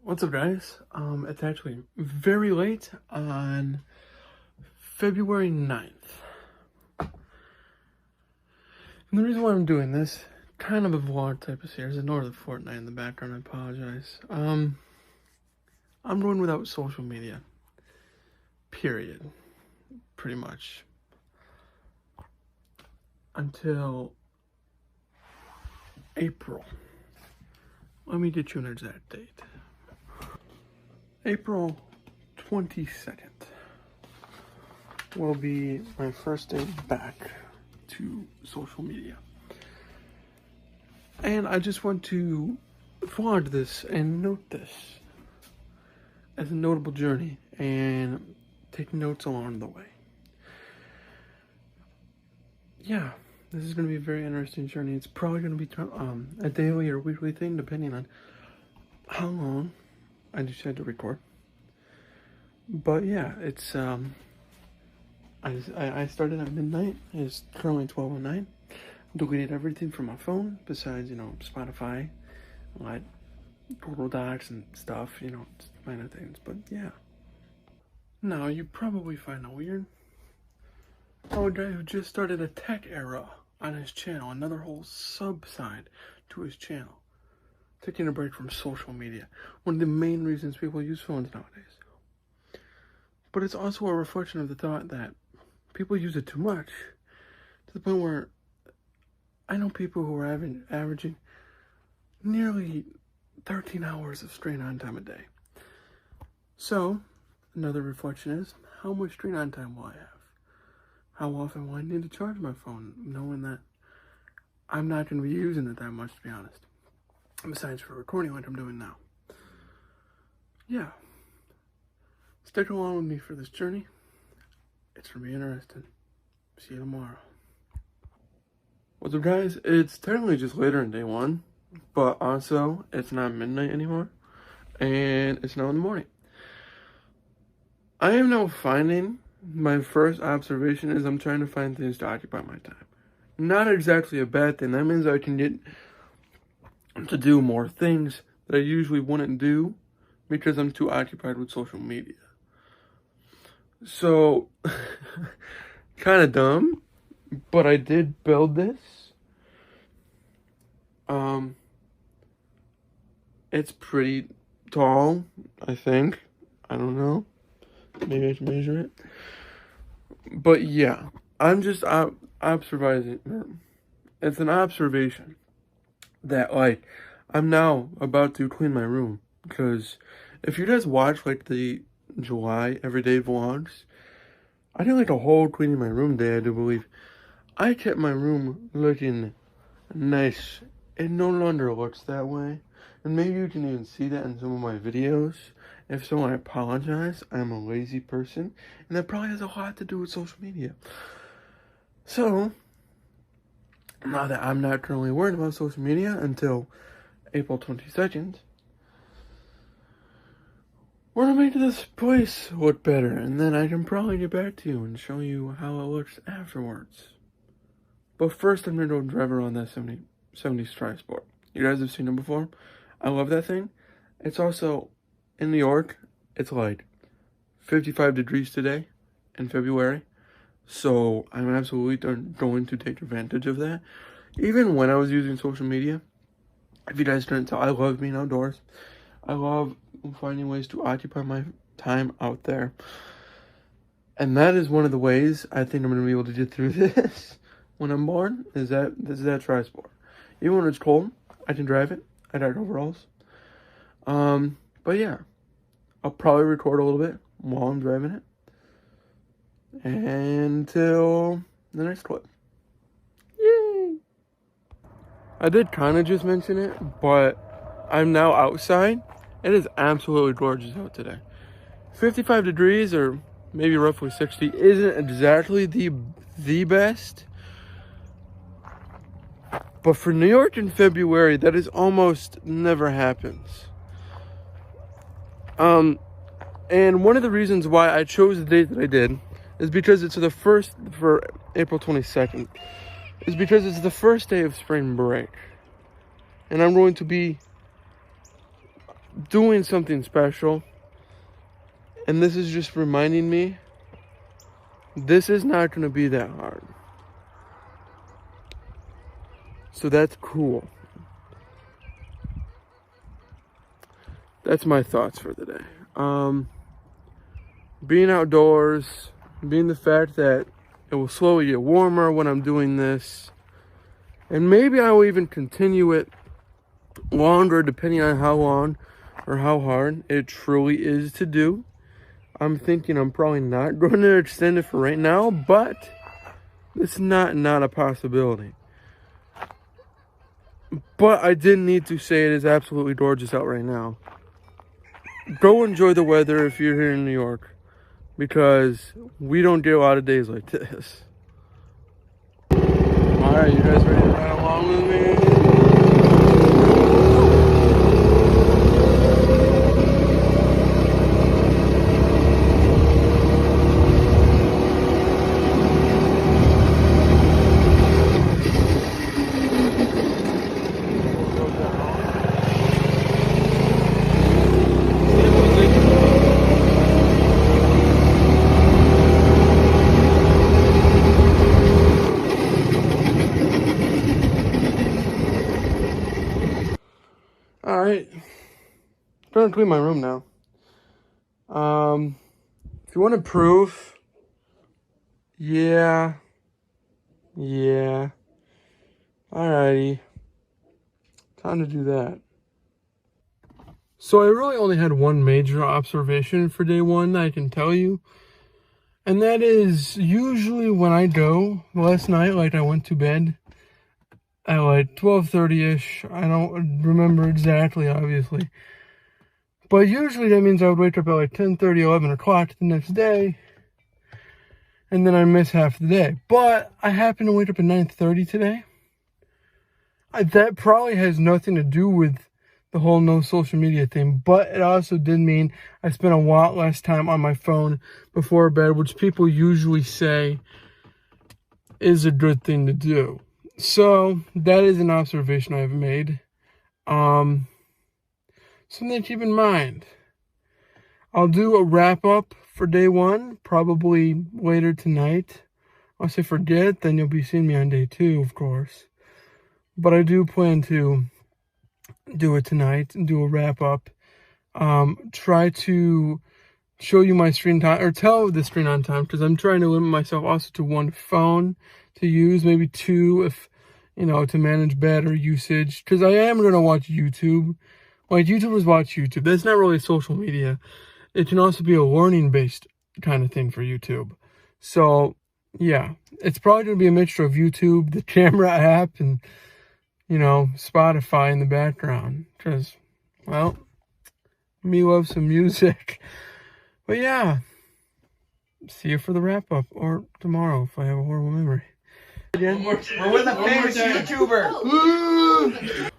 What's up, guys? It's actually very late on February 9th. And the reason why I'm doing this, kind of a vlog type of series, ignore the Fortnite in the background, I apologize. I'm going without social media. Period. Pretty much. Until April. Let me get you an exact date. April 22nd will be my first day back to social media. And I just want to vlog this and note this as a notable journey and take notes along the way. Yeah, this is going to be a very interesting journey. It's probably going to be a daily or weekly thing depending on how long I decide to record. But yeah, it's I started at midnight. It's currently 12:09. Deleted everything from my phone besides, Spotify, like Google Docs and stuff, just minor things. But yeah. Now you probably find it weird. Oh, a guy who just started a tech era on his channel, another whole sub-side to his channel. Taking a break from social media. One of the main reasons people use phones nowadays. But it's also a reflection of the thought that people use it too much. To the point where I know people who are averaging nearly 13 hours of screen on time a day. So, another reflection is, how much screen on time will I have? How often will I need to charge my phone, knowing that I'm not going to be using it that much, to be honest. Besides for recording like I'm doing now. Yeah. Stick along with me for this journey. It's going to be interesting. See you tomorrow. What's up, guys? It's technically just later in day one, but also it's not midnight anymore, and it's now in the morning. I am now finding, my first observation is I'm trying to find things to occupy my time. Not exactly a bad thing. That means I can get to do more things that I usually wouldn't do because I'm too occupied with social media. So, kind of dumb, but I did build this. It's pretty tall, I think. I don't know. Maybe I can measure it. But yeah, I'm just observing. It's an observation that, like, I'm now about to clean my room. Because if you guys watch, like, the July everyday vlogs, I did, like, a whole cleaning my room day, I do believe. I kept my room looking nice. It no longer looks that way. And maybe you can even see that in some of my videos. If so, I apologize. I'm a lazy person. And that probably has a lot to do with social media. So, now that I'm not currently worried about social media until April 22nd, we're gonna make this place look better. And then I can probably get back to you and show you how it looks afterwards. But first, I'm gonna go drive around that 70s Tri-Sport. You guys have seen it before? I love that thing. It's also, in New York, it's like 55 degrees today in February. So I'm absolutely going to take advantage of that. Even when I was using social media, if you guys couldn't tell, I love being outdoors. I love finding ways to occupy my time out there. And that is one of the ways I think I'm going to be able to get through this when I'm bored, is that Tri-Sport. Even when it's cold, I can drive it. I got overalls. But yeah, I'll probably record a little bit while I'm driving it. Until the next clip. Yay! I did kind of just mention it, but I'm now outside. It is absolutely gorgeous out today. 55 degrees, or maybe roughly 60, isn't exactly the best. But for New York in February, that is almost never happens. And one of the reasons why I chose the date that I did is because it's for April 22nd, is because it's the first day of spring break. And I'm going to be doing something special. And this is just reminding me, this is not going to be that hard. So that's cool. That's my thoughts for the day. Being outdoors, being the fact that it will slowly get warmer when I'm doing this. And maybe I will even continue it longer depending on how long or how hard it truly is to do. I'm thinking I'm probably not going to extend it for right now, but it's not a possibility. But I did need to say it is absolutely gorgeous out right now. Go enjoy the weather if you're here in New York, because we don't get a lot of days like this. Alright, you guys ready to ride along with me? Alright, I'm gonna clean my room now. If you want proof, yeah. Alrighty, time to do that. So I really only had one major observation for day one that I can tell you. And that is, usually when I go, last night, like I went to bed at like 12:30ish. I don't remember exactly, obviously. But usually that means I would wake up at like 10:30, 11 o'clock the next day. And then I miss half the day. But I happened to wake up at 9:30 today. That probably has nothing to do with the whole no social media thing. But it also did mean I spent a lot less time on my phone before bed, which people usually say is a good thing to do. So that is an observation I've made. Something to keep in mind. I'll do a wrap up for day one, probably later tonight. Unless I forget, then you'll be seeing me on day two, of course. But I do plan to do it tonight and do a wrap up. Try to show you my screen time, or tell the screen on time, because I'm trying to limit myself also to one phone to use, maybe two if, to manage better usage, because I am going to watch YouTube. Like, YouTubers watch YouTube. That's not really social media. It can also be a learning-based kind of thing for YouTube. So, yeah, it's probably going to be a mixture of YouTube, the camera app, and, Spotify in the background. Because, well, me love some music. But, yeah, see you for the wrap-up, or tomorrow if I have a horrible memory. Again. We're with a famous YouTuber.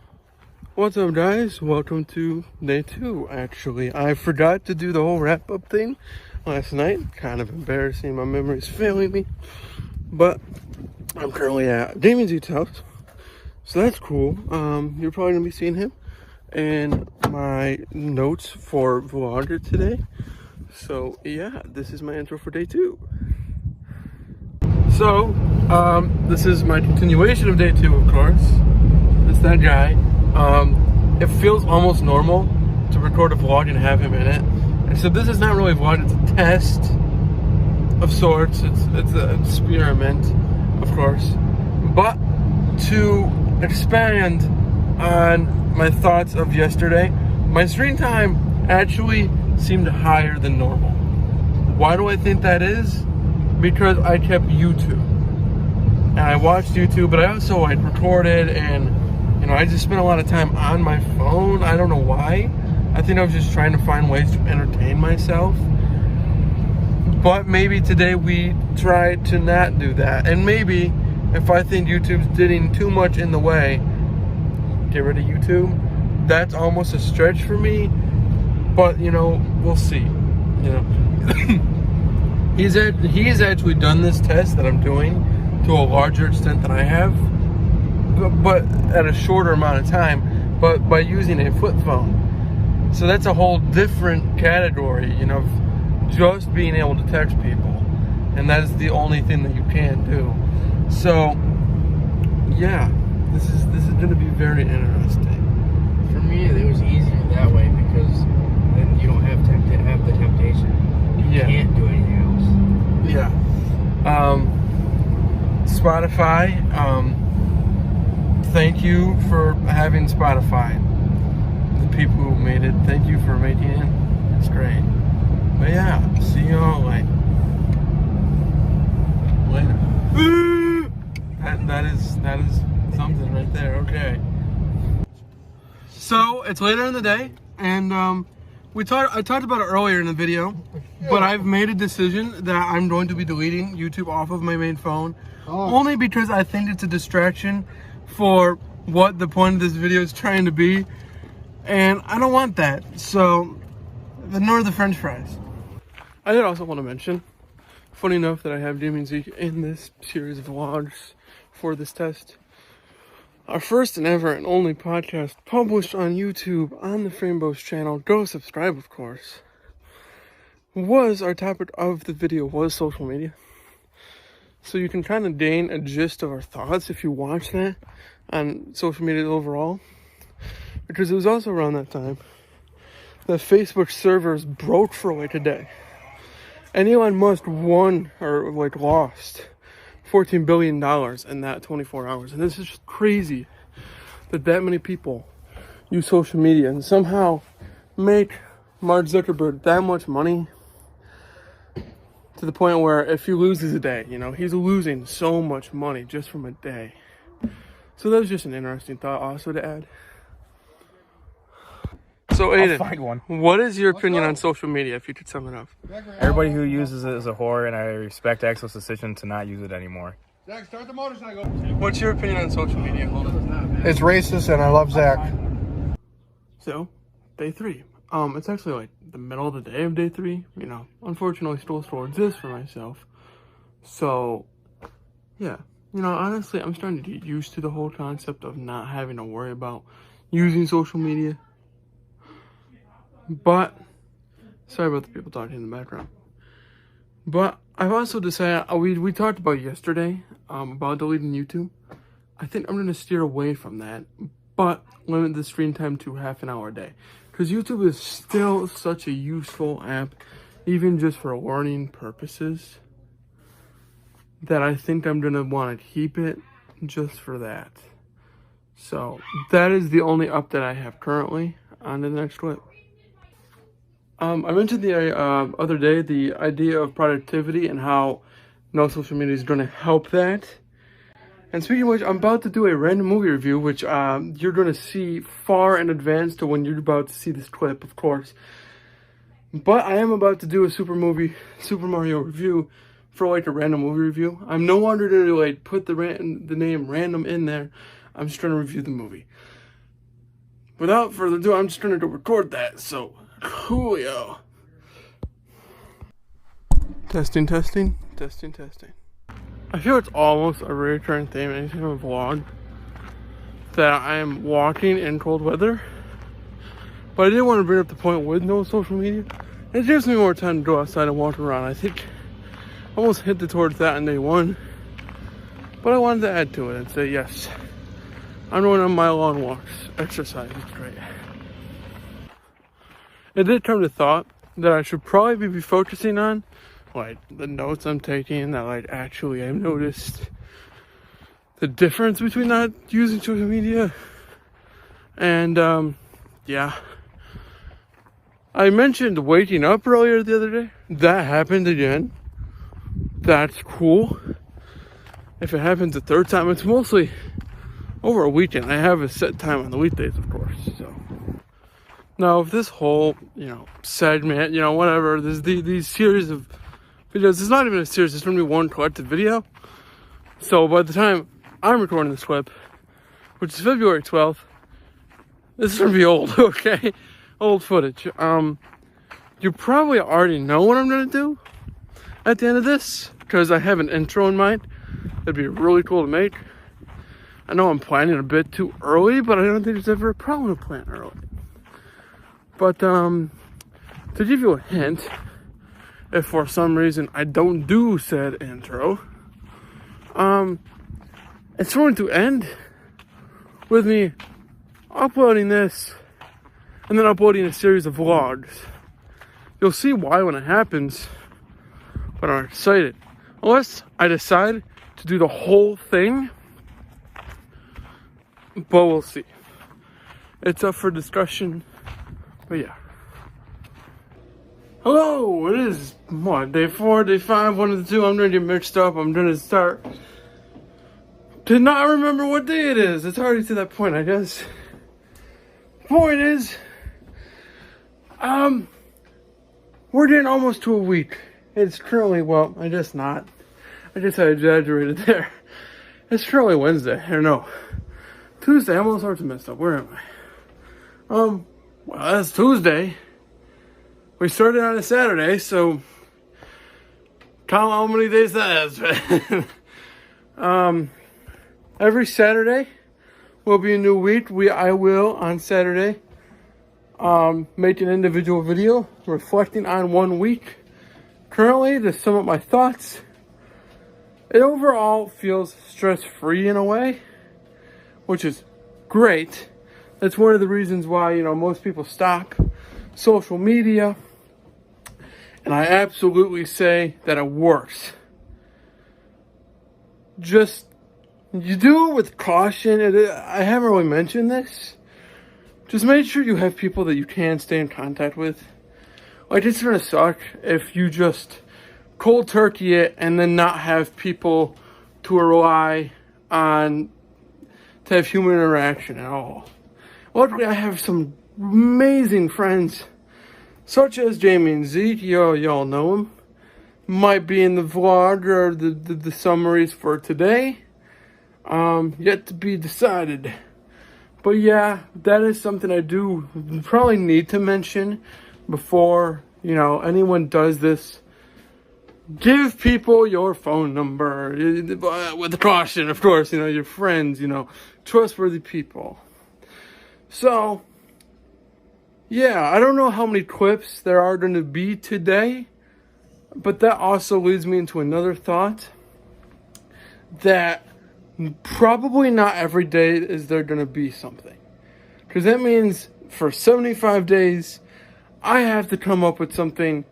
What's up, guys? Welcome to day two, actually. I forgot to do the whole wrap-up thing last night. Kind of embarrassing. My memory's failing me. But I'm currently at Damien Z's house. So that's cool. You're probably going to be seeing him and my notes for vlogger today. So, yeah, this is my intro for day two. So, this is my continuation of day two, of course. It's that guy. It feels almost normal to record a vlog and have him in it. And so this is not really a vlog, it's a test of sorts. It's an experiment, of course. But to expand on my thoughts of yesterday, my screen time actually seemed higher than normal. Why do I think that is? Because I kept YouTube. And I watched YouTube, but I also recorded, and I just spent a lot of time on my phone. I don't know why. I think I was just trying to find ways to entertain myself. But maybe today we try to not do that. And maybe if I think YouTube's getting too much in the way, get rid of YouTube. That's almost a stretch for me. But, we'll see. He's actually done this test that I'm doing to a larger extent than I have, but at a shorter amount of time, but by using a flip phone. So that's a whole different category, you know, just being able to text people. And that is the only thing that you can do. So, yeah, this is going to be very interesting. For me, it was easier that way because then you don't have to have the temptation. You can't do anything else. Yeah. Spotify, thank you for having Spotify. The people who made it, thank you for making it. It's great. But yeah, see y'all later. That is something right there. Okay. So it's later in the day, and I talked about it earlier in the video, but I've made a decision that I'm going to be deleting YouTube off of my main phone, only because I think it's a distraction for what the point of this video is trying to be, and I don't want that. So, nor the French fries. I did also want to mention, funny enough, that I have Damien Zeke in this series of vlogs for this test. Our first and ever and only podcast published on YouTube on the Framebo's channel, go subscribe of course, our topic of the video was social media. So you can kind of gain a gist of our thoughts if you watch that on social media overall. Because it was also around that time that Facebook servers broke for like a day. And Elon Musk lost $14 billion in that 24 hours. And this is just crazy that many people use social media and somehow make Mark Zuckerberg that much money to the point where if he loses a day, you know, he's losing so much money just from a day. So that was just an interesting thought also to add. So Aiden, I'll find one. What is your opinion on social media, if you could sum it up? Everybody who uses it is a whore, and I respect Axel's decision to not use it anymore. Zach, start the motorcycle. What's your opinion on social media? It's racist, and I love Zach. So, day 3. It's actually like the middle of the day of day 3. You know, unfortunately, still exists for myself. So, yeah. You know, honestly, I'm starting to get used to the whole concept of not having to worry about using social media. But, sorry about the people talking in the background. But I've also decided, we talked about yesterday, about deleting YouTube. I think I'm going to steer away from that, but limit the screen time to half an hour a day. Because YouTube is still such a useful app, even just for learning purposes, that I think I'm going to want to keep it just for that. So, that is the only update I have currently. On to the next clip. I mentioned the other day the idea of productivity and how no social media is going to help that. And speaking of which, I'm about to do a random movie review, which you're going to see far in advance to when you're about to see this clip, of course. But I am about to do a Super Mario review for like a random movie review. I'm no longer going to like put the name random in there. I'm just going to review the movie. Without further ado, I'm just going to go record that. So, coolio. Testing. I feel it's almost a recurring theme in any kind of vlog that I am walking in cold weather. But I did want to bring up the point with no social media. It gives me more time to go outside and walk around. I think I almost hinted towards that on day 1. But I wanted to add to it and say, yes, I'm going on my long walks. Exercise, it's great. It did come to thought that I should probably be focusing on like the notes I'm taking, that like actually I've noticed the difference between not using social media. And yeah, I mentioned waking up earlier the other day. That happened again. That's cool. If it happens a third time, it's mostly over a weekend. I have a set time on the weekdays, of course. So now, if this whole, segment, whatever, there's these series of videos, it's not even a series, it's going to be one collective video. So by the time I'm recording this clip, which is February 12th, this is going to be old, okay? Old footage. You probably already know what I'm going to do at the end of this, because I have an intro in mind that'd be really cool to make. I know I'm planning a bit too early, but I don't think there's ever a problem with planning early. But to give you a hint, if for some reason I don't do said intro, it's going to end with me uploading this and then uploading a series of vlogs. You'll see why when it happens, but I'm excited. Unless I decide to do the whole thing, but we'll see. It's up for discussion, but yeah. Hello, it is what, day 4, day 5, one of the two. I'm gonna get mixed up. I'm gonna start to not remember what day it is. It's already to that point, I guess. Point is, we're getting almost to a week. It's currently, well, I guess not. I guess I exaggerated there. It's currently Wednesday, or no, Tuesday. I'm all sorts of messed up. Where am I? Well, that's Tuesday. We started on a Saturday, so count how many days that is. Every Saturday will be a new week. I will, on Saturday, make an individual video reflecting on 1 week. Currently, to sum up my thoughts, it overall feels stress-free in a way, which is great. That's one of the reasons why, most people stop social media. And I absolutely say that it works. Just, you do it with caution. I haven't really mentioned this. Just make sure you have people that you can stay in contact with. Like, it's gonna suck if you just cold turkey it and then not have people to rely on to have human interaction at all. Luckily, I have some amazing friends, such as Jamie and Zeke. Y'all know him. Might be in the vlog or the summaries for today. Yet to be decided. But yeah, that is something I do probably need to mention before, anyone does this. Give people your phone number. With caution, of course, your friends, trustworthy people. So, yeah, I don't know how many clips there are going to be today, but that also leads me into another thought, that probably not every day is there going to be something. Because that means for 75 days, I have to come up with something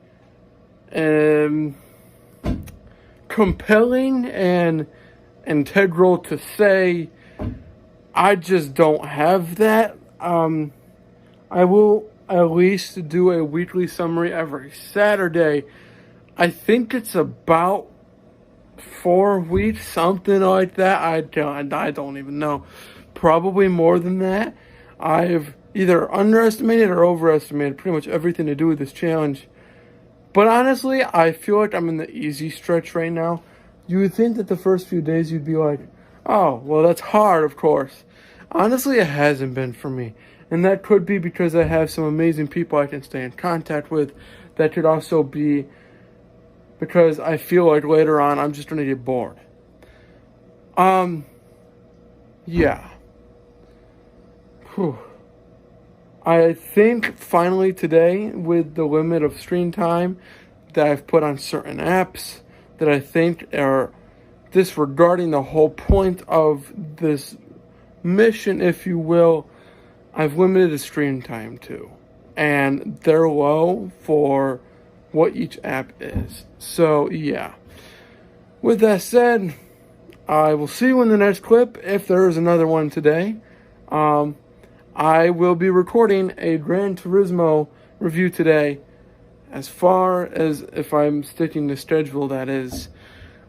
compelling and integral to say. I just don't have that. I will at least do a weekly summary every Saturday. I think it's about 4 weeks, something like that. I don't even know. Probably more than that. I've either underestimated or overestimated pretty much everything to do with this challenge. But honestly, I feel like I'm in the easy stretch right now. You would think that the first few days you'd be like, oh, well, that's hard, of course. Honestly, it hasn't been for me. And that could be because I have some amazing people I can stay in contact with. That could also be because I feel like later on I'm just going to get bored. Yeah. Whew. I think finally today, with the limit of screen time that I've put on certain apps that I think are disregarding the whole point of this mission, if you will, I've limited the screen time to. And they're low for what each app is. So, yeah. With that said, I will see you in the next clip, if there is another one today. I will be recording a Gran Turismo review today, as far as if I'm sticking to schedule, that is.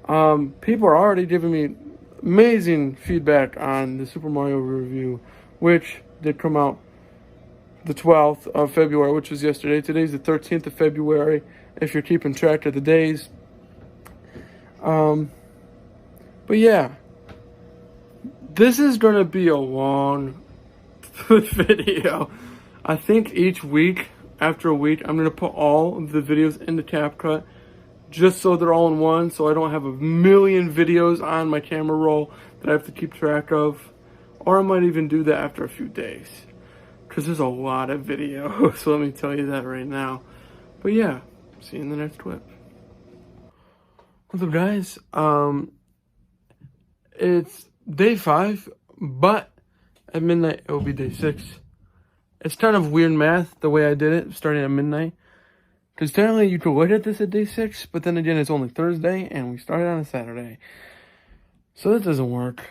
People are already giving me amazing feedback on the Super Mario review, which did come out the 12th of February, which was yesterday. Today's the 13th of February, if you're keeping track of the days. But yeah, this is going to be a long video. I think each week, after a week, I'm going to put all of the videos into CapCut, just so they're all in one, so I don't have a million videos on my camera roll that I have to keep track of. Or I might even do that after a few days. because there's a lot of video. So let me tell you that right now. But yeah, see you in the next clip. What's up, guys? It's day 5, but at midnight it will be day 6. It's kind of weird math the way I did it, starting at midnight. Because technically you could look at this at day 6, but then again it's only Thursday and we started on a Saturday. So that doesn't work.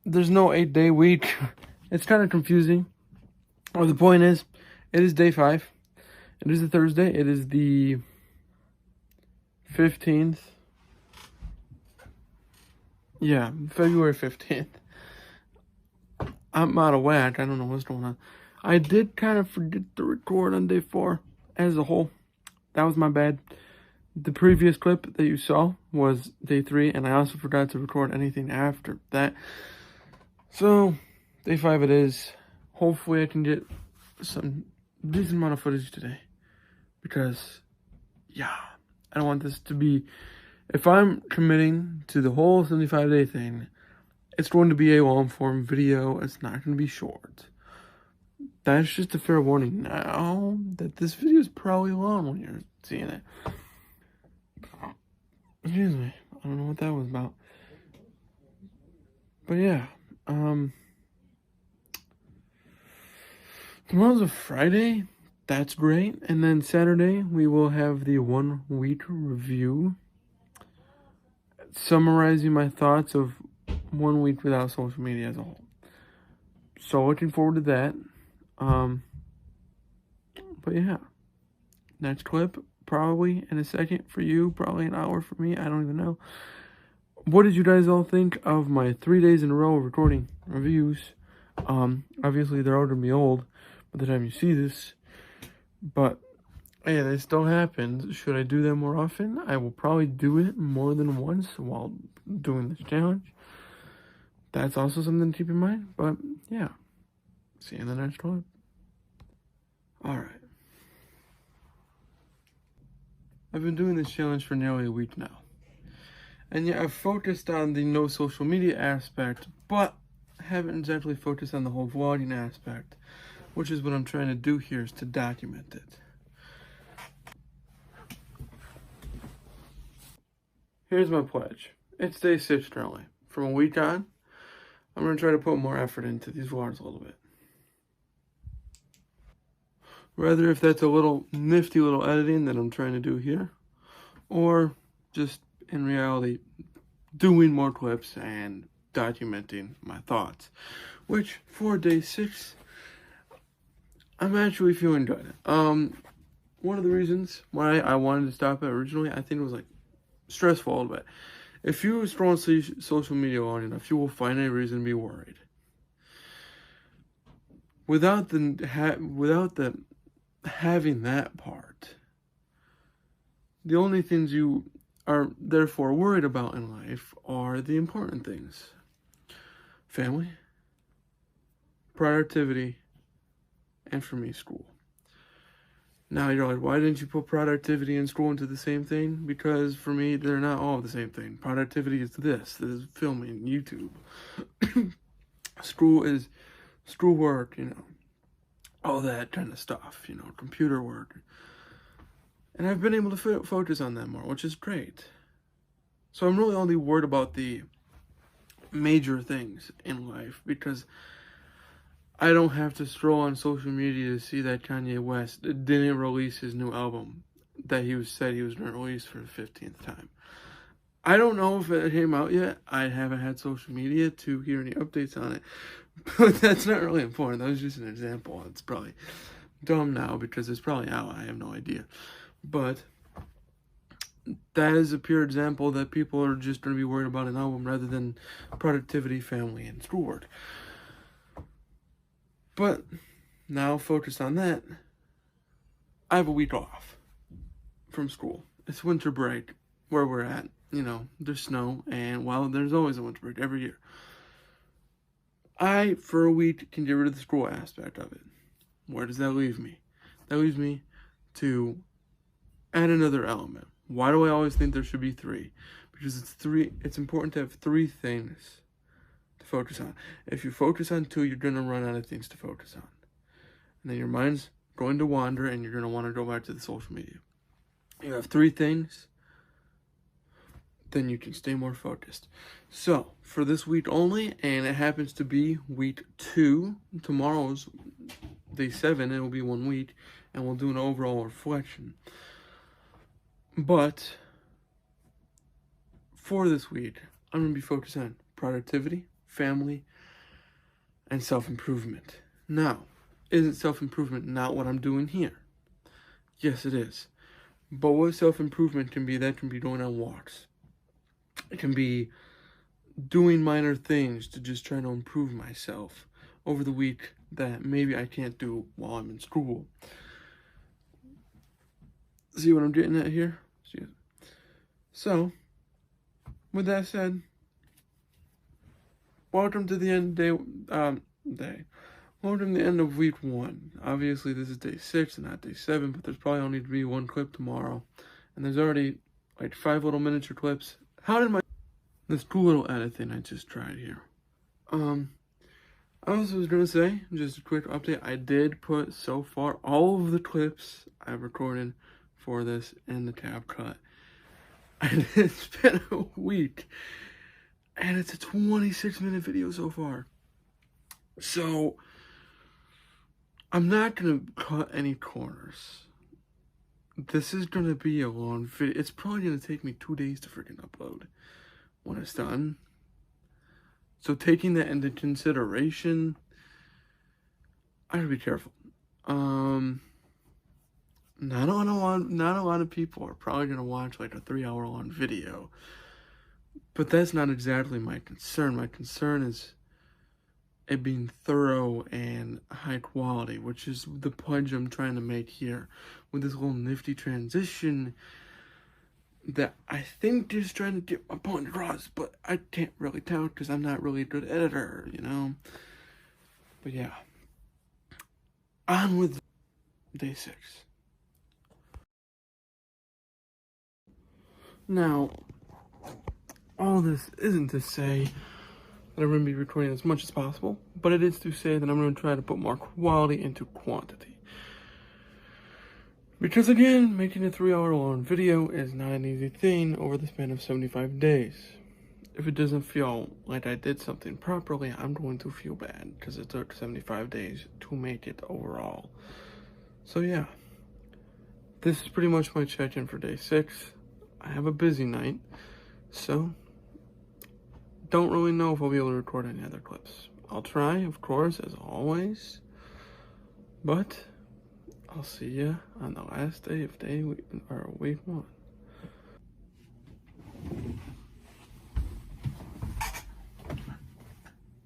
There's no 8-day week. It's kind of confusing. Or the point is, it is day 5. It is a Thursday. It is the 15th. Yeah, February 15th. I'm out of whack. I don't know what's going on. I did kind of forget to record on day 4 as a whole. That was my bad. The previous clip that you saw was day 3, and I also forgot to record anything after that. So, day 5 it is. Hopefully I can get some decent amount of footage today. Because, yeah, I don't want this to be... If I'm committing to the whole 75-day thing, it's going to be a long-form video. It's not going to be short. That's just a fair warning now that this video is probably long when you're seeing it. Excuse me. I don't know what that was about. But yeah. Tomorrow's a Friday. That's great. And then Saturday, we will have the 1-week review. Summarizing my thoughts of 1 week without social media as a whole. So looking forward to that. But yeah. Next clip, probably in a second for you, probably an hour for me. I don't even know. What did you guys all think of my 3 days in a row of recording reviews? Obviously they're all gonna be old by the time you see this. But yeah, they still happen. Should I do them more often? I will probably do it more than once while doing this challenge. That's also something to keep in mind. But yeah, see you in the next clip. Alright. I've been doing this challenge for nearly a week now. And yeah, I've focused on the no social media aspect, but haven't exactly focused on the whole vlogging aspect, which is what I'm trying to do here, is to document it. Here's my pledge. It's day 6 currently. From a week on, I'm going to try to put more effort into these vlogs a little bit. Rather if that's a little nifty little editing that I'm trying to do here, or just in reality doing more clips and documenting my thoughts, which for day 6 I'm actually feeling good. One of the reasons why I wanted to stop it originally, I think it was like stressful a little bit. If you scroll on social media long enough, you will find a reason to be worried. Without the having that part, the only things you are therefore worried about in life are the important things: family, productivity, and for me, school. Now you're like, why didn't you put productivity and school into the same thing? Because for me, they're not all the same thing. Productivity is this is filming, YouTube. School is schoolwork, you know, all that kind of stuff, you know, computer work. And I've been able to focus on that more, which is great. So I'm really only worried about the major things in life, because I don't have to scroll on social media to see that Kanye West didn't release his new album that he said he was going to release for the 15th time. I don't know if it came out yet. I haven't had social media to hear any updates on it. But that's not really important. That was just an example. It's probably dumb now because it's probably out. I have no idea. But that is a pure example that people are just going to be worried about an album rather than productivity, family, and schoolwork. But now, focused on that, I have a week off from school. It's winter break where we're at. You know, there's snow, and well, there's always a winter break every year. I, for a week, can get rid of the school aspect of it. Where does that leave me? That leaves me to add another element. Why do I always think there should be 3? Because it's important to have 3 things to focus on. If you focus on 2, you're going to run out of things to focus on. And then your mind's going to wander, and you're going to want to go back to the social media. You have 3 things, then you can stay more focused. So, for this week only, and it happens to be week 2, tomorrow's day 7, it will be 1 week, and we'll do an overall reflection. But for this week, I'm going to be focused on productivity, family, and self-improvement. Now, isn't self-improvement not what I'm doing here? Yes, it is. But what self-improvement can be, that can be going on walks. It can be doing minor things to just try to improve myself over the week that maybe I can't do while I'm in school. See what I'm getting at here? So, with that said, welcome to the end of Welcome to the end of week 1. Obviously, this is day 6 and not day 7, but there's probably only to be 1 clip tomorrow. And there's already like 5 little miniature clips. This cool little edit thing I just tried here. I also was going to say, just a quick update, I did put so far all of the clips I've recorded for this in the CapCut. And it's been a week. And it's a 26-minute video so far. So, I'm not going to cut any corners. This is going to be a long video. It's probably going to take me 2 days to freaking upload when it's done. So taking that into consideration, I gotta be careful. Not a lot of people are probably going to watch like a 3-hour long video. But that's not exactly my concern. My concern is it being thorough and high quality, which is the punch I'm trying to make here with this little nifty transition that I think is trying to get my point across, but I can't really tell because I'm not really a good editor, you know? But yeah. On with day 6. Now, all this isn't to say that I'm going to be recording as much as possible, but it is to say that I'm going to try to put more quality into quantity. Because again, making a 3-hour long video is not an easy thing over the span of 75 days. If it doesn't feel like I did something properly, I'm going to feel bad because it took 75 days to make it overall. So yeah, this is pretty much my check-in for day 6. I have a busy night, so don't really know if I'll be able to record any other clips. I'll try, of course, as always, but I'll see you on the last day of week 1.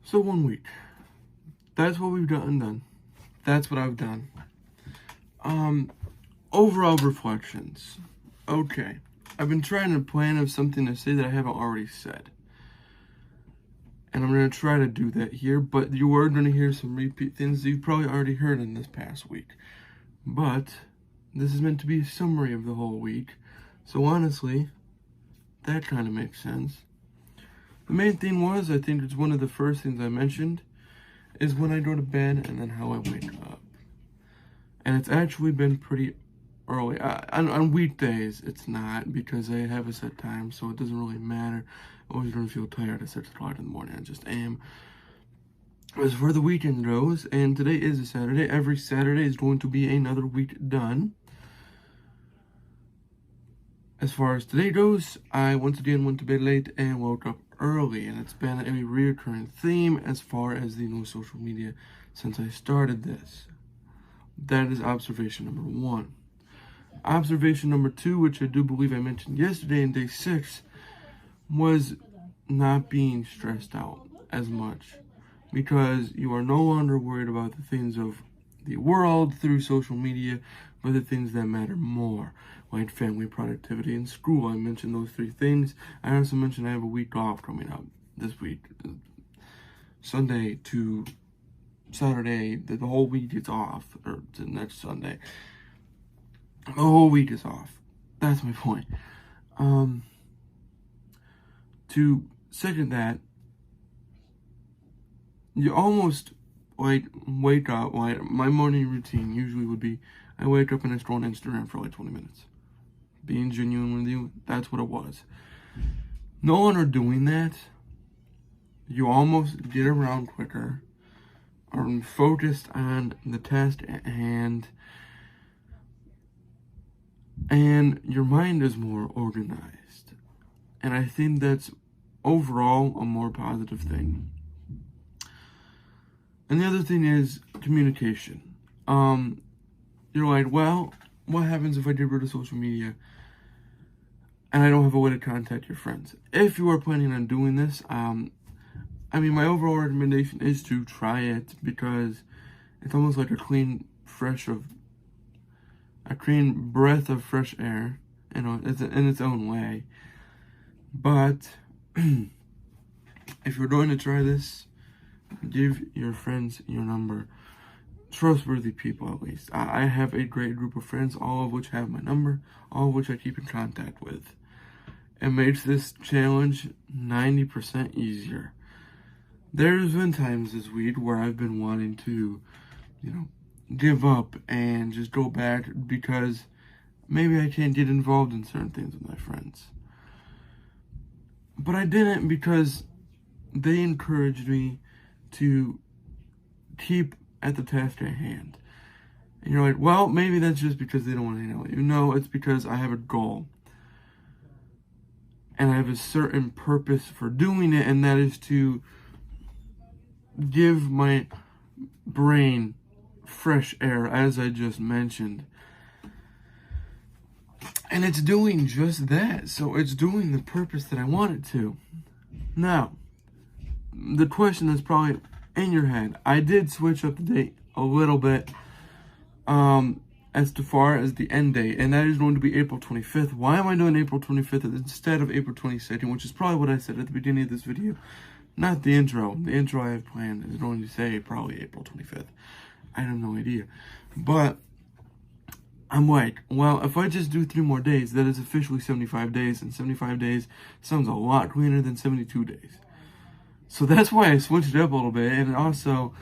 So 1 week. That's what we've done. That's what I've done. Overall reflections. Okay. I've been trying to plan of something to say that I haven't already said. And I'm going to try to do that here, but you are going to hear some repeat things that you've probably already heard in this past week. But this is meant to be a summary of the whole week. So honestly, that kind of makes sense. The main thing was, I think it's one of the first things I mentioned, is when I go to bed and then how I wake up. And it's actually been pretty early. On weekdays, it's not, because I have a set time, so it doesn't really matter. I always don't feel tired at 6 o'clock in the morning. I just am. As for the weekend goes, and today is a Saturday, every Saturday is going to be another week done. As far as today goes, I once again went to bed late and woke up early, and it's been a reoccurring theme as far as the no social media since I started this. That is observation number 1. Observation number 2, which I do believe I mentioned yesterday in day 6, was not being stressed out as much, because you are no longer worried about the things of the world through social media, but the things that matter more, like family, productivity, and school. I mentioned those 3 things. I also mentioned I have a week off coming up this week. Sunday to Saturday, the whole week is off, or to next Sunday. The whole week is off. That's my point. To second that, you almost like wake up. Like my morning routine usually would be, I wake up and I scroll on Instagram for like 20 minutes. Being genuine with you, that's what it was. No longer doing that. You almost get around quicker, are focused on the task at hand, and your mind is more organized. And I think that's overall a more positive thing. And the other thing is communication. You're like, well, what happens if I get rid of social media and I don't have a way to contact your friends? If you are planning on doing this, my overall recommendation is to try it, because it's almost like a clean breath of fresh air, it's in its own way. But if you're going to try this, give your friends your number. Trustworthy people, at least. I have a great group of friends, all of which have my number, all of which I keep in contact with. It makes this challenge 90% easier. There's been times this week where I've been wanting to, give up and just go back because maybe I can't get involved in certain things with my friends. But I didn't, because they encouraged me to keep at the task at hand. And you're like, well, maybe that's just because they don't want to hang out with you. No, it's because I have a goal. And I have a certain purpose for doing it, and that is to give my brain fresh air, as I just mentioned. And it's doing just that. So it's doing the purpose that I want it to. Now, the question that's probably in your head, I did switch up the date a little bit as far as the end date, and that is going to be April 25th. Why am I doing April 25th instead of April 22nd, which is probably what I said at the beginning of this video? Not the intro. The intro I have planned is going to say probably April 25th. I have no idea. But I'm like, well, if I just do 3 more days, that is officially 75 days, and 75 days sounds a lot cleaner than 72 days. So that's why I switched it up a little bit, and also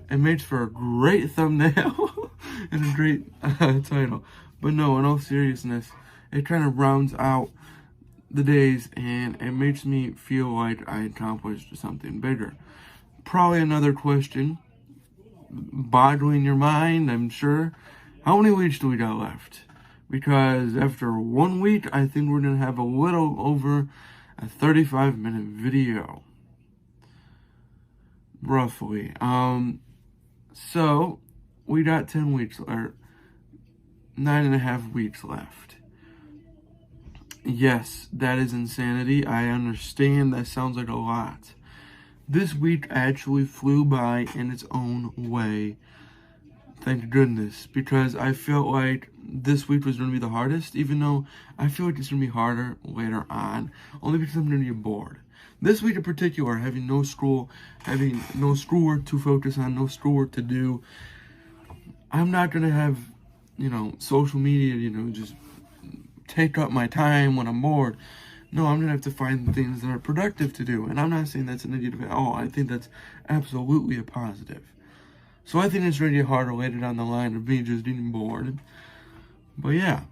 it makes for a great thumbnail and a great title. But no, in all seriousness, it kind of rounds out the days, and it makes me feel like I accomplished something bigger. Probably another question boggling your mind, I'm sure. How many weeks do we got left? Because after 1 week, I think we're going to have a little over a 35-minute video. Roughly. So we got 10 weeks, or 9.5 weeks left. Yes, that is insanity. I understand that sounds like a lot. This week actually flew by in its own way. Thank goodness, because I felt like this week was going to be the hardest, even though I feel like it's going to be harder later on, only because I'm going to get bored. This week in particular, having no school, having no schoolwork to focus on, no schoolwork to do, I'm not going to have, social media, just take up my time when I'm bored. No, I'm going to have to find things that are productive to do. And I'm not saying that's a negative at all. I think that's absolutely a positive. So I think it's going to get harder later down the line of me just getting bored. But yeah,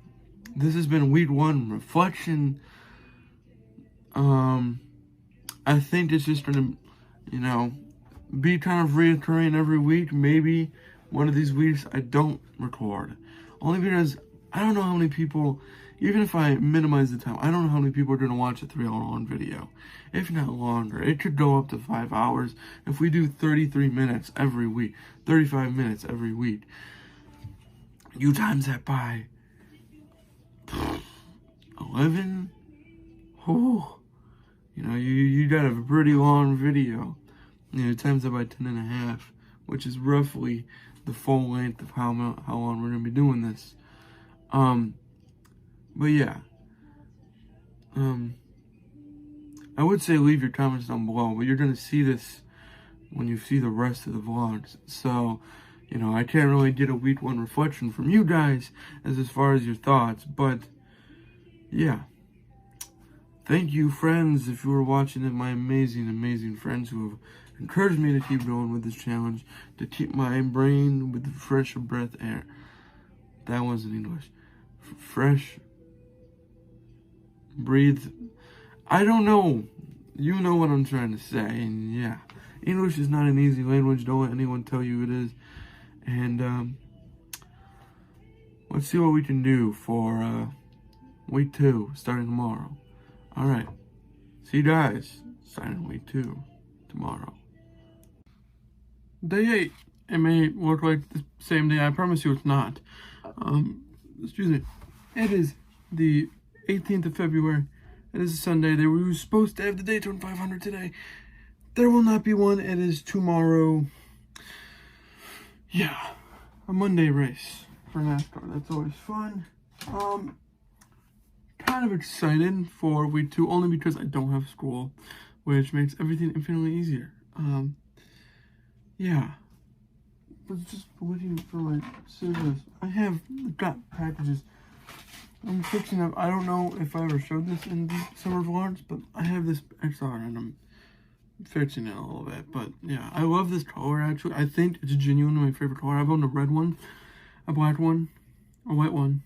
this has been week 1 reflection. I think it's just going to, be kind of reoccurring every week. Maybe one of these weeks I don't record. Only because I don't know how many people, even if I minimize the time, I don't know how many people are going to watch a 3-hour-long video. If not longer. It could go up to 5 hours if we do 33 minutes every week, 35 minutes every week. You times that by 11? Whew. You got a pretty long video. Times that by 10.5, which is roughly the full length of how long we're going to be doing this. But yeah. I would say leave your comments down below, but you're going to see this when you see the rest of the vlogs. So, I can't really get a week 1 reflection from you guys as far as your thoughts, but yeah. Thank you, friends, if you were watching it, my amazing, amazing friends who have encouraged me to keep going with this challenge, to keep my brain with fresh breath air. That wasn't English. Fresh, breathe. I don't know. You know what I'm trying to say. And yeah, English is not an easy language. Don't let anyone tell you it is. And let's see what we can do for week 2 starting tomorrow. All right. See you guys starting week 2 tomorrow. Day 8. It may look like the same day. I promise you it's not. Excuse me. It is the 18th of February. It is a Sunday. They were supposed to have the Daytona 500 today. There will not be one. It is tomorrow. Yeah. A Monday race for NASCAR. That's always fun. Kind of excited for week 2 only because I don't have school, which makes everything infinitely easier. Yeah. But just waiting for my service. I have got packages. I'm fixing up. I don't know if I ever showed this in the summer vlogs, but I have this XR and I'm fixing it a little bit. But yeah, I love this color actually. I think it's genuinely my favorite color. I've owned a red one, a black one, a white one,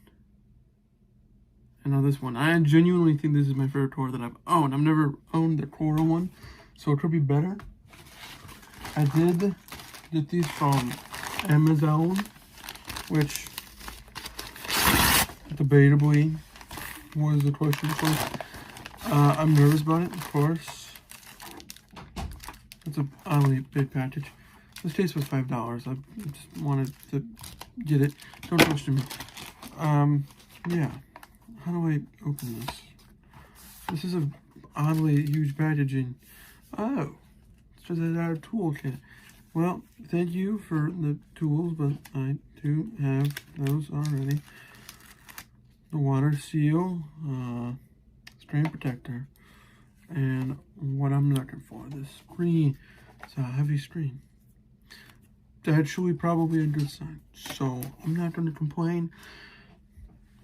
and now this one. I genuinely think this is my favorite color that I've owned. I've never owned the coral one, so it could be better. I did get these from Amazon, which debatably was the question for. I'm nervous about it, of course. It's a oddly big package. This case was $5. I just wanted to get it. Don't question me. Yeah. How do I open this? This is a oddly huge packaging. Oh, it's just our toolkit. Well, thank you for the tools, but I do have those already. The water seal, screen protector, and what I'm looking for, this screen. It's a heavy screen. It's actually probably a good sign, so I'm not going to complain.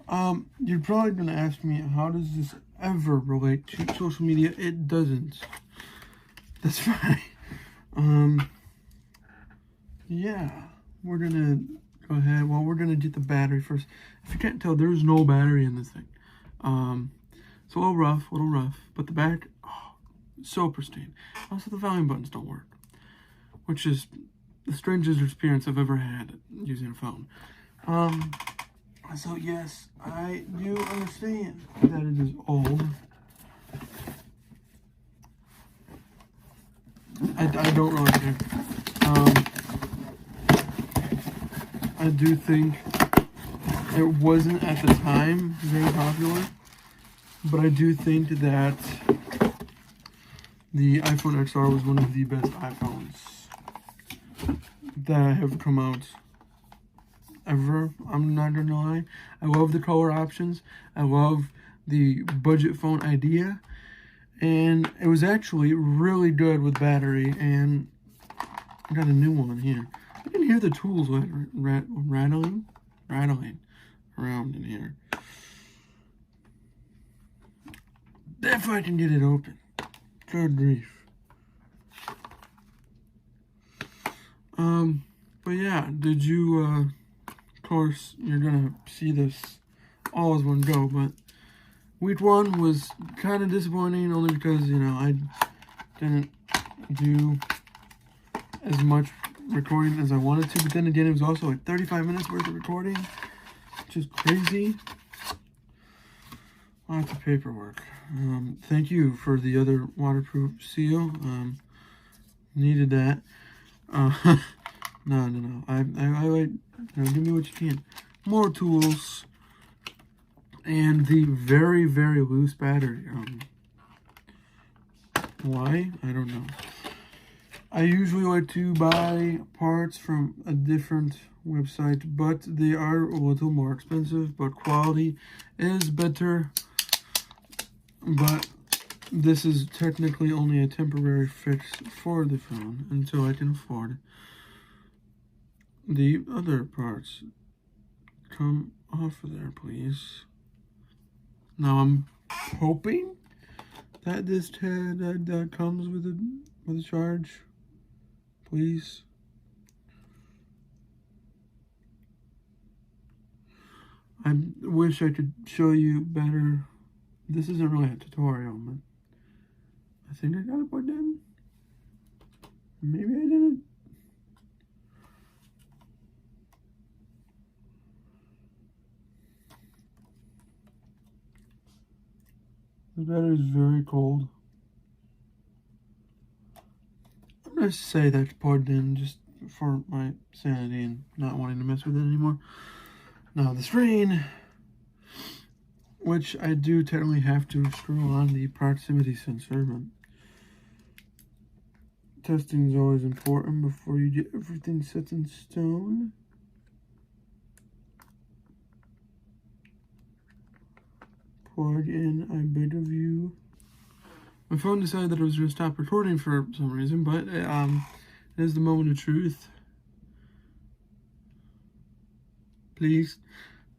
You're probably going to ask me, how does this ever relate to social media? It doesn't. That's fine. Yeah, we're going to go ahead. Well, we're going to get the battery first. If you can't tell, there's no battery in this thing. It's a little rough, but the back, oh, so pristine. Also, the volume buttons don't work, which is the strangest experience I've ever had using a phone. So yes, I do understand that it is old. I don't really care. I do think it wasn't at the time very popular, but I do think that the iPhone XR was one of the best iPhones that have come out ever. I'm not gonna lie. I love the color options. I love the budget phone idea, and it was actually really good with battery. And I got a new one here. I can hear the tools rattling around in here. If I can get it open. Good grief. But yeah, did you, of course, you're gonna see this all as one go, but week 1 was kind of disappointing only because, you know, I didn't do as much recording as I wanted to, but then again, it was also like 35 minutes worth of recording, which is crazy. Lots of paperwork. Thank you for the other waterproof seal. Needed that. No. I like, you know, give me what you can. More tools. And the very, very loose battery. Why? I don't know. I usually like to buy parts from a different website, but they are a little more expensive, but quality is better. But this is technically only a temporary fix for the phone until I can afford the other parts. Come off of there, please. Now I'm hoping that this that comes with a charge. please. I wish I could show you better. This isn't really a tutorial, but I think I got it put in. Maybe I didn't. The battery is very cold. I'm gonna say that's plugged in just for my sanity and not wanting to mess with it anymore. Now the screen, which I do technically have to screw on the proximity sensor, but testing is always important before you get everything set in stone. Plug in, I beg of you. My phone decided that it was going to stop recording for some reason, but it is the moment of truth. Please.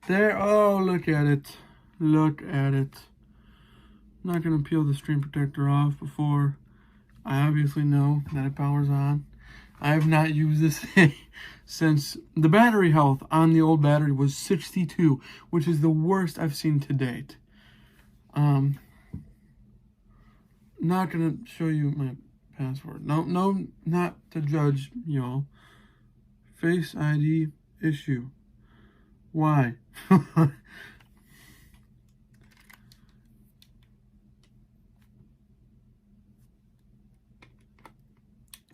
There, oh, look at it. Look at it. I'm not going to peel the screen protector off before I obviously know that it powers on. I have not used this thing since the battery health on the old battery was 62, which is the worst I've seen to date. Not gonna show you my password. No, not to judge y'all. Face ID issue. Why?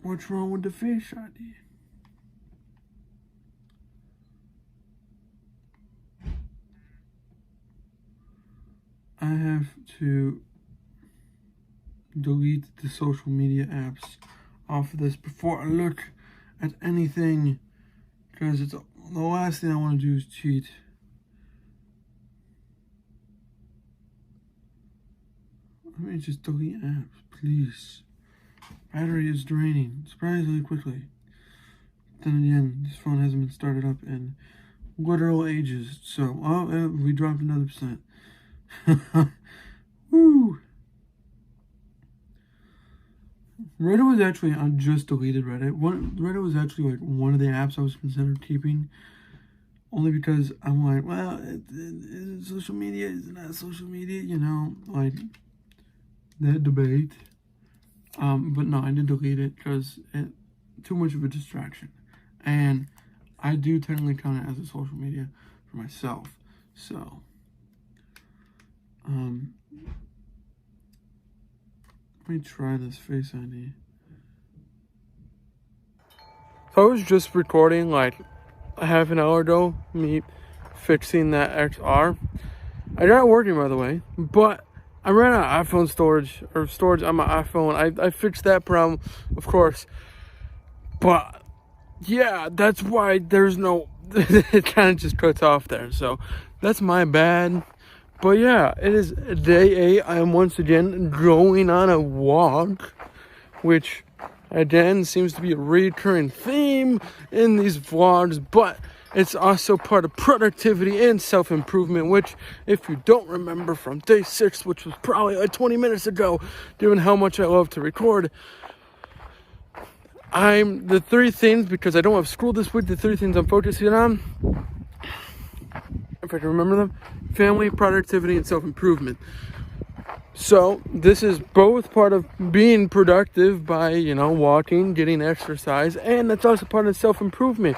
What's wrong with the Face ID? I have to delete the social media apps off of this before I look at anything, because it's the last thing I want to do is cheat. Let me just delete apps, please. Battery is draining surprisingly quickly. Then again, this phone hasn't been started up in literal ages, so we dropped another percent. Woo! Reddit was actually, I just deleted Reddit. Reddit was actually like one of the apps I was considering keeping. Only because I'm like, well, is it social media? Is it not social media? You know, like that debate. But no, I did delete it because it too much of a distraction. And I do technically count it as a social media for myself. So, let me try this Face ID. So I was just recording like a half an hour ago, me fixing that XR. I got it working, by the way, but I ran out of iPhone storage on my iPhone. I fixed that problem, of course, but yeah, that's why there's no, it kind of just cuts off there. So that's my bad. But yeah, it is day 8. I am once again going on a walk, which again seems to be a recurring theme in these vlogs, but it's also part of productivity and self-improvement, which, if you don't remember from day 6, which was probably like 20 minutes ago, given how much I love to record, the 3 things, because I don't have school this week, the 3 things I'm focusing on, if I can remember them: family, productivity, and self-improvement. So this is both part of being productive by, you know, walking, getting exercise, and that's also part of self-improvement,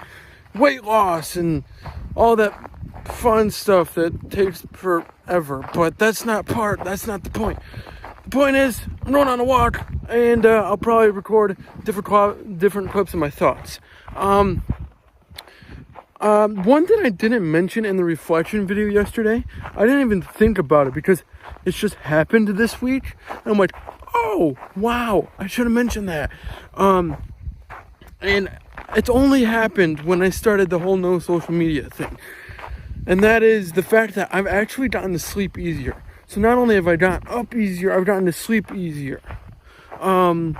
weight loss, and all that fun stuff that takes forever. But that's not the point. The point is, I'm going on a walk, and I'll probably record different clips of my thoughts. One thing I didn't mention in the reflection video yesterday, I didn't even think about it because it's just happened this week. And I'm like, oh, wow, I should have mentioned that. And it's only happened when I started the whole no social media thing. And that is the fact that I've actually gotten to sleep easier. So not only have I gotten up easier, I've gotten to sleep easier. So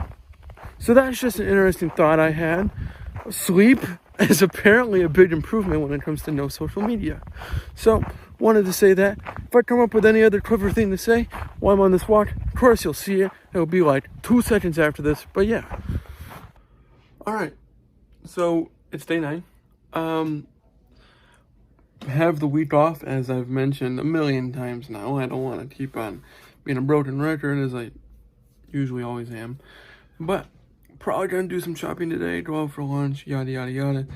that's just an interesting thought I had. Sleep is apparently a big improvement when it comes to no social media. So, wanted to say that. If I come up with any other clever thing to say while I'm on this walk, of course you'll see it. It'll be like 2 seconds after this, but yeah. All right, so it's day 9. Have the week off, as I've mentioned a million times now. I don't want to keep on being a broken record, as I usually always am. But probably gonna do some shopping today, go out for lunch, yada yada yada.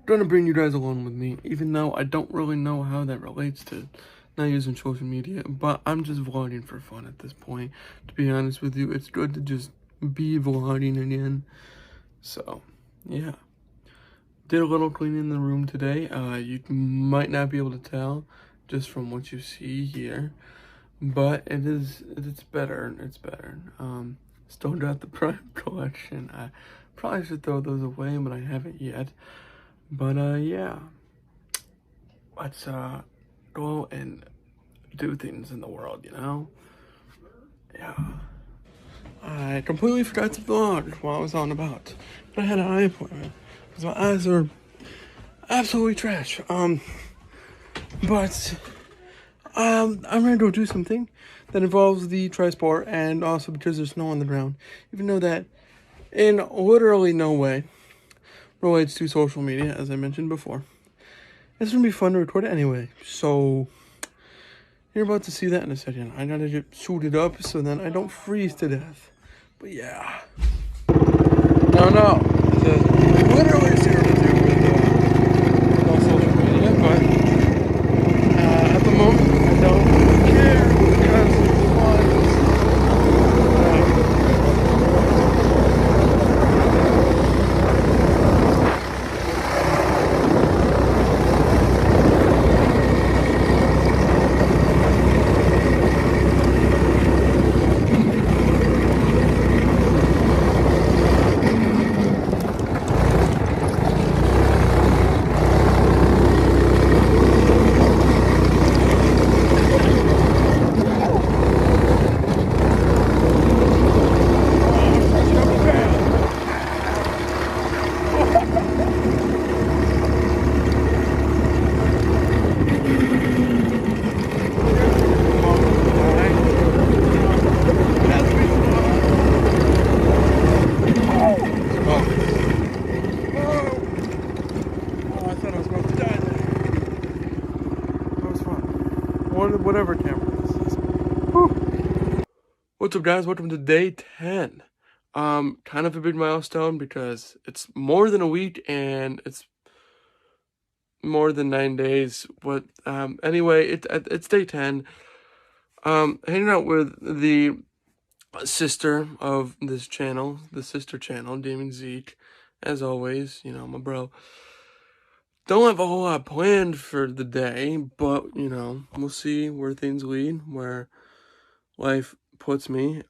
Gonna bring you guys along with me, even though I don't really know how that relates to not using social media. But I'm just vlogging for fun at this point. To be honest with you, it's good to just be vlogging again. So, yeah. Did a little cleaning in the room today. You might not be able to tell just from what you see here, but it's better. It's better. Still got the Prime collection. I probably should throw those away, but I haven't yet. But yeah, let's go and do things in the world, you know? Yeah. I completely forgot to vlog while I was on about, but I had an eye appointment because my eyes are absolutely trash. But I'm gonna go do something that involves the tri-sport, and also because there's snow on the ground, even though that in literally no way relates to social media, as I mentioned before. It's gonna be fun to record it anyway, so you're about to see that in a second. I gotta get suited up so then I don't freeze to death. But yeah. No. This has literally zero to do with all social media, but at the moment I don't care because it's fun. Whatever camera this is. Whew. What's up, guys? Welcome to day 10. Kind of a big milestone because it's more than a week and it's more than 9 days. But anyway, it's day 10. Hanging out with the sister of this channel, the sister channel, Damon Zeke, as always. You know, my bro. Don't have a whole lot planned for the day, but, you know, we'll see where things lead, where life puts me.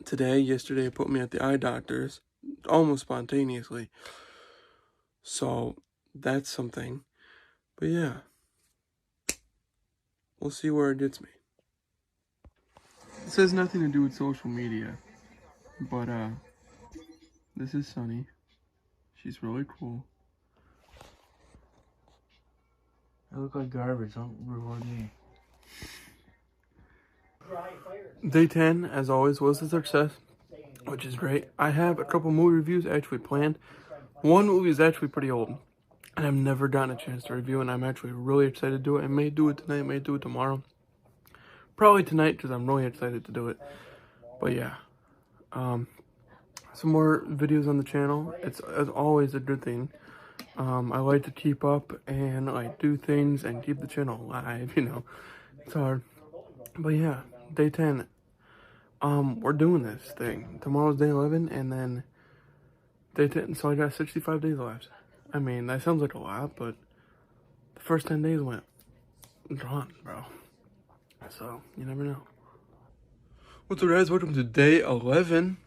Yesterday, put me at the eye doctor's, almost spontaneously. So, that's something. But yeah, we'll see where it gets me. This has nothing to do with social media, but, this is Sunny. She's really cool. I look like garbage. Don't reward me. Day 10, as always, was a success, which is great. I have a couple movie reviews actually planned. One movie is actually pretty old, and I've never gotten a chance to review, and I'm actually really excited to do it. I may do it tonight, may do it tomorrow. Probably tonight, because I'm really excited to do it. But yeah. Some more videos on the channel. It's, as always, a good thing. I like to keep up and like do things and keep the channel alive, you know. It's hard. But yeah, day 10. We're doing this thing. Tomorrow's day 11 and then day 10. So I got 65 days left. I mean, that sounds like a lot, but the first 10 days went gone, bro. So, you never know. What's up, guys? Welcome to day 11.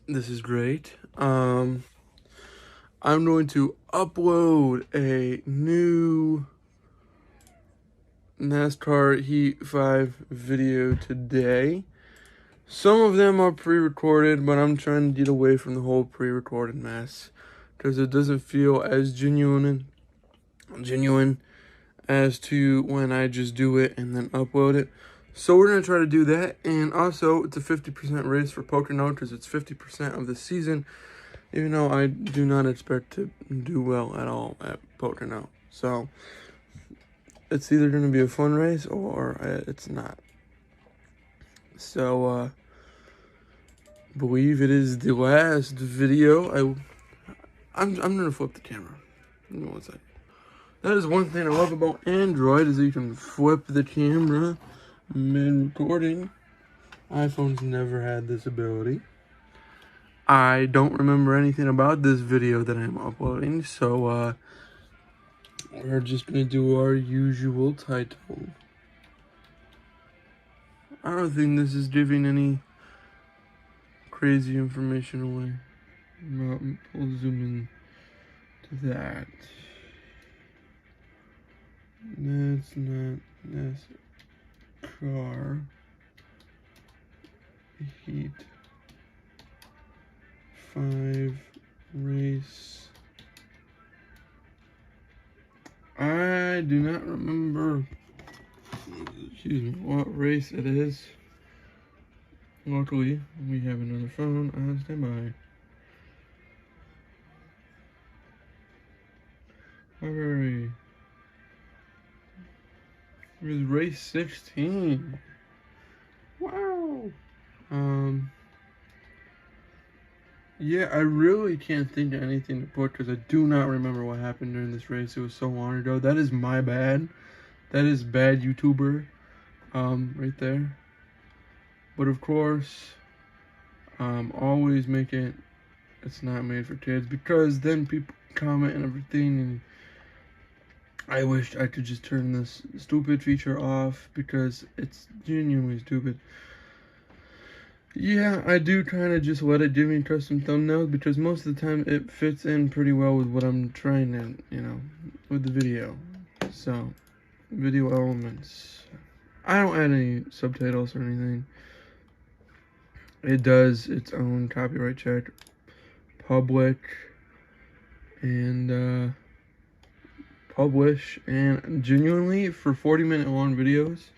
This is great. I'm going to upload a new NASCAR Heat 5 video today. Some of them are pre-recorded, but I'm trying to get away from the whole pre-recorded mess because it doesn't feel as genuine as to when I just do it and then upload it. So we're going to try to do that. And also, it's a 50% race for Pocono because it's 50% of the season. even though I do not expect to do well at all at Pocono. So it's either going to be a fun race or it's not. So believe it is the last video. I'm gonna flip the camera. Give me one second. That is one thing I love about Android, is that you can flip the camera mid-recording. iPhones never had this ability. I don't remember anything about this video that I'm uploading, so we're just gonna do our usual title. I don't think this is giving any crazy information away. I'll zoom in to that. That's not this car. Heat 5 race. I do not remember, excuse me, what race it is. Luckily, we have another phone on standby. February. It was race 16. Wow. Yeah, I really can't think of anything to put because I do not remember what happened during this race. It was so long ago. That is my bad. That is bad YouTuber, right there. But of course, always make it, it's not made for kids, because then people comment and everything, and I wish I could just turn this stupid feature off because it's genuinely stupid. Yeah, I do kind of just let it give me custom thumbnails because most of the time it fits in pretty well with what I'm trying to, with the video. So, video elements. I don't add any subtitles or anything. It does its own copyright check, public, and publish, and genuinely for 40-minute long videos,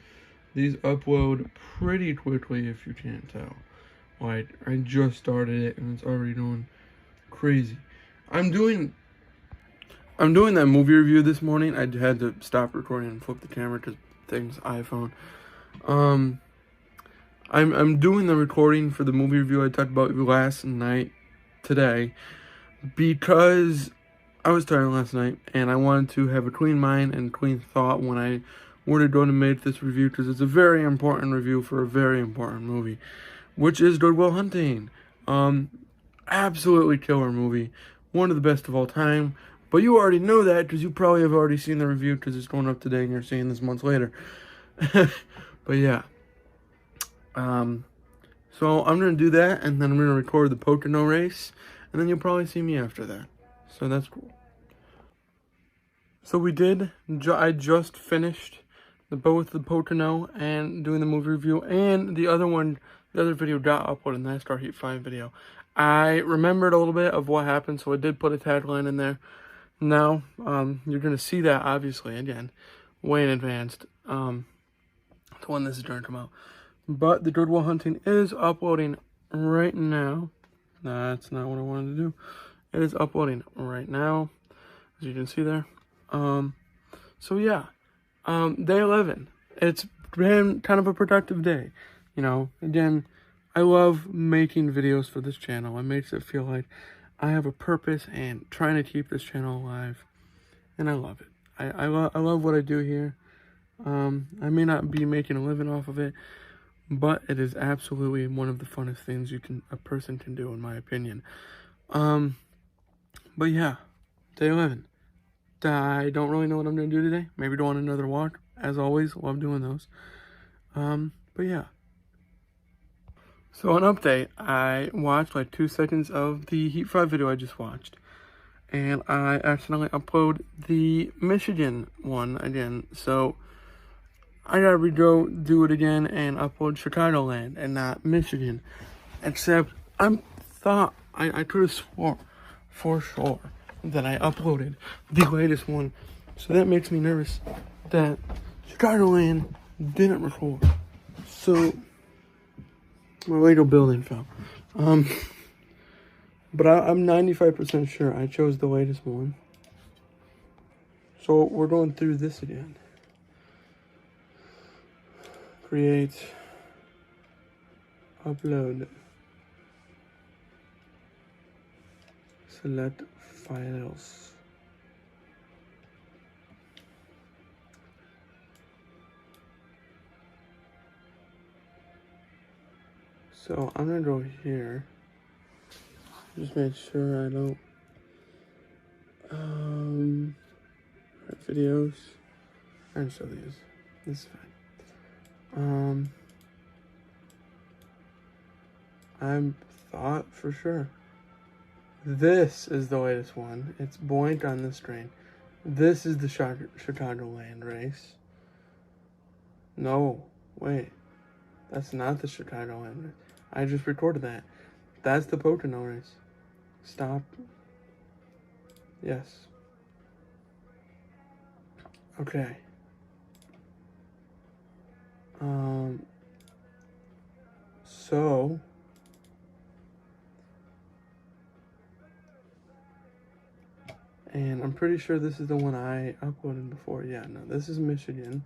these upload pretty quickly if you can't tell. Like, I just started it and it's already going crazy. I'm doing that movie review this morning. I had to stop recording and flip the camera because things iPhone. I'm doing the recording for the movie review I talked about last night today because I was tired last night and I wanted to have a clean mind and clean thought when I were to go to make this review, because it's a very important review for a very important movie, which is Good Will Hunting. Absolutely killer movie. One of the best of all time. But you already know that because you probably have already seen the review because it's going up today and you're seeing this months later. But yeah. So I'm going to do that, and then I'm going to record the Pocono race, and then you'll probably see me after that. So that's cool. So I just finished both the Pocono and doing the movie review, and the other video got uploaded, the NASCAR Heat 5 video. I remembered a little bit of what happened, so I did put a tagline in there. Now, you're going to see that, obviously, again, way in advance, to when this is going to come out. But the Good Will Hunting is uploading right now. That's not what I wanted to do. It is uploading right now, as you can see there. So yeah, day 11. It's been kind of a productive day. Again, I love making videos for this channel. It makes it feel like I have a purpose and trying to keep this channel alive. And I love it. I love what I do here. I may not be making a living off of it, but it is absolutely one of the funnest things a person can do, in my opinion. But yeah, day 11. I don't really know what I'm going to do today. Maybe go on another walk. As always, love doing those. But yeah. So an update, I watched like 2 seconds of the Heat 5 video I just watched. And I accidentally uploaded the Michigan one again. So I gotta do it again and upload Chicagoland and not Michigan. Except I could have swore for sure that I uploaded the latest one. So that makes me nervous that Chicagoland didn't record. So my Lego building fell. But I'm 95% sure I chose the latest one. So we're going through this again. Create. Upload. Select files. So I'm gonna go here. Just make sure I don't videos. I can show these. This is fine. I thought for sure. This is the latest one. It's blank on the screen. This is the Chicagoland race. No, wait. That's not the Chicagoland race. I just recorded that. That's the Pocono race. Stop. Yes. Okay. So and I'm pretty sure this is the one I uploaded before. Yeah, no, this is Michigan.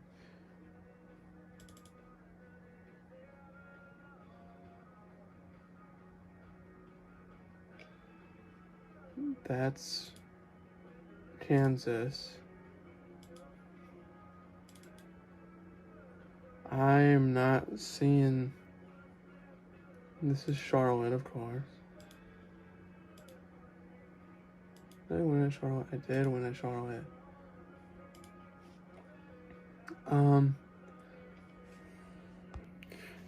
That's Kansas. I am not seeing. This is Charlotte, of course. Did I win at Charlotte? I did win at Charlotte.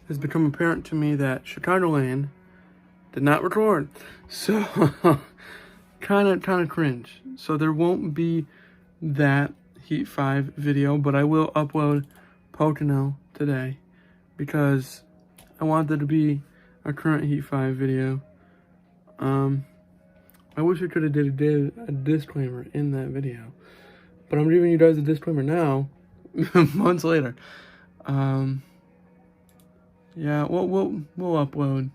It's become apparent to me that Chicagoland did not record. So, kind of cringe. So there won't be that Heat 5 video, but I will upload Pocono today because I want there to be a current Heat 5 video. I wish I could have did a disclaimer in that video, but I'm giving you guys a disclaimer now, months later. Yeah, we'll upload.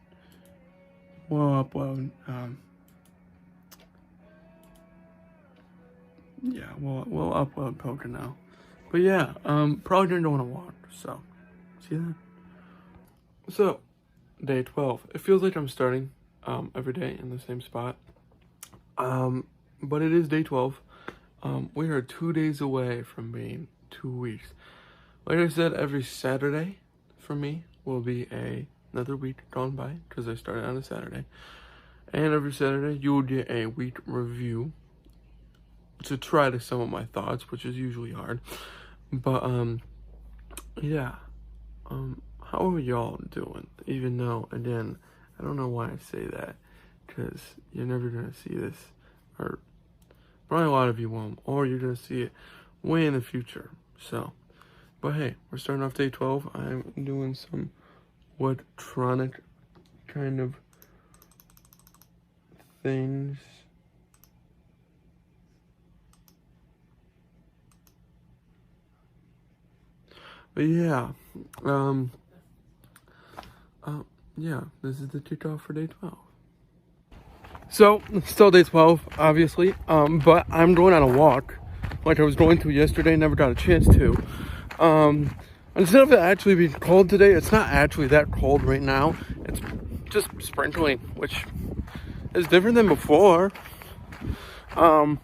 Yeah, we'll upload Pocono. But yeah, probably gonna go on a walk. So, see that. So, day 12. It feels like I'm starting every day in the same spot. But it is day 12. We are 2 days away from being 2 weeks. Like I said, every Saturday for me will be another week gone by because I started on a Saturday. And every Saturday you will get a week review to try to sum up my thoughts, which is usually hard. But yeah. How are y'all doing? Even though, again, I don't know why I say that, because you're never gonna see this, or probably a lot of you won't, or you're gonna see it way in the future. So, but hey, we're starting off day 12. I'm doing some electronic kind of things. But yeah, yeah, this is the kickoff for day 12. So, still day 12, obviously, but I'm going on a walk, like I was going to yesterday, never got a chance to. Instead of it actually being cold today, it's not actually that cold right now. It's just sprinkling, which is different than before. So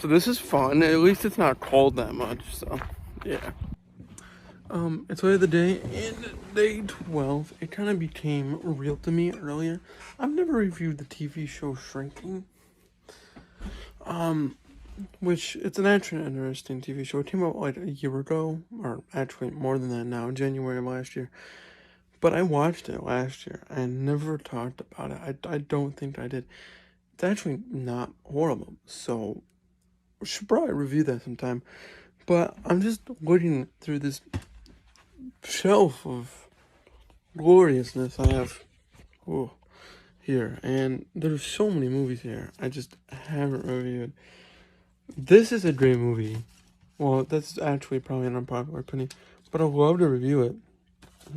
this is fun. At least it's not cold that much, so, yeah. It's later the day, and day 12, it kind of became real to me earlier. I've never reviewed the TV show Shrinking. Which, it's an actually interesting TV show. It came out like a year ago, or actually more than that now, January of last year. But I watched it last year. I never talked about it. I don't think I did. It's actually not horrible, so we should probably review that sometime. But I'm just looking through this shelf of gloriousness I have here, and there's so many movies here I just haven't reviewed. This is a great movie. Well, that's actually probably an unpopular opinion, but I'd love to review it.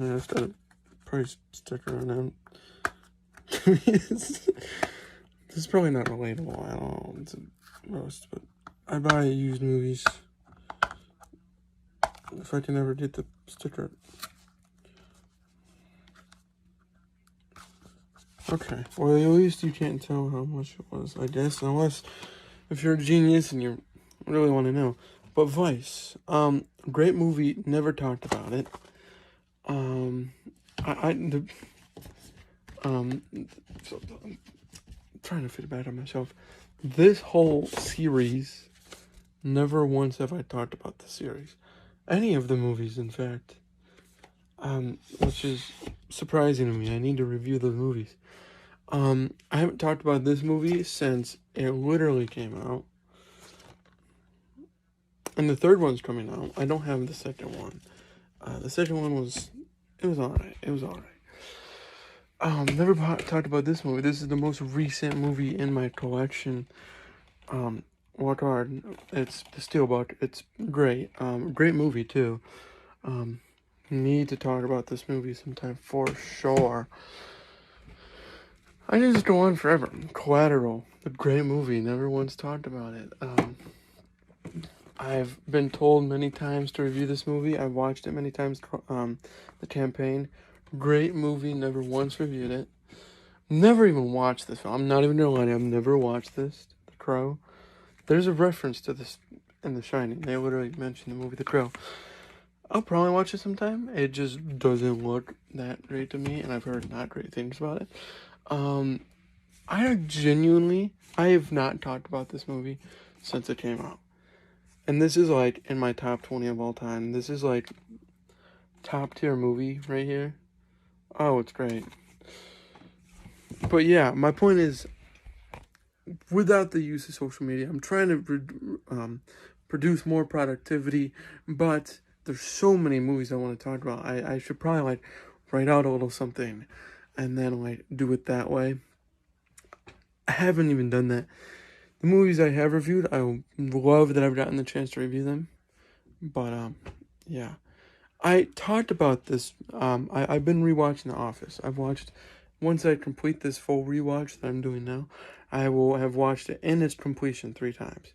I just gotta probably stick around now. This is probably not relatable at all. It's a roast, but I buy used movies if I can ever get the sticker. Okay, well, at least you can't tell how much it was, I guess, unless if you're a genius and you really want to know. But Vice, great movie, never talked about it. So, I'm trying to fit back on myself. This whole series, never once have I talked about the series. Any of the movies, in fact. Which is surprising to me. I need to review those movies. I haven't talked about this movie since it literally came out. And the third one's coming out. I don't have the second one. The second one was alright. It was alright. Never talked about this movie. This is the most recent movie in my collection. Walk Hard. It's the Steelbook. It's great. Great movie too. Need to talk about this movie sometime for sure. I can just go on forever. Collateral, a great movie. Never once talked about it. I've been told many times to review this movie. I've watched it many times. The Campaign, great movie. Never once reviewed it. Never even watched this film. I'm not even gonna lie to you. I've never watched this. The Crow. There's a reference to this in The Shining. They literally mention the movie The Crow. I'll probably watch it sometime. It just doesn't look that great to me, and I've heard not great things about it. I have not talked about this movie since it came out. And this is like in my top 20 of all time. This is like top tier movie right here. Oh, it's great. But yeah, my point is, without the use of social media, I'm trying to produce more productivity, but there's so many movies I want to talk about. I should probably like write out a little something and then like do it that way. I haven't even done that. The movies I have reviewed, I love that I've gotten the chance to review them. But yeah. I talked about this. I've been rewatching The Office. Once I complete this full rewatch that I'm doing now, I will have watched it in its completion 3 times.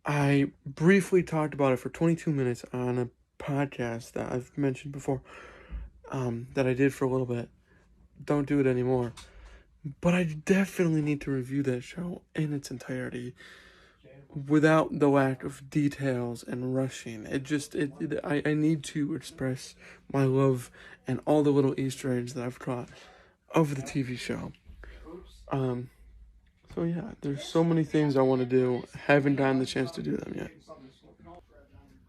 I briefly talked about it for 22 minutes on a podcast that I've mentioned before, that I did for a little bit. Don't do it anymore. But I definitely need to review that show in its entirety without the lack of details and rushing. I need to express my love and all the little Easter eggs that I've caught of the TV show. So yeah, there's so many things I want to do. Haven't gotten the chance to do them yet.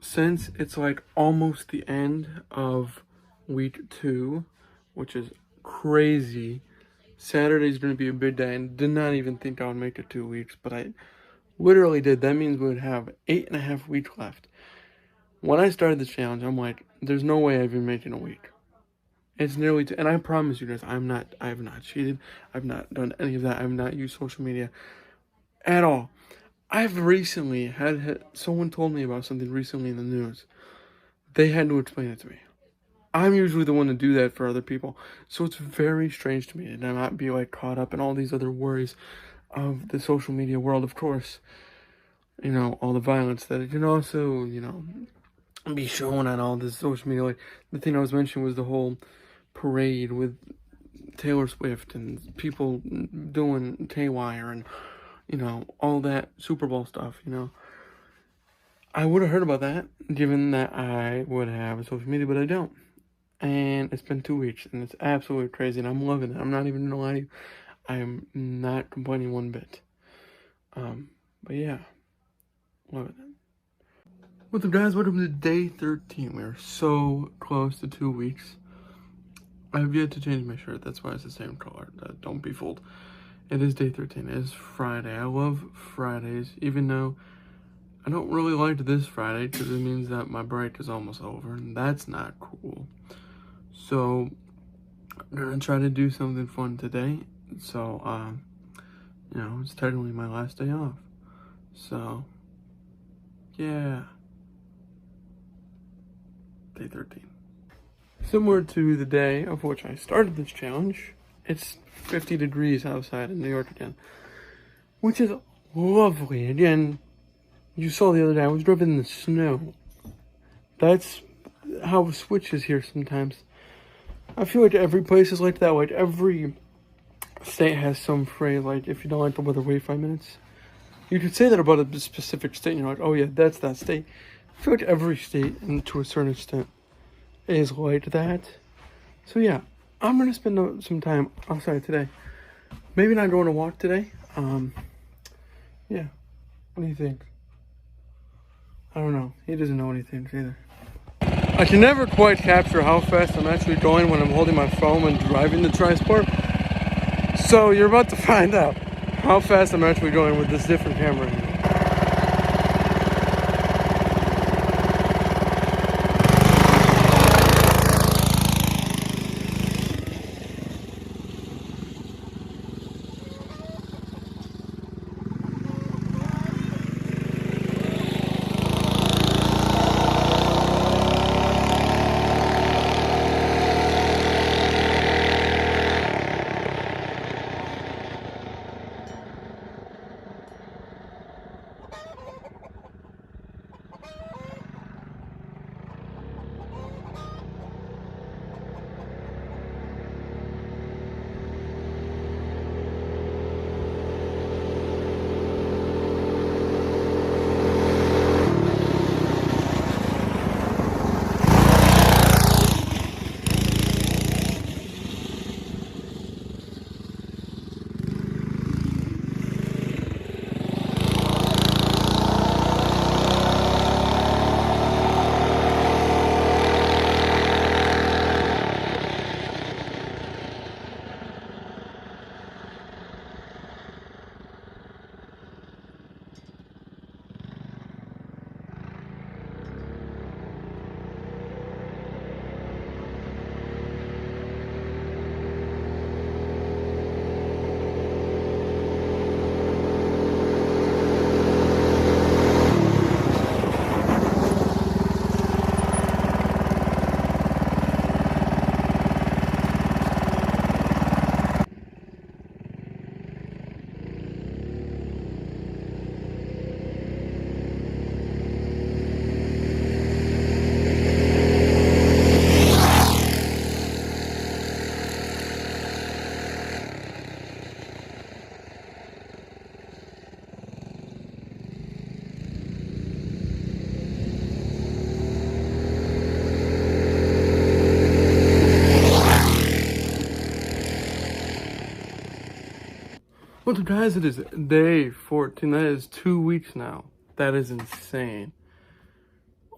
Since it's like almost the end of week 2, which is crazy. Saturday's going to be a big day, and did not even think I would make it 2 weeks, but I literally did. That means we would have 8.5 weeks left. When I started this challenge, I'm like, there's no way I've been making a week. It's nearly and I promise you guys, I have not cheated. I've not done any of that. I've not used social media at all. I've recently had someone told me about something recently in the news. They had to explain it to me. I'm usually the one to do that for other people. So it's very strange to me to not be like caught up in all these other worries of the social media world. Of course, you know, all the violence that it can also, you know, be shown on all this social media. Like the thing I was mentioning was the whole parade with Taylor Swift and people doing K-Wire and, you know, all that Super Bowl stuff, you know. I would have heard about that given that I would have a social media, but I don't. And it's been 2 weeks, and it's absolutely crazy, and I'm loving it. I'm not even gonna lie to you. I am not complaining one bit. But yeah, loving it. What's up, guys? Welcome to day 13. We are so close to 2 weeks. I have yet to change my shirt. That's why it's the same color. Don't be fooled. It is day 13. It is Friday. I love Fridays, even though I don't really like this Friday because it means that my break is almost over, and that's not cool. So, I'm gonna try to do something fun today. So, you know, it's technically my last day off. So, yeah. Day 13. Similar to the day of which I started this challenge, it's 50 degrees outside in New York again, which is lovely. Again, you saw the other day, I was driving in the snow. That's how it switches here sometimes. I feel like every place is like that. Like every state has some phrase, like if you don't like the weather, wait 5 minutes. You could say that about a specific state, and you're like, oh yeah, that's that state. I feel like every state, and to a certain extent, is like that. So yeah, I'm gonna spend some time outside today. Maybe not going to walk today. Yeah. What do you think? I don't know. He doesn't know anything either. I can never quite capture how fast I'm actually going when I'm holding my phone and driving the transport. So you're about to find out how fast I'm actually going with this different camera here. What's up, guys? It is day 14. That is 2 weeks now. That is insane.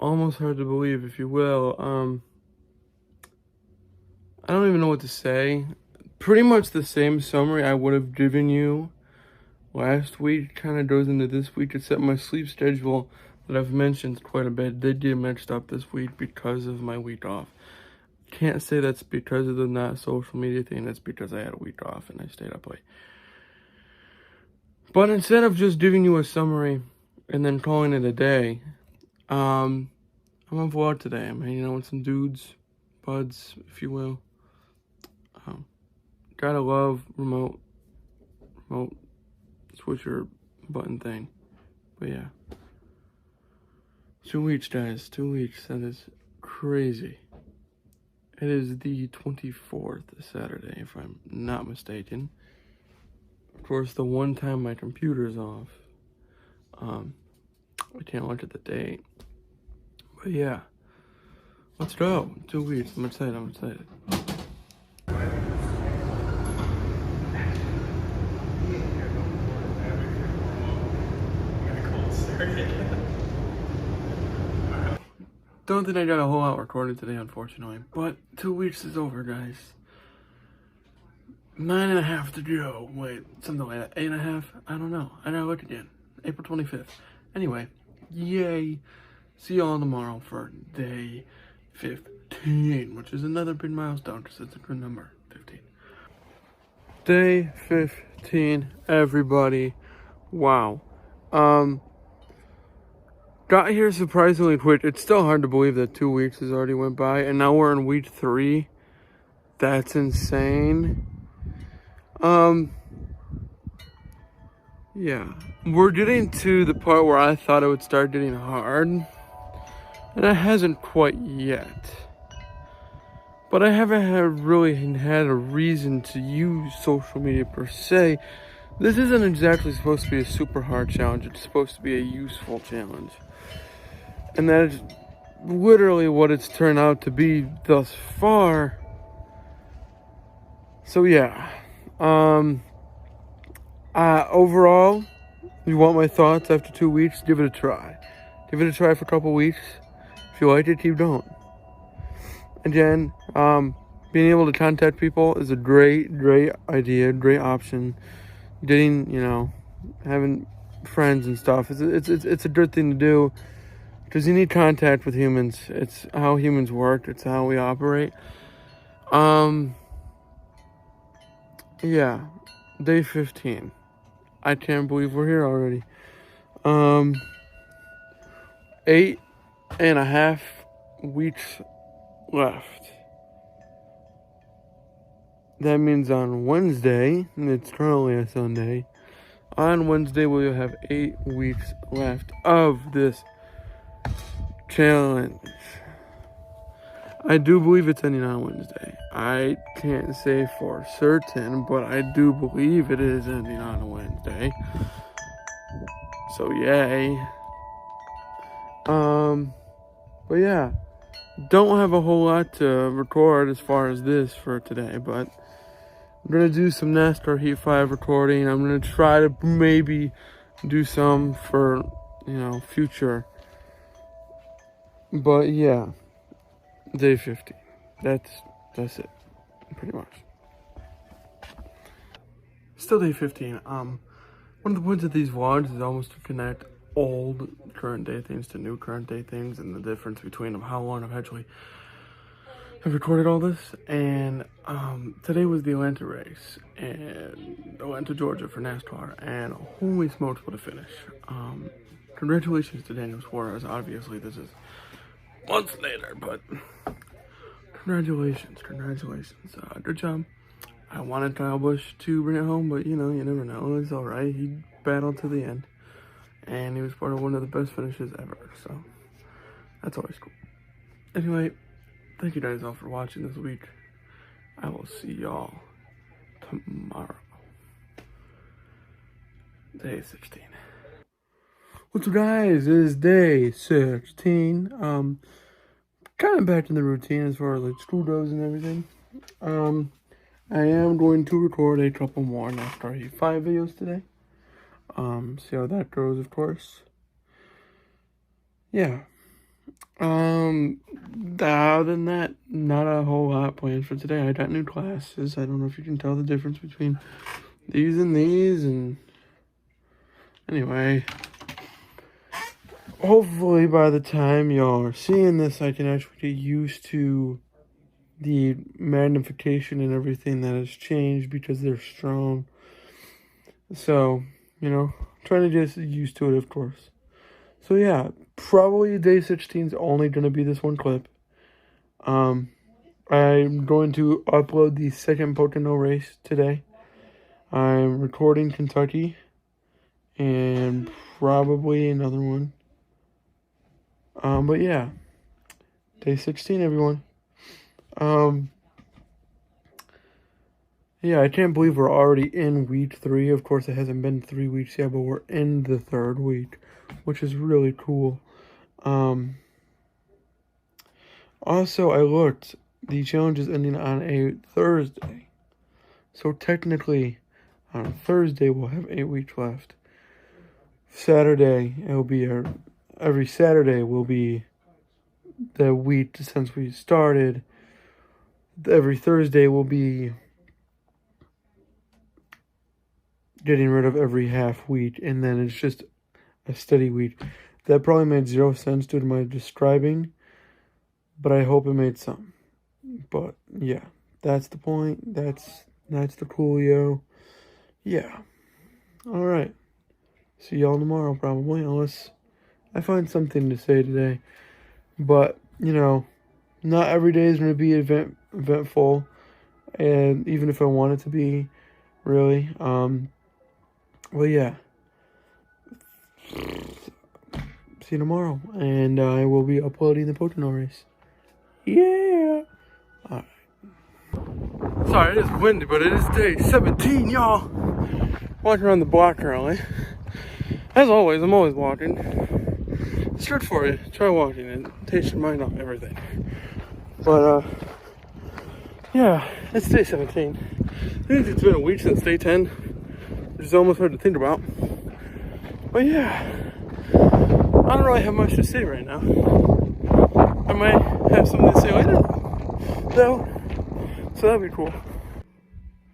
Almost hard to believe, if you will. I don't even know what to say. Pretty much the same summary I would have given you last week kind of goes into this week, except my sleep schedule that I've mentioned quite a bit did get mixed up this week because of my week off. Can't say that's because of the not social media thing. That's because I had a week off and I stayed up late. But instead of just giving you a summary and then calling it a day, I'm on vlog today. I'm hanging out with some dudes, buds, if you will. Gotta love remote switcher button thing. But yeah. 2 weeks, guys. 2 weeks. That is crazy. It is the 24th, Saturday, if I'm not mistaken. Of course, the one time my computer's off, I can't look at the date. But yeah, let's go. 2 weeks. I'm excited. Don't think I got a whole lot recorded today, unfortunately. But 2 weeks is over, guys. 9.5 to go. Wait, something like that. 8.5? I don't know. I gotta look again. April 25th. Anyway, yay. See y'all tomorrow for day 15, which is another big milestone because it's a good number, 15. Day 15, everybody. Wow. Got here surprisingly quick. It's still hard to believe that 2 weeks has already went by, and now we're in week 3. That's insane. Yeah, we're getting to the part where I thought it would start getting hard, and it hasn't quite yet. But I haven't really had a reason to use social media per se. This isn't exactly supposed to be a super hard challenge. It's supposed to be a useful challenge. And that is literally what it's turned out to be thus far. So yeah. Overall, you want my thoughts after 2 weeks? Give it a try. Give it a try for a couple weeks. If you like it, keep going. Again, being able to contact people is a great idea, great option. Getting, having friends and stuff, it's a good thing to do because you need contact with humans. It's how humans work. It's how we operate. Yeah, day 15. I can't believe we're here already. 8.5 weeks left. That means on Wednesday, and it's currently a Sunday, on Wednesday we'll have 8 weeks left of this challenge. I do believe it's ending on Wednesday. I can't say for certain, but I do believe it is ending on a Wednesday. So yay. But yeah, don't have a whole lot to record as far as this for today, but I'm gonna do some NASCAR Heat 5 recording. I'm gonna try to maybe do some for, future. But yeah, day 15. That's it, pretty much. Still day 15. One of the points of these vlogs is almost to connect old current day things to new current day things, and the difference between them, how long I've actually have recorded all this. And today was the Atlanta race, and Atlanta, Georgia for NASCAR, and holy smokes, what a finish. Congratulations to Daniel Suarez. Obviously this is months later, but congratulations. Good job. I wanted Kyle Busch to bring it home, but you never know. It's all right. He battled to the end, and he was part of one of the best finishes ever. So that's always cool. Anyway, thank you guys all for watching this week. I will see y'all tomorrow. Day 16. What's up, guys? It is day 16. Kind of back in the routine as far as like school goes and everything. I am going to record a couple more NASCAR Heat 5 videos today. See how that goes, of course. Yeah. Other than that, not a whole lot planned for today. I got new glasses. I don't know if you can tell the difference between these and these, and anyway, hopefully by the time y'all are seeing this, I can actually get used to the magnification and everything that has changed because they're strong. So, trying to get used to it, of course. So yeah, probably day 16 is only going to be this one clip. I'm going to upload the second Pocono race today. I'm recording Kentucky and probably another one. But yeah, day 16, everyone. Yeah, I can't believe we're already in week 3. Of course, it hasn't been 3 weeks yet, but we're in the 3rd week, which is really cool. Also, I looked. The challenge is ending on a Thursday. So technically, on Thursday, we'll have 8 weeks left. Saturday, every Saturday will be the week since we started. Every Thursday will be getting rid of every half week, and then it's just a steady week. That probably made 0 sense due to my describing, but I hope it made some. But yeah, that's the point. That's the coolio. Yeah. All right. See y'all tomorrow probably, unless I find something to say today. But not every day is going to be eventful, and even if I want it to be, really. Well, yeah. See you tomorrow, and I will be uploading the Pokemon race. Yeah. Alright. Sorry, it is windy, but it is day 17, y'all. Walking around the block currently. As always, I'm always walking. It's good for you. Try walking. It takes your mind off everything. But, yeah, it's day 17. I think it's been a week since day 10. Which is almost hard to think about. But, yeah. I don't really have much to say right now. I might have something to say later, though. So that'd be cool.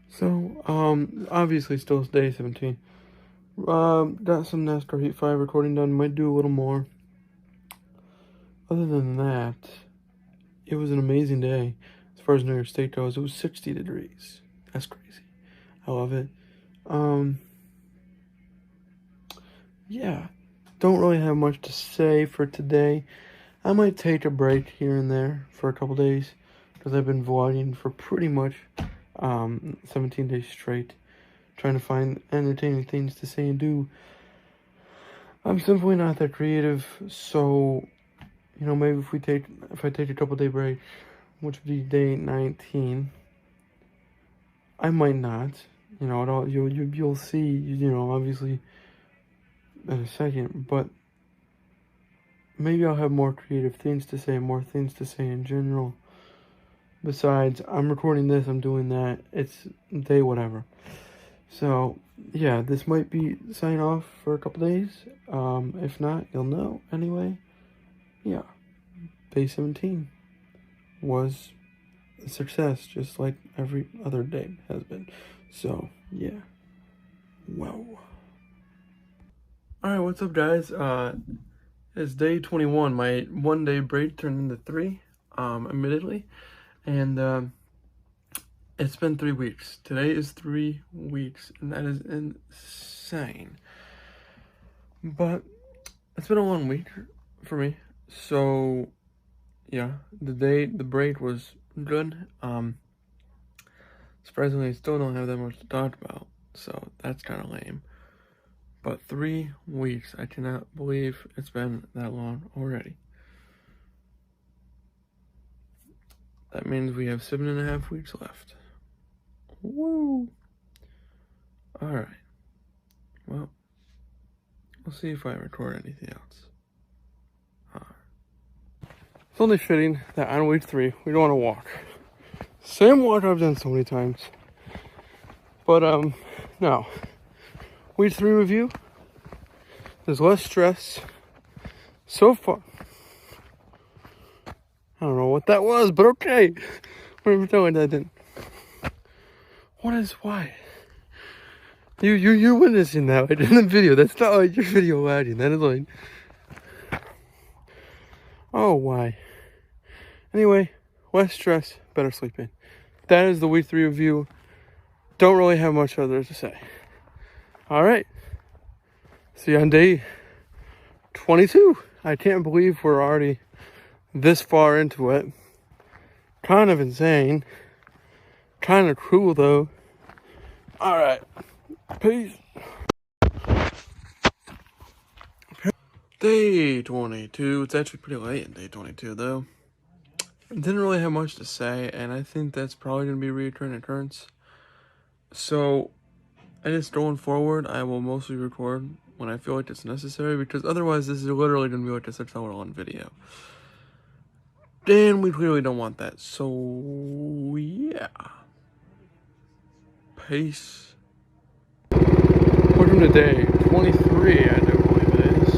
So, obviously still day 17. Got some NASCAR Heat 5 recording done. Might do a little more. Other than that, it was an amazing day. As far as New York State goes, it was 60 degrees. That's crazy. I love it. Yeah. Don't really have much to say for today. I might take a break here and there for a couple days, because I've been vlogging for pretty much 17 days straight, trying to find entertaining things to say and do. I'm simply not that creative, so, you know, maybe if I take a couple day break, which would be day 19, I might not, you know, you'll see, you know, obviously in a second, but maybe I'll have more creative things to say, more things to say in general. Besides, I'm recording this, I'm doing that, it's day whatever. So, yeah, this might be sign off for a couple days. If not, you'll know. Anyway, yeah, day 17 was a success, just like every other day has been. So, yeah. Wow. Alright, what's up, guys? It's day 21. My 1 day break turned into 3, admittedly. And, it's been 3 weeks. Today is 3 weeks, and that is insane. But it's been a long week for me. So, yeah, the break was good. Surprisingly, I still don't have that much to talk about, so that's kind of lame. But 3 weeks, I cannot believe it's been that long already. That means we have 7.5 weeks left. Woo! Alright. Well, we'll see if I record anything else. It's only fitting that on week 3, we don't want to walk. Same walk I've done so many times. But, no. Week 3 review. There's less stress. So far. I don't know what that was, but okay. Whatever telling that didn't. What is why? You're witnessing that in the video. That's not like your video lagging. That is like, oh, why? Anyway, less stress, better sleeping. That is the week 3 review. Don't really have much other to say. All right. See you on day 22. I can't believe we're already this far into it. Kind of insane. Kind of cool, though. All right. Peace. Day 22. It's actually pretty late in day 22, though. Didn't really have much to say, and I think that's probably going to be a recurring occurrence. So, I guess going forward, I will mostly record when I feel like it's necessary, because otherwise this is literally going to be like a 6-hour long video. And we clearly don't want that. So, yeah. Peace. Welcome to day 23, I do believe it is.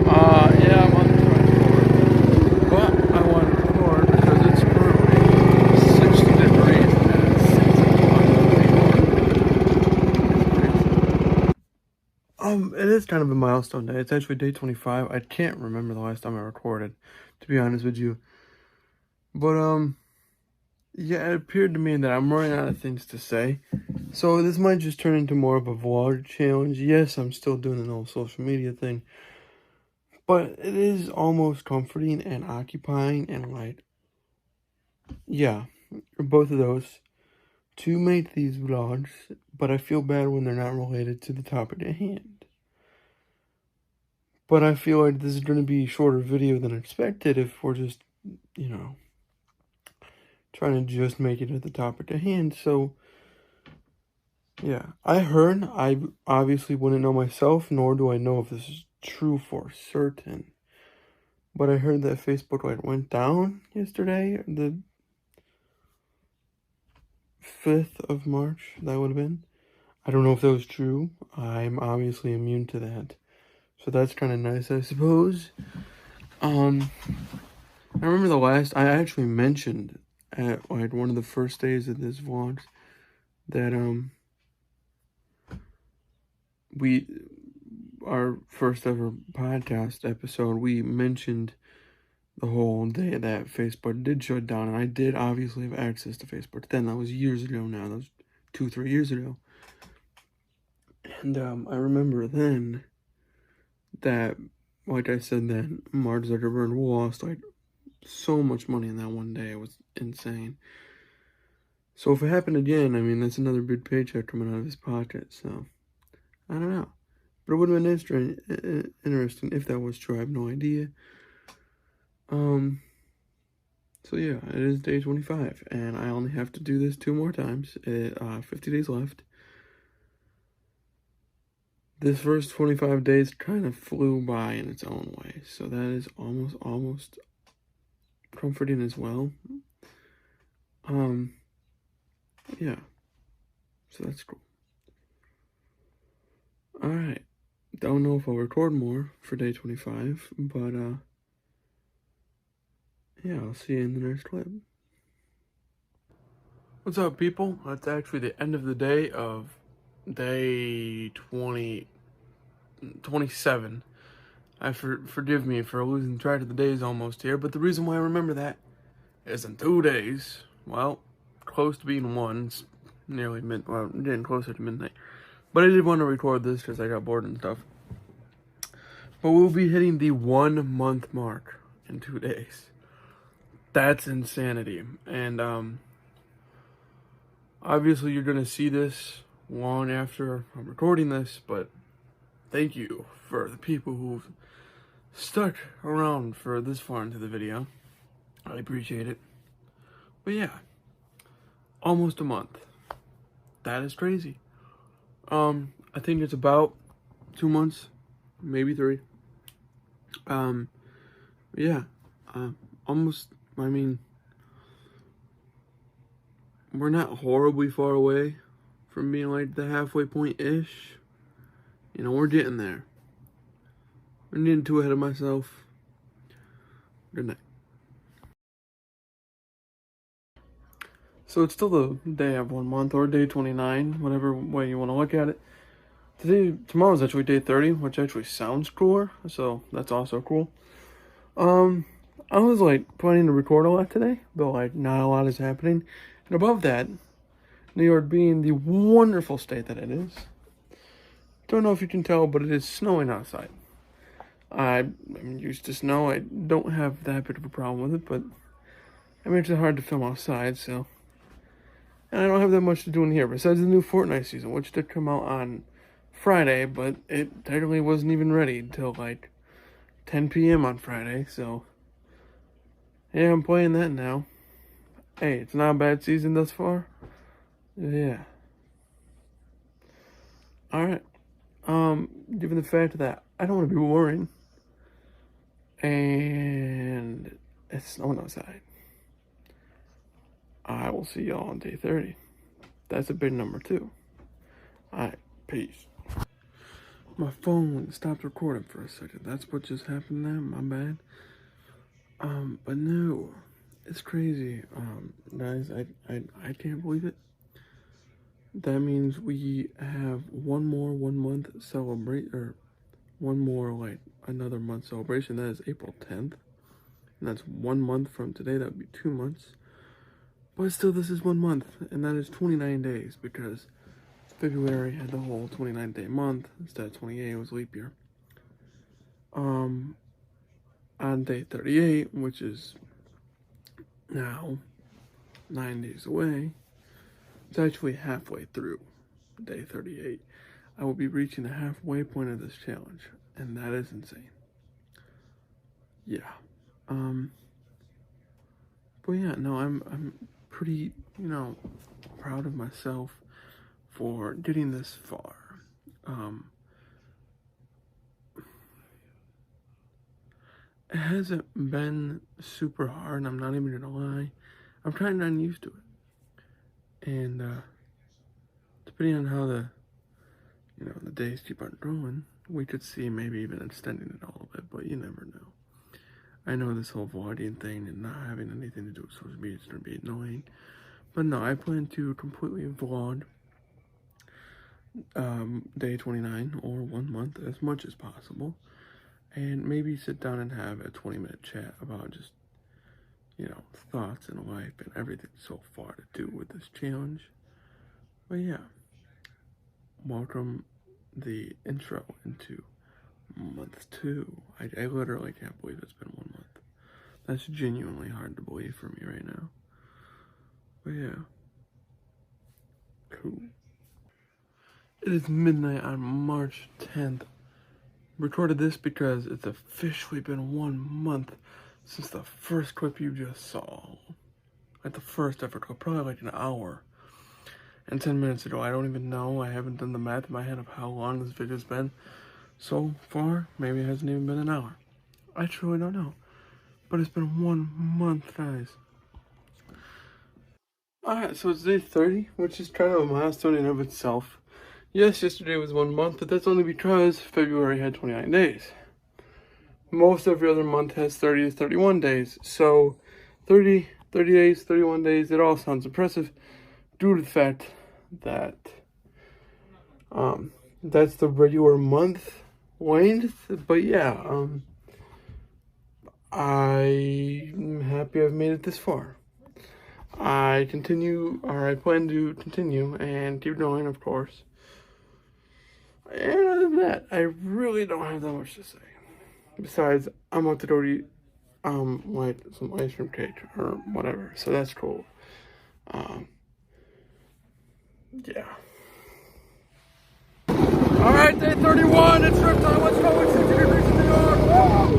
Yeah, I'm on the 24th. But I want to record because it's currently 60 degrees and it's 6 o'clock. It is kind of a milestone day. It's actually day 25. I can't remember the last time I recorded, to be honest with you. But, yeah, it appeared to me that I'm running out of things to say. So this might just turn into more of a vlog challenge. Yes, I'm still doing the whole social media thing. But it is almost comforting and occupying and like, yeah, both of those to make these vlogs, but I feel bad when they're not related to the topic at hand. But I feel like this is going to be a shorter video than expected if we're just, you know, trying to just make it at the topic at hand. So, yeah, I obviously wouldn't know myself, nor do I know if this is true for certain. But I heard that Facebook went down yesterday, the 5th of March, that would have been. I don't know if that was true. I'm obviously immune to that. So that's kind of nice, I suppose. I remember I actually mentioned at one of the first days of this vlog that our first ever podcast episode, we mentioned the whole day that Facebook did shut down, and I did obviously have access to Facebook then. That was years ago now. That was 2-3 years ago. And I remember then that, like I said, that Mark Zuckerberg lost so much money in that one day. It was insane. So if it happened again, I mean, that's another big paycheck coming out of his pocket. So I don't know, but it would have been interesting if that was true. I have no idea. So yeah, it is day 25, and I only have to do this 2 more times. 50 days left. This first 25 days kind of flew by in its own way, so that is almost comforting as well. Yeah, so that's cool. Alright, don't know if I'll record more for day 25, but yeah, I'll see you in the next clip. What's up, people? It's actually the end of the day of day 27. Forgive me for losing track of the days almost here, but the reason why I remember that is in 2 days, well, close to being 1, it's nearly getting closer to midnight. But I did want to record this because I got bored and stuff. But we'll be hitting the 1 month mark in 2 days. That's insanity. And obviously you're going to see this long after I'm recording this, but thank you for the people who've stuck around for this far into the video. I appreciate it. But yeah, almost a month. That is crazy. I think it's about 2 months, maybe 3. Yeah, almost, I mean, we're not horribly far away from being like the halfway point-ish. You know, we're getting there. I'm getting too ahead of myself. Good night. So it's still the day of 1 month, or day 29, whatever way you want to look at it. Tomorrow's actually day 30, which actually sounds cooler, so that's also cool. I was planning to record a lot today, but not a lot is happening. And above that, New York being the wonderful state that it is, don't know if you can tell, but it is snowing outside. I'm used to snow. I don't have that big of a problem with it, but it makes it hard to film outside, so. And I don't have that much to do in here, besides the new Fortnite season, which did come out on Friday, but it technically wasn't even ready until 10 p.m. on Friday, so. Yeah, I'm playing that now. Hey, it's not a bad season thus far. Yeah. Alright. Given the fact that I don't want to be boring, and it's snowing outside, I will see y'all on day 30. That's a big number too. Alright, peace. My phone stopped recording for a second. That's what just happened there, my bad. But no, it's crazy. Guys, I can't believe it. That means we have one more 1 month celebrate, or one more another month celebration. That is April 10th, and that's 1 month from today. That would be 2 months, but still this is 1 month, and that is 29 days, because February had the whole 29-day month instead of 28. It was leap year. On day 38, which is now 9 days away, It's actually halfway through day 38. I will be reaching the halfway point of this challenge, and that is insane. Yeah. But yeah, no, I'm pretty, proud of myself for getting this far. It hasn't been super hard, I'm not even gonna lie. I'm kind of not used to it. And depending on how the days keep on going, we could see maybe even extending it a little bit, but you never know. I know this whole vlogging thing and not having anything to do with social media is gonna be annoying. But no, I plan to completely vlog day 29 or 1 month as much as possible. And maybe sit down and have a 20-minute chat about just, thoughts in life and everything so far to do with this challenge. But yeah, welcome the intro into month 2. I literally can't believe it's been 1 month. That's genuinely hard to believe for me right now. But yeah, cool. It is midnight on March 10th. Recorded this because it's officially been 1 month since the first clip you just saw. Like the first ever clip, probably like an hour and 10 minutes ago. I don't even know. I haven't done the math in my head of how long this video's been so far. Maybe it hasn't even been an hour. I truly don't know. But it's been 1 month, guys. Alright, so it's day 30, which is kind of a milestone in of itself. Yes, yesterday was 1 month, but that's only because February had 29 days. Most every other month has 30 to 31 days. So 30 days, 31 days, it all sounds impressive due to the fact that that's the regular month length. But yeah, I'm happy I've made it this far. I plan to continue and keep going, of course. And other than that, I really don't have that much to say. Besides, I'm about to go eat, like some ice cream cake or whatever. So that's cool. Yeah. All right, day 31. It's trip time. Let's go. It's 60 degrees in New York. Woo!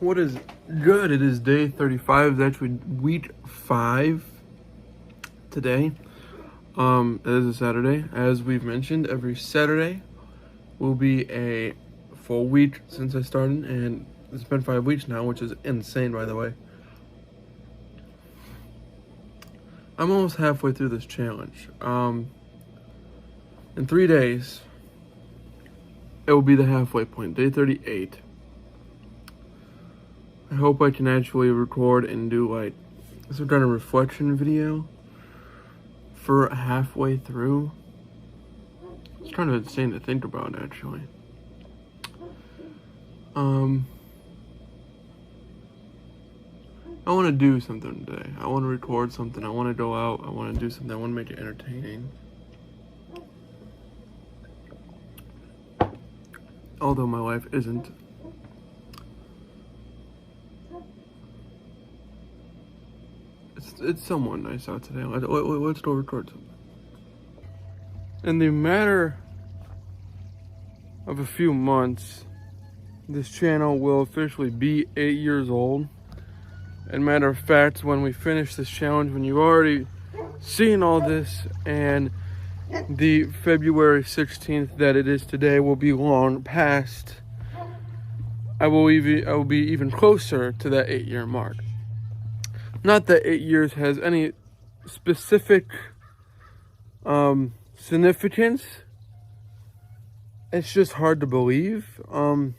What is good? It is day 35. It's actually week 5 today. It is a Saturday. As we've mentioned, every Saturday will be a full week since I started, and it's been 5 weeks now, which is insane, by the way. I'm almost halfway through this challenge. In 3 days, it will be the halfway point, day 38. I hope I can actually record and do like some kind of reflection video for halfway through. It's kind of insane to think about, actually. I want to do something today. I want to record something. I want to go out. I want to do something. I want to make it entertaining. Although my life isn't. It's somewhat nice out today. Let's go record something. In the matter of a few months, this channel will officially be 8 years old. And matter of fact, when we finish this challenge, when you've already seen all this, and the February 16th that it is today will be long past, I will be even closer to that 8-year mark. Not that 8 years has any specific significance. It's just hard to believe. I'm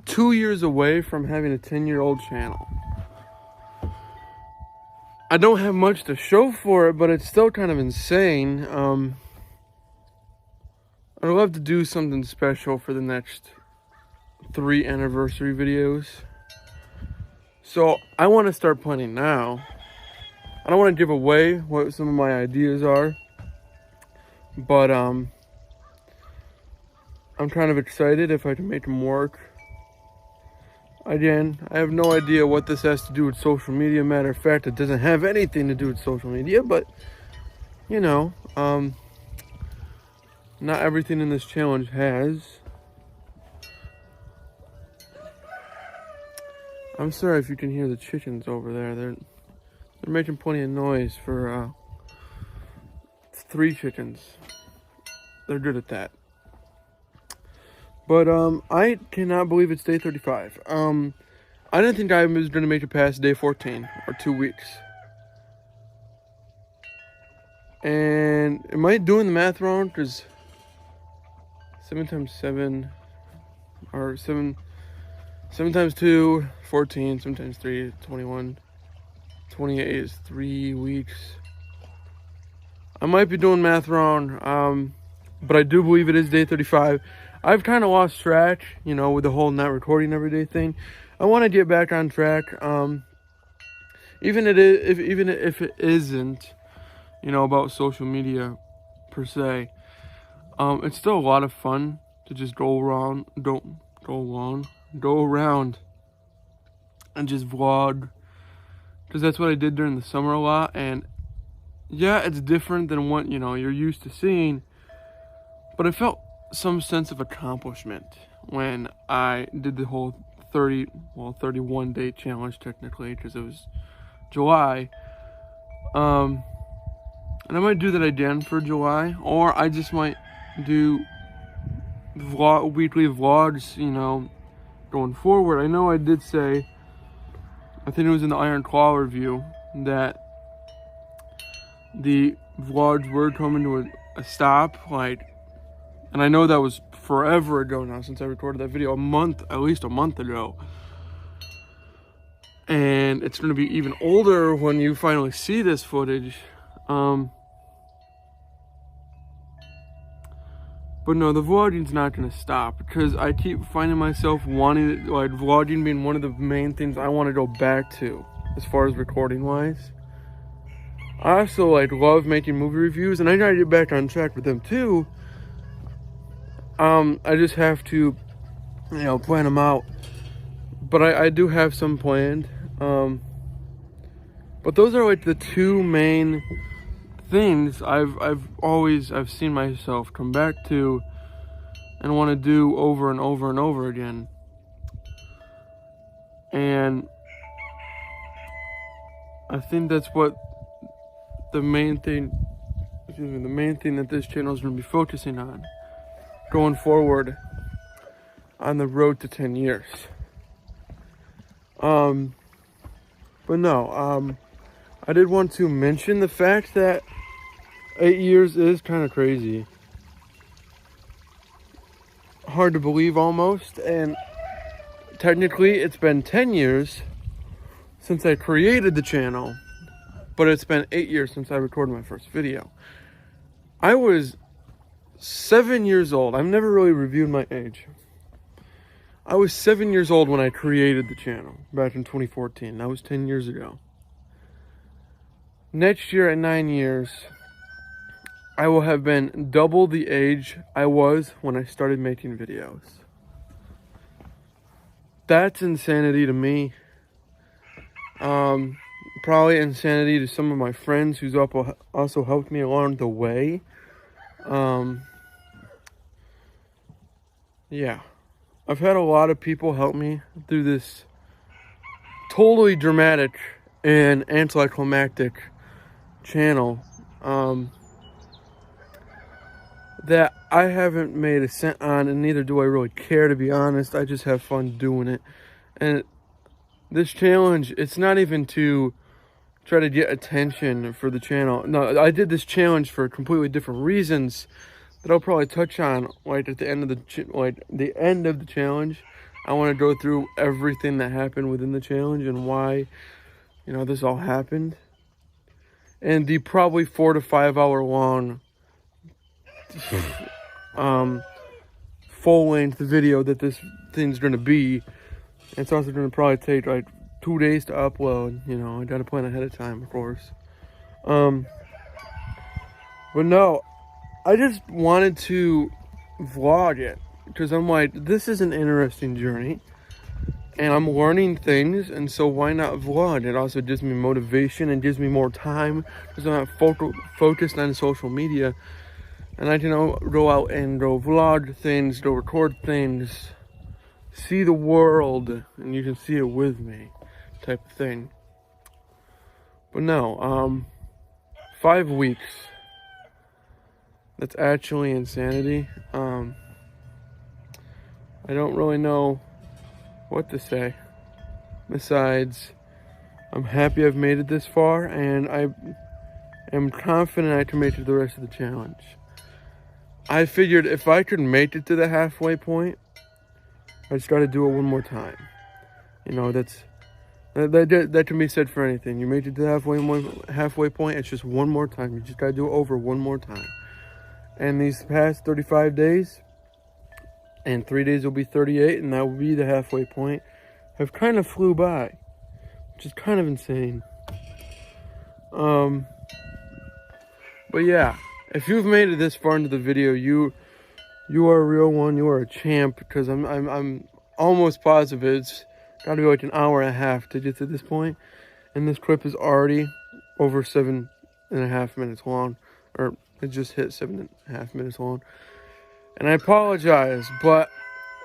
2 years away from having a 10-year-old channel. I don't have much to show for it, but it's still kind of insane. I'd love to do something special for the next 3 anniversary videos. So I want to start planning now. I don't want to give away what some of my ideas are, but I'm kind of excited if I can make them work. Again, I have no idea what this has to do with social media. Matter of fact, it doesn't have anything to do with social media, but you know, not everything in this challenge has. I'm sorry if you can hear the chickens over there. They're making plenty of noise for 3 chickens. They're good at that. But I cannot believe it's day 35. I didn't think I was going to make it past day 14 or 2 weeks. And am I doing the math wrong? Because 7 times 7, or 7 times 2, 14, 7 times 3, 21. 28 is 3 weeks. I might be doing math wrong, but I do believe it is day 35. I've kind of lost track, you know, with the whole not recording every day thing. I want to get back on track. Even if it isn't, you know, about social media per se, it's still a lot of fun to just go around and just vlog, because that's what I did during the summer a lot. And yeah, it's different than what, you know, you're used to seeing, but I felt some sense of accomplishment when I did the whole 31 day challenge, technically, because it was July. And I might do that again for July, or I just might do weekly vlogs, you know, going forward. I know I did say, I think it was in the Iron Claw review, that the vlogs were coming to a stop, like, and I know that was forever ago now since I recorded that video, at least a month ago. And it's going to be even older when you finally see this footage. But no, the vlogging's not going to stop, because I keep finding myself wanting, like, vlogging being one of the main things I want to go back to as far as recording wise. I also, like, love making movie reviews, and I gotta get back on track with them too. I just have to, you know, plan them out. But I do have some planned. But those are, like, the 2 main things I've seen myself come back to and want to do over and over and over again. And I think that's what the main thing that this channel is going to be focusing on going forward on the road to 10 years. But no, I did want to mention the fact that 8 years is kind of crazy. Hard to believe almost, and technically it's been 10 years since I created the channel, but it's been 8 years since I recorded my first video. I was 7 years old. I've never really reviewed my age. I was 7 years old when I created the channel back in 2014. That was 10 years ago. Next year at 9 years, I will have been double the age I was when I started making videos. That's insanity to me. Probably insanity to some of my friends who's also helped me along the way. Yeah. I've had a lot of people help me through this totally dramatic and anticlimactic channel that I haven't made a cent on, and neither do I really care, to be honest. I just have fun doing it. And this challenge, it's not even to try to get attention for the channel. No, I did this challenge for completely different reasons that I'll probably touch on, like, at the end of the end of the challenge. I want to go through everything that happened within the challenge and why, you know, this all happened. and the probably 4 to 5 hour long full length video that this thing's gonna be. It's also gonna probably take like 2 days to upload. You know, I gotta plan ahead of time, of course. But no, I just wanted to vlog it because I'm like, this is an interesting journey and I'm learning things, and so why not vlog? It also gives me motivation and gives me more time because I'm not focused on social media, and I can go out and go vlog things, go record things, see the world, and you can see it with me, type of thing. But no, 5 weeks. That's actually insanity. I don't really know what to say. Besides, I'm happy I've made it this far, and I am confident I can make it the rest of the challenge. I figured if I could make it to the halfway point, I just gotta do it one more time. You know, that can be said for anything. You made it to the halfway point, it's just one more time. You just gotta do it over one more time. And these past 35 days, and 3 days will be 38, and that will be the halfway point, have kind of flew by, which is kind of insane. But yeah, if you've made it this far into the video, you are a real one. You are a champ, because I'm almost positive it's got to be like an hour and a half to get to this point, and this clip is already over 7.5 minutes long, or it just hit 7.5 minutes long. And I apologize, but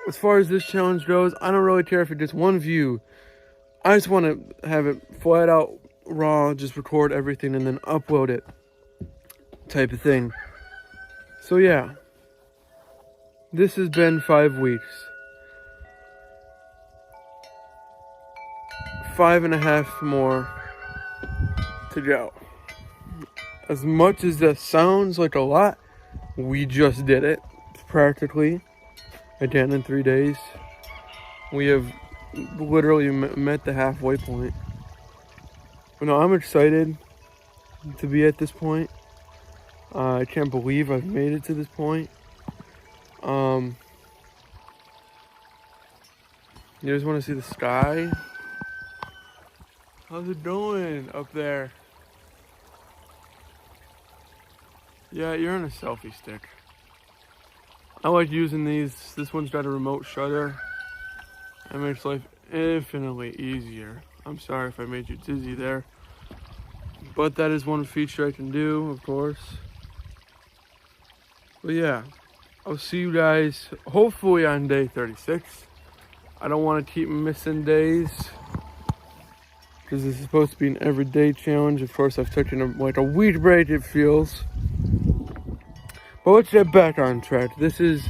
as far as this challenge goes, I don't really care if it gets 1 view. I just want to have it flat out raw, just record everything and then upload it, type of thing. So yeah, this has been 5 weeks. 5.5 more to go. As much as that sounds like a lot, we just did it. Practically again in 3 days. We have literally met the halfway point. But no, I'm excited to be at this point. I can't believe I've made it to this point. You guys want to see the sky? How's it going up there? Yeah, you're on a selfie stick. I like using these. This one's got a remote shutter. It makes life infinitely easier. I'm sorry if I made you dizzy there. But that is one feature I can do, of course. But yeah, I'll see you guys hopefully on day 36. I don't want to keep missing days, because this is supposed to be an everyday challenge. Of course, I've taken like a week break, it feels. But let's get back on track. This is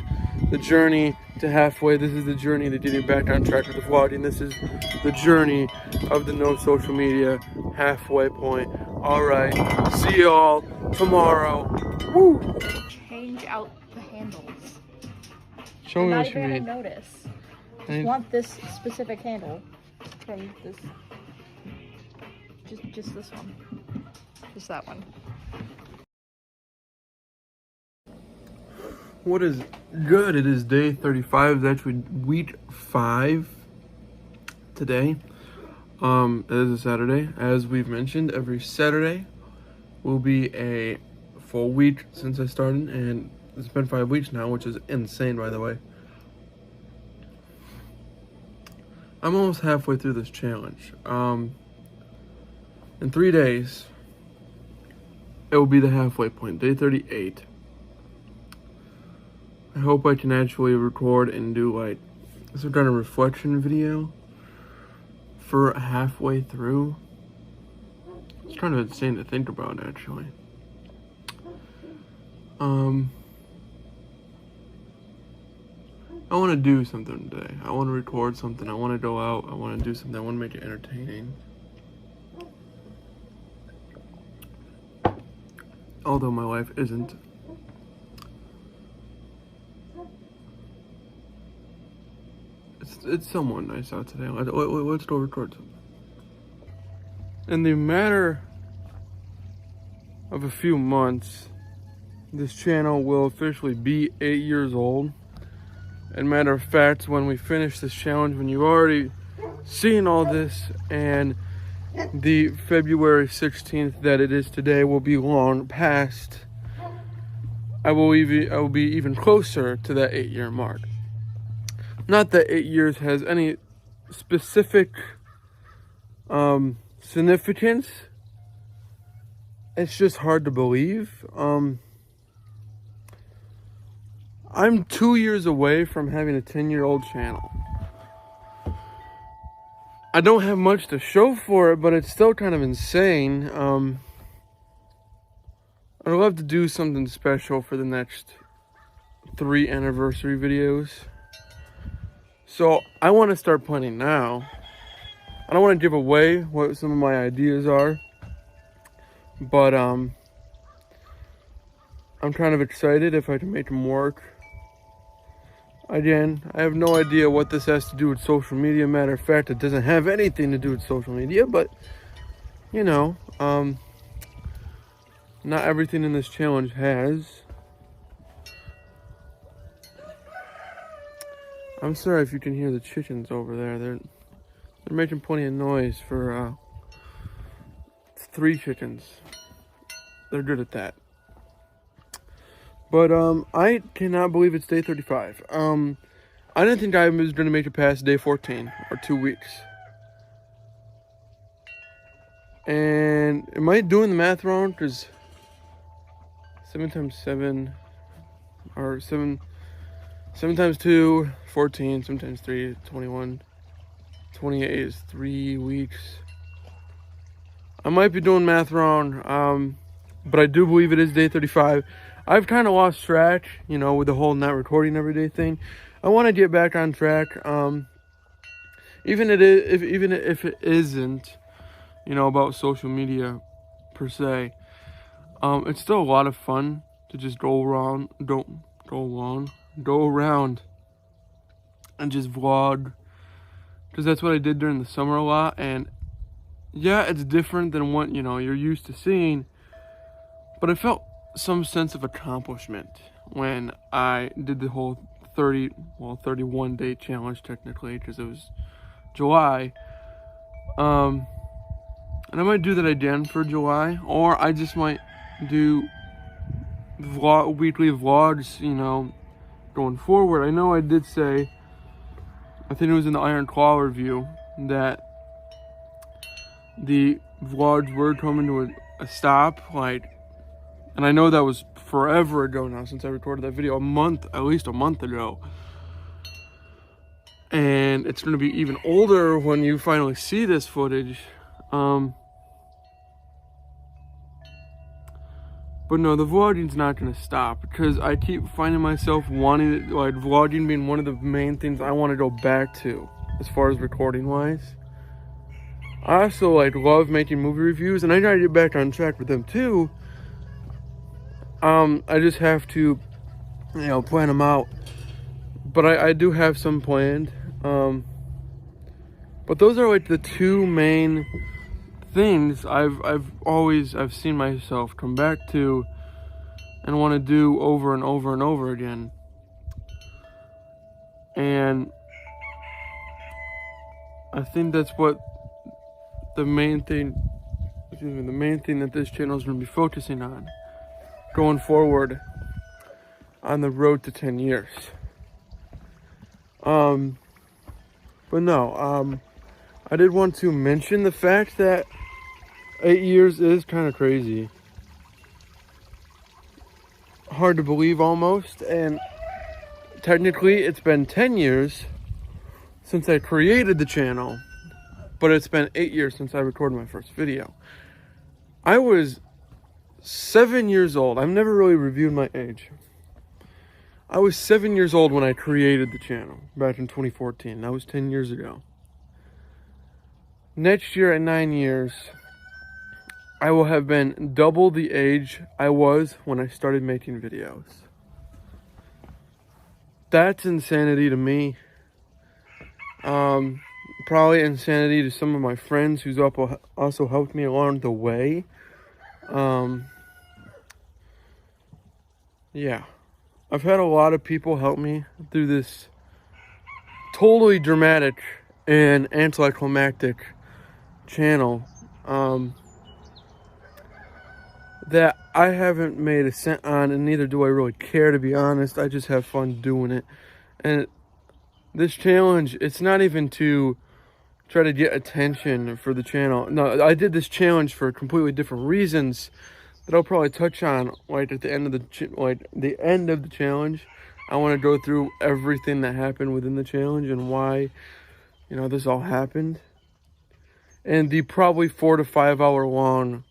the journey to halfway. This is the journey to getting back on track with the vlogging. This is the journey of the no social media halfway point. All right, see you all tomorrow. Woo! Change out the handles. Show me I'm what not you even mean. gonna notice. I Just want this specific handle from this. Just this one. Just that one. What is good? It is day 35. It's actually week 5 today. It is a Saturday. As we've mentioned, every Saturday will be a full week since I started, and it's been 5 weeks now, which is insane, by the way. I'm almost halfway through this challenge. In 3 days, it will be the halfway point, day 38. I hope I can actually record and do like some kind of reflection video for halfway through. It's kind of insane to think about, actually. I want to do something today. I want to record something. I want to go out. I want to do something. I want to make it entertaining. Although my life isn't. It's somewhat nice out today. Let's go record something. In the matter of a few months, this channel will officially be 8 years old. And matter of fact, when we finish this challenge, when you've already seen all this, and the February 16th that it is today will be long past, I will be even closer to that 8-year mark. Not that 8 years has any specific significance. It's just hard to believe. I'm 2 years away from having a 10-year-old channel. I don't have much to show for it, but it's still kind of insane. I'd love to do something special for the next 3 anniversary videos. So I want to start planning now. I don't want to give away what some of my ideas are, but I'm kind of excited if I can make them work. Again, I have no idea what this has to do with social media. Matter of fact, it doesn't have anything to do with social media, but you know, not everything in this challenge has. I'm sorry if you can hear the chickens over there. They're making plenty of noise for 3 chickens. They're good at that. But I cannot believe it's day 35. I didn't think I was going to make it past day 14 or 2 weeks. And am I doing the math wrong? Because 7 times 7, or 7 times 2, 14, 7 times 3, 21, 28 is 3 weeks. I might be doing math wrong, but I do believe it is day 35. I've kind of lost track, you know, with the whole not recording every day thing. I want to get back on track. Even if it isn't, you know, about social media per se, it's still a lot of fun to just go around and just vlog, because that's what I did during the summer a lot. And yeah, it's different than what, you know, you're used to seeing, but I felt some sense of accomplishment when I did the whole 31 day challenge technically, because it was July. And I might do that again for July, or I just might do weekly vlogs, you know, going forward. I know I did say, I think it was in the Iron Claw review, that the vlogs were coming to a stop, like, and I know that was forever ago now since I recorded that video, at least a month ago. And it's going to be even older when you finally see this footage. But no, the vlogging's not going to stop, because I keep finding myself wanting, like, vlogging being one of the main things I want to go back to as far as recording wise. I also, like, love making movie reviews, and I gotta get back on track with them too. I just have to, you know, plan them out. But I do have some planned. But those are like the 2 main things I've seen myself come back to and want to do over and over and over again. And I think that's what the main thing that this channel is going to be focusing on going forward on the road to 10 years. But no, I did want to mention the fact that 8 years is kind of crazy. Hard to believe almost, and technically it's been 10 years since I created the channel, but it's been 8 years since I recorded my first video. I was 7 years old. I've never really reviewed my age. I was 7 years old when I created the channel back in 2014. That was 10 years ago. Next year at 9 years, I will have been double the age I was when I started making videos. That's insanity to me. Probably insanity to some of my friends who's also helped me along the way. yeah, I've had a lot of people help me through this totally dramatic and anticlimactic channel that I haven't made a cent on, and neither do I really care, to be honest. I just have fun doing it. And this challenge, it's not even to try to get attention for the channel. No, I did this challenge for completely different reasons that I'll probably touch on like at the end of the end of the challenge. I want to go through everything that happened within the challenge and why, you know, this all happened. And the probably 4 to 5 hour long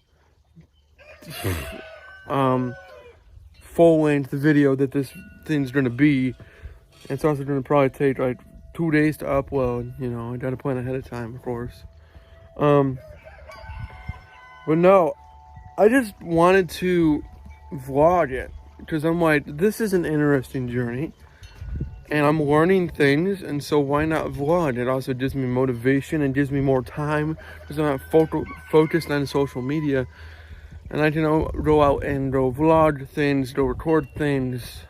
full length video that this thing's gonna be. It's also gonna probably take like 2 days to upload. You know, I gotta plan ahead of time, of course. But no, I just wanted to vlog it because I'm like, this is an interesting journey and I'm learning things, and so why not vlog? It also gives me motivation and gives me more time because I'm not focused on social media, and I can go out and go vlog things, go record things,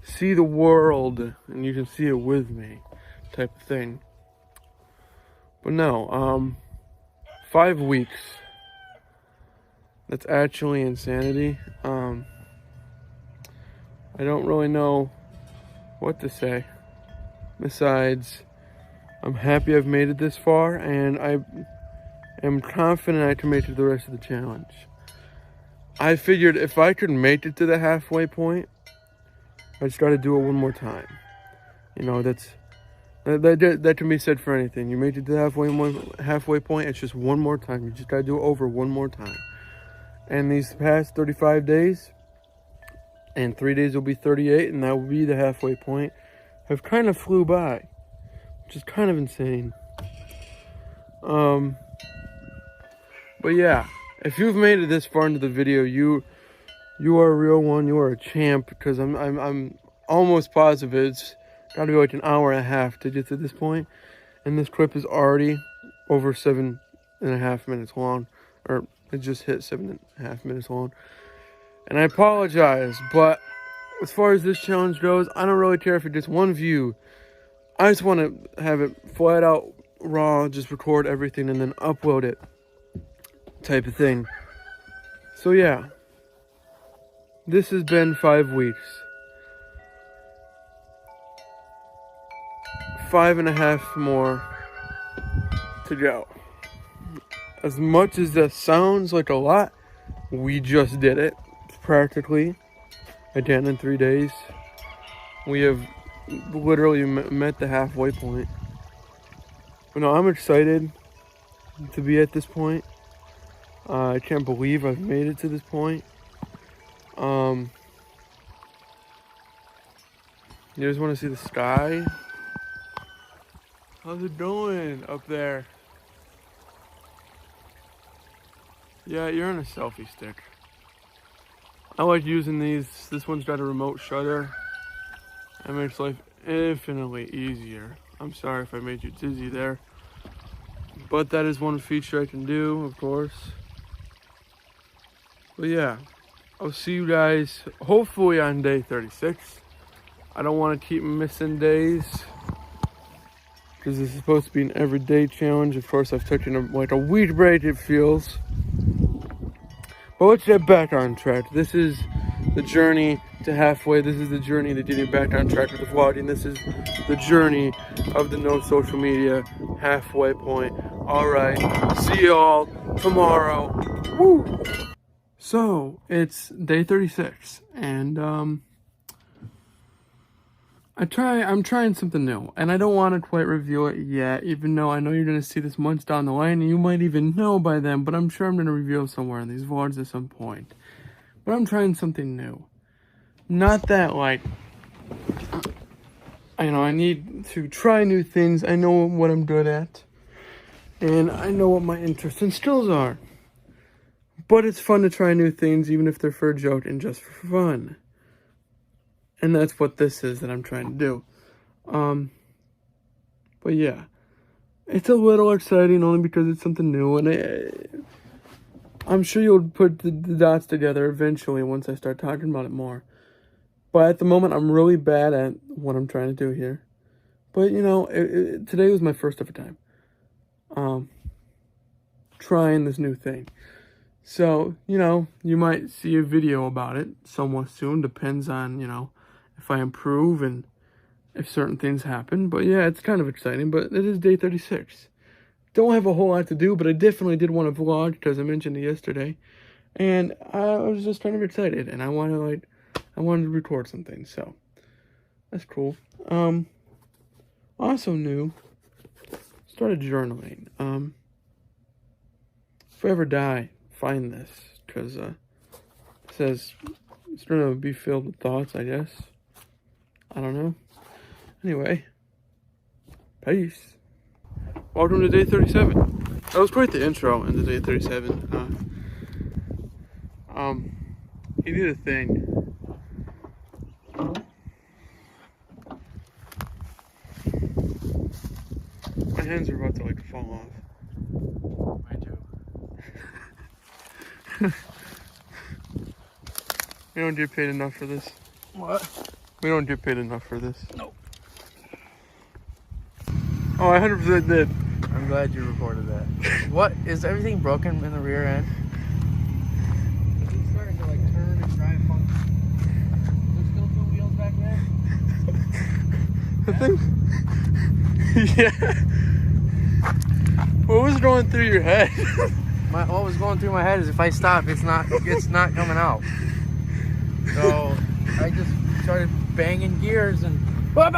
see the world, and you can see it with me, type of thing. But no, 5 weeks. That's actually insanity. I don't really know what to say besides I'm happy I've made it this far, and I am confident I can make it to the rest of the challenge. I figured if I could make it to the halfway point, I just got to do it one more time. You know, that can be said for anything. You made it to the halfway point, it's just one more time. You just got to do it over one more time. And these past 35 days, and 3 days will be 38, and that will be the halfway point, have kind of flew by, which is kind of insane. But yeah, if you've made it this far into the video, you are a real one. You are a champ, because I'm almost positive it's got to be like an hour and a half to get to this point, and this clip is already over 7.5 minutes long, or it just hit 7.5 minutes long. And I apologize, but as far as this challenge goes, I don't really care if it gets one view. I just want to have it flat out raw, just record everything and then upload it, type of thing. So yeah, this has been 5 weeks. 5.5 more to go. As much as that sounds like a lot, we just did it. Practically again in 3 days. We have literally met the halfway point. But no, I'm excited to be at this point. I can't believe I've made it to this point. You guys want to see the sky? How's it going up there? Yeah, you're on a selfie stick. I like using these. This one's got a remote shutter. It makes life infinitely easier. I'm sorry if I made you dizzy there. But that is one feature I can do, of course. But yeah, I'll see you guys hopefully on day 36. I don't want to keep missing days, because this is supposed to be an everyday challenge. Of course, I've taken like a week break, it feels. But let's get back on track. This is the journey to halfway. This is the journey to getting back on track with the vlogging. This is the journey of the no social media halfway point. All right, see y'all tomorrow. Woo! So it's day 36, and I'm trying something new, and I don't want to quite reveal it yet, even though I know you're going to see this months down the line, and you might even know by then, but I'm sure I'm going to reveal somewhere in these vlogs at some point. But I'm trying something new. Not that, like, I need to try new things. I know what I'm good at, and I know what my interests and skills are. But it's fun to try new things, even if they're for a joke and just for fun. And that's what this is that I'm trying to do. But yeah, it's a little exciting only because it's something new, and I'm sure you'll put the dots together eventually once I start talking about it more. But at the moment, I'm really bad at what I'm trying to do here. But, you know, today was my first ever time trying this new thing. So, you know, you might see a video about it somewhat soon. Depends on, you know, if I improve and if certain things happen. But yeah, it's kind of exciting. But it is day 36. Don't have a whole lot to do, but I definitely did want to vlog because I mentioned it yesterday. And I was just kind of excited. And I wanted to record something. So, that's cool. Also new, started journaling. If I ever die, find this, because it says it's gonna be filled with thoughts, I guess. I don't know. Anyway, peace. Welcome to day 37. That was quite the intro into day 37. He did a thing. My hands are about to like fall off. Mine too. We don't get paid enough for this. What? We don't get paid enough for this. Nope. Oh, I 100% did. I'm glad you recorded that. What? Is everything broken in the rear end? It's starting to like turn and drive funky. Is there still two wheels back there? I think. Yeah. What was going through your head? What was going through my head is if I stop, it's not coming out. So I just started banging gears and and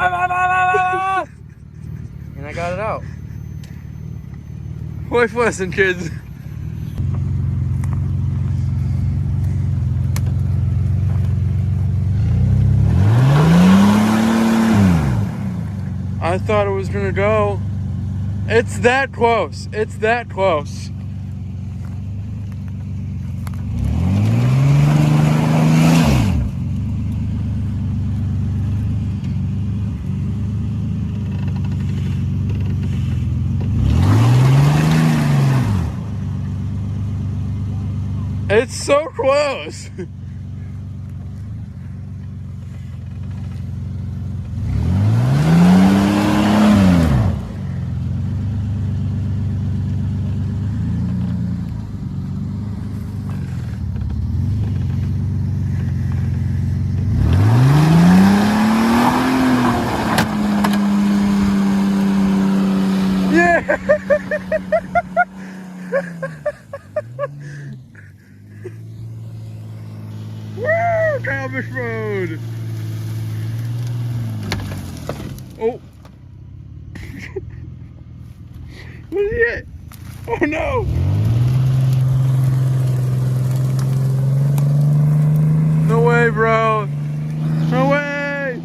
I got it out. Life lesson, kids. I thought it was gonna go. It's that close. It's that close. It's so close. Woo! Calvish Road! Oh! What is it? Oh no! No way, bro! No way!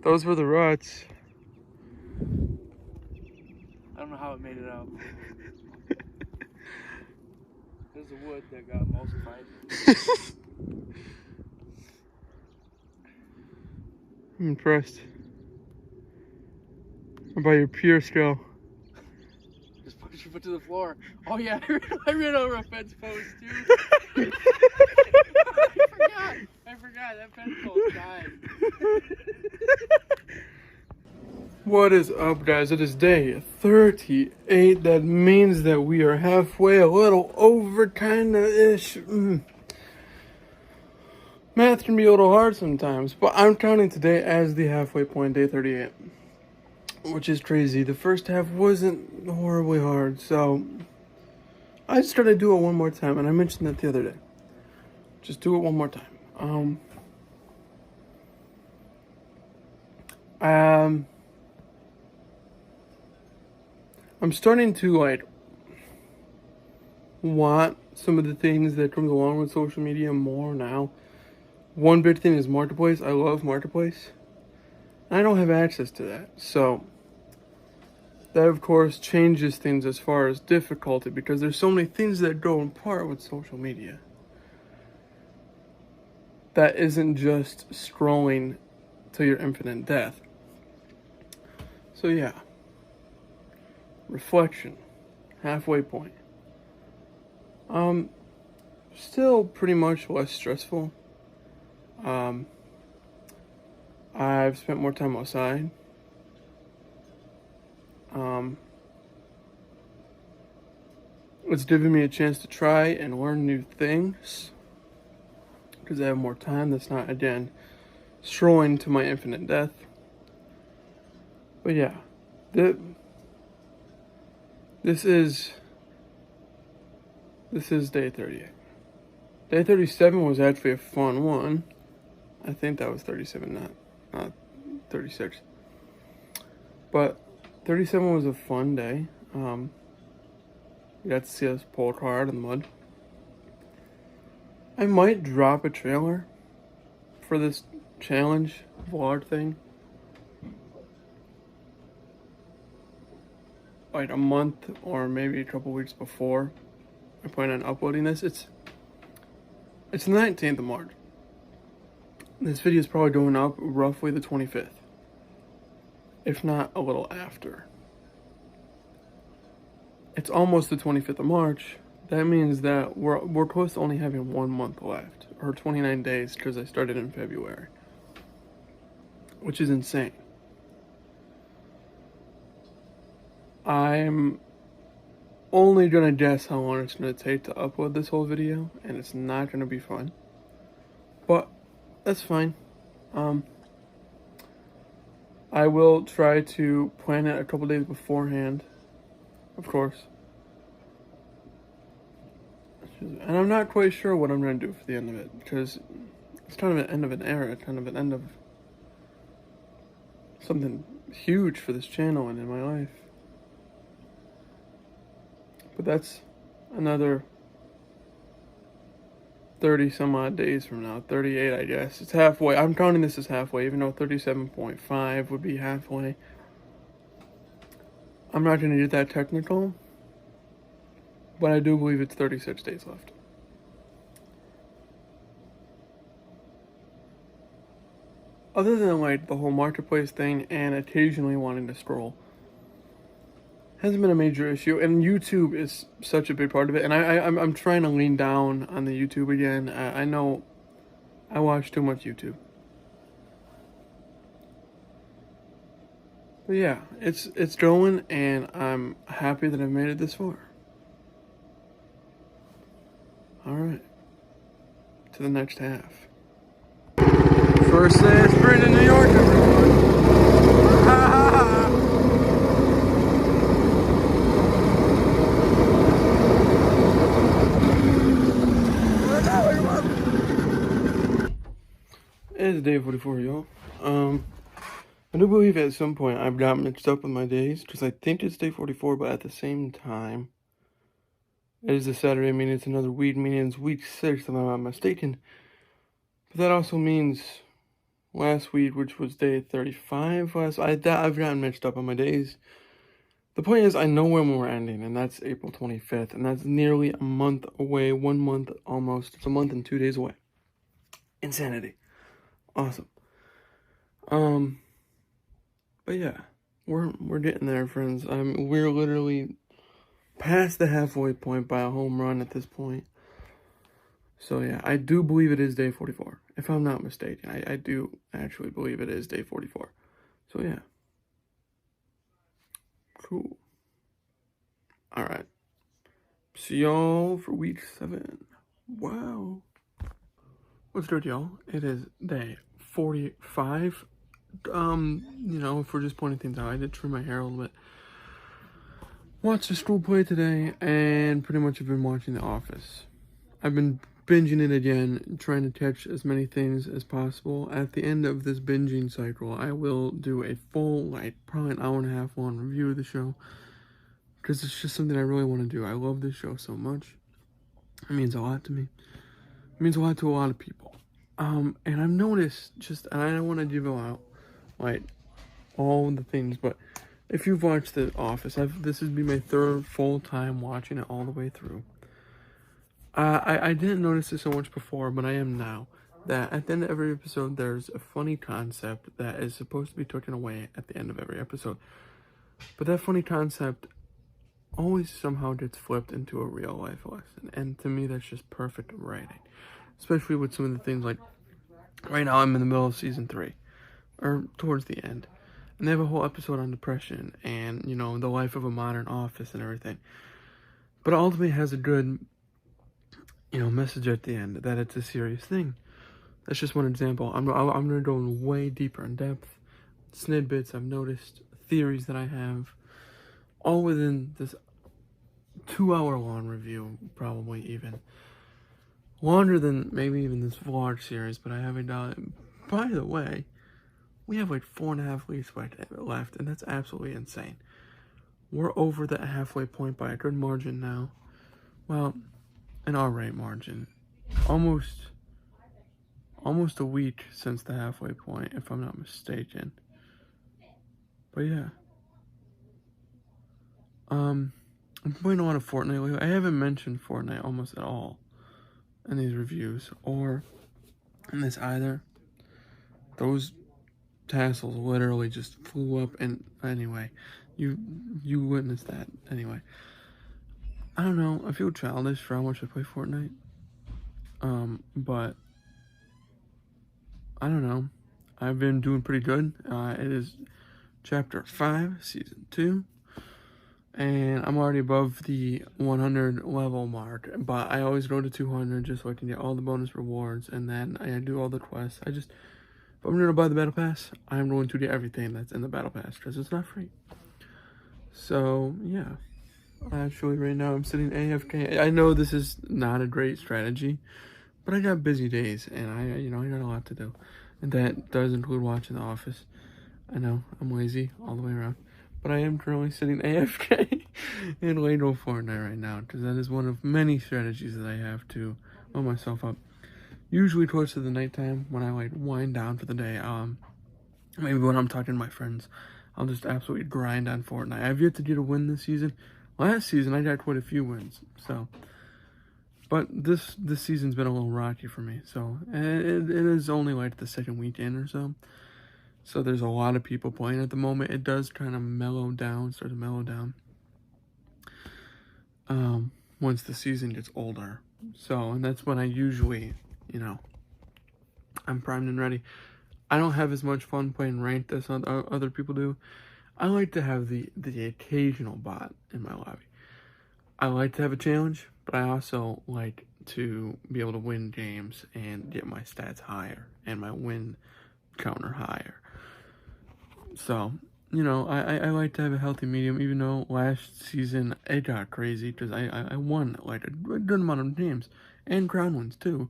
Those were the ruts. I don't know how it made it out. There's the wood that got emulsified. I'm impressed. By your pure skill. Just push your foot to the floor. Oh yeah, I ran over a fence post too. I forgot that fence post died. What is up, guys? It is day 38. That means that we are halfway, a little over, kinda-ish. Math can be a little hard sometimes, but I'm counting today as the halfway point, day 38. Which is crazy. The first half wasn't horribly hard, so I just tried to do it one more time, and I mentioned that the other day. Just do it one more time. I'm starting to like want some of the things that comes along with social media more now. One big thing is Marketplace. I love Marketplace. I don't have access to that, so that of course changes things as far as difficulty because there's so many things that go in part with social media. That isn't just scrolling to your infinite death. So yeah. Reflection. Halfway point. Still pretty much less stressful. I've spent more time outside. Um, it's given me a chance to try and learn new things because I have more time. That's not, again, strolling to my infinite death. But yeah, this is day 38. Day 37 was actually a fun one. I think that was 37, not 36. But 37 was a fun day. You got to see us pull a car out of the mud. I might drop a trailer for this challenge vlog thing. Like a month or maybe a couple weeks before I plan on uploading this. It's the 19th of March. This video is probably going up roughly the 25th. If not a little after. It's almost the 25th of March. That means that we're close to only having 1 month left. Or 29 days because I started in February. Which is insane. I'm only gonna guess how long it's gonna take to upload this whole video, and it's not gonna be fun. But that's fine. I will try to plan it a couple days beforehand, of course. And I'm not quite sure what I'm gonna do for the end of it, because it's kind of an end of an era, kind of an end of something huge for this channel and in my life. But that's another 30 some odd days from now. 38, I guess. It's halfway. I'm counting this as halfway, even though 37.5 would be halfway. I'm not going to get that technical, but I do believe it's 36 days left. Other than like the whole marketplace thing and occasionally wanting to scroll, hasn't been a major issue, and YouTube is such a big part of it. And I'm trying to lean down on the YouTube again. I know I watch too much YouTube, but yeah, it's going, and I'm happy that I've made it this far. All right, to the next half. First day of spring in New York, everyone. It's day 44, y'all. I do believe at some point I've got mixed up with my days, because I think it's day 44, but at the same time, it is a Saturday, meaning it's another week, meaning it's week 6, if I'm not mistaken. But that also means last week, which was day 35, I've gotten mixed up on my days. The point is, I know when we're ending, and that's April 25th, and that's nearly a month away, 1 month almost. It's a month and 2 days away. Insanity. Awesome. But yeah, we're getting there, friends. We're literally past the halfway point by a home run at this point. So yeah, I do believe it is day 44. If I'm not mistaken, I do actually believe it is day 44. So yeah. Cool. Alright. See y'all for week 7. Wow. What's good, y'all? It is day 45. If we're just pointing things out, I did trim my hair a little bit. Watched the school play today, and pretty much have been watching The Office. I've been binging it again, trying to catch as many things as possible. At the end of this binging cycle, I will do a full, probably an hour and a half long review of the show, because it's just something I really want to do. I love this show so much. It means a lot to me. It means a lot to a lot of people. And I've noticed, and I don't want to give out, all the things, but if you've watched The Office, this has been my 3rd full time watching it all the way through. I didn't notice this so much before, but I am now, that at the end of every episode, there's a funny concept that is supposed to be taken away at the end of every episode. But that funny concept always somehow gets flipped into a real life lesson, and to me, that's just perfect writing. Especially with some of the things like Right now, I'm in the middle of season 3, or towards the end. And they have a whole episode on depression and, you know, the life of a modern office and everything. But it ultimately has a good, you know, message at the end that it's a serious thing. That's just one example. I'm going to go way deeper in depth. Snippets I've noticed, theories that I have, all within this 2-hour long review, probably even. Longer than maybe even this vlog series, but I haven't done it. By the way, we have like 4.5 weeks left, and that's absolutely insane. We're over that halfway point by a good margin now. Well, an alright margin. Almost a week since the halfway point, if I'm not mistaken. But yeah. I'm playing a lot of Fortnite lately. I haven't mentioned Fortnite almost at all in these reviews or in this either. Those tassels literally just flew up, and anyway, you witnessed that anyway. I don't know, I feel childish for how much I play Fortnite. But I don't know. I've been doing pretty good. It is chapter 5, season 2. And I'm already above the 100 level mark, but I always go to 200 just so I can get all the bonus rewards, and then I do all the quests. If I'm going to buy the battle pass, I'm going to get everything that's in the battle pass, because it's not free. So, yeah. Actually, right now I'm sitting AFK. I know this is not a great strategy, but I got busy days, and I got a lot to do. And that does include watching The Office. I know, I'm lazy all the way around. But I am currently sitting AFK in Lego Fortnite right now, because that is one of many strategies that I have to warm myself up. Usually towards the nighttime, when I like wind down for the day, maybe when I'm talking to my friends, I'll just absolutely grind on Fortnite. I've yet to get a win this season. Last season, I got quite a few wins, so. But this season's been a little rocky for me, so. It is only like the second weekend or so. So there's a lot of people playing at the moment. It does kind of start to mellow down. Once the season gets older. So, and that's when I usually, I'm primed and ready. I don't have as much fun playing ranked as other people do. I like to have the occasional bot in my lobby. I like to have a challenge, but I also like to be able to win games and get my stats higher and my win counter higher. So, I like to have a healthy medium, even though last season it got crazy because I won like a good amount of games and crown wins too.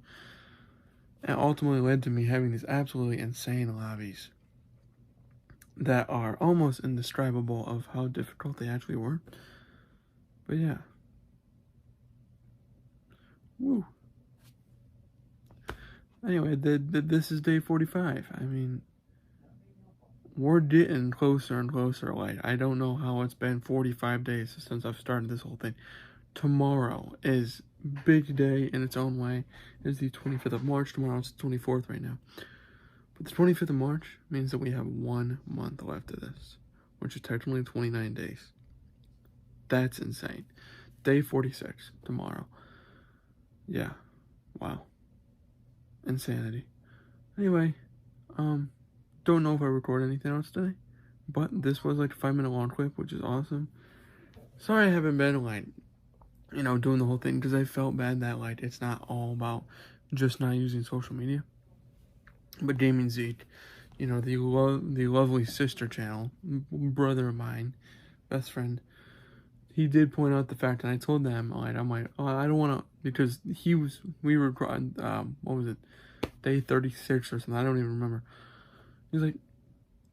And ultimately led to me having these absolutely insane lobbies that are almost indescribable of how difficult they actually were. But yeah. Woo. Anyway, this is day 45. I mean, we're getting closer and closer. Like, I don't know how it's been 45 days since I've started this whole thing. Tomorrow is big day in its own way. It's the 25th of March. Tomorrow it's the 24th right now. But the 25th of March means that we have 1 month left of this, which is technically 29 days. That's insane. Day 46 tomorrow. Yeah. Wow. Insanity. Anyway, don't know if I record anything else today, but this was like a 5-minute long clip, which is awesome. Sorry I haven't been like, doing the whole thing, because I felt bad that like it's not all about just not using social media. But Gaming Zeke, the lovely sister channel, brother of mine, best friend, he did point out the fact, and I told them, I'm like, oh, I don't want to, because we were, what was it, day 36 or something, I don't even remember. He's like,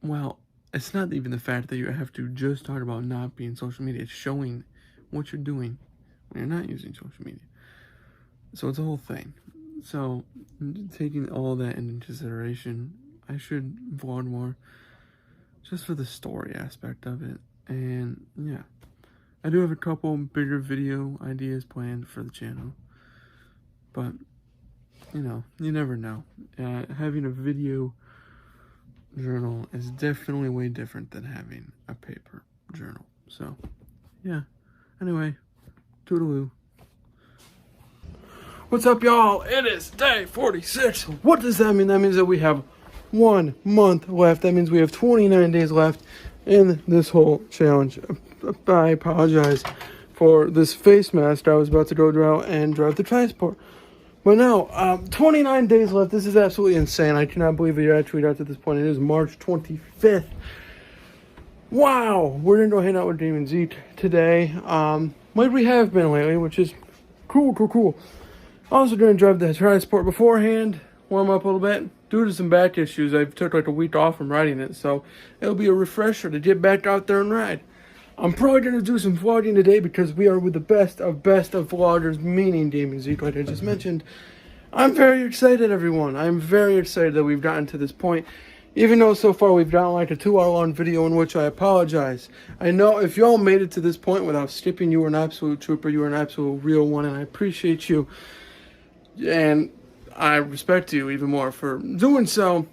well, it's not even the fact that you have to just talk about not being social media, it's showing what you're doing when you're not using social media. So it's a whole thing. So, taking all that into consideration, I should vlog more, just for the story aspect of it, and yeah. I do have a couple bigger video ideas planned for the channel, but, you never know. Having a video journal is definitely way different than having a paper journal. So, yeah. Anyway, toodaloo. What's up, y'all? It is day 46. What does that mean? That means that we have 1 month left. That means we have 29 days left in this whole challenge. I apologize for this face mask. I was about to go out and drive the transport. But now, 29 days left. This is absolutely insane. I cannot believe we actually got to this point. It is March 25th. Wow. We're going to go hang out with Damon Zeke today. Like we have been lately, which is cool. Also going to drive the transport beforehand, warm up a little bit. Due to some back issues, I took like a week off from riding it, so it'll be a refresher to get back out there and ride. I'm probably going to do some vlogging today because we are with the best of vloggers, meaning Damon Zeke, like I just mentioned. I'm very excited, everyone. I'm very excited that we've gotten to this point. Even though so far we've gotten like a 2-hour long video, in which I apologize. I know if y'all made it to this point without skipping, you were an absolute trooper. You were an absolute real one, and I appreciate you. And I respect you even more for doing so.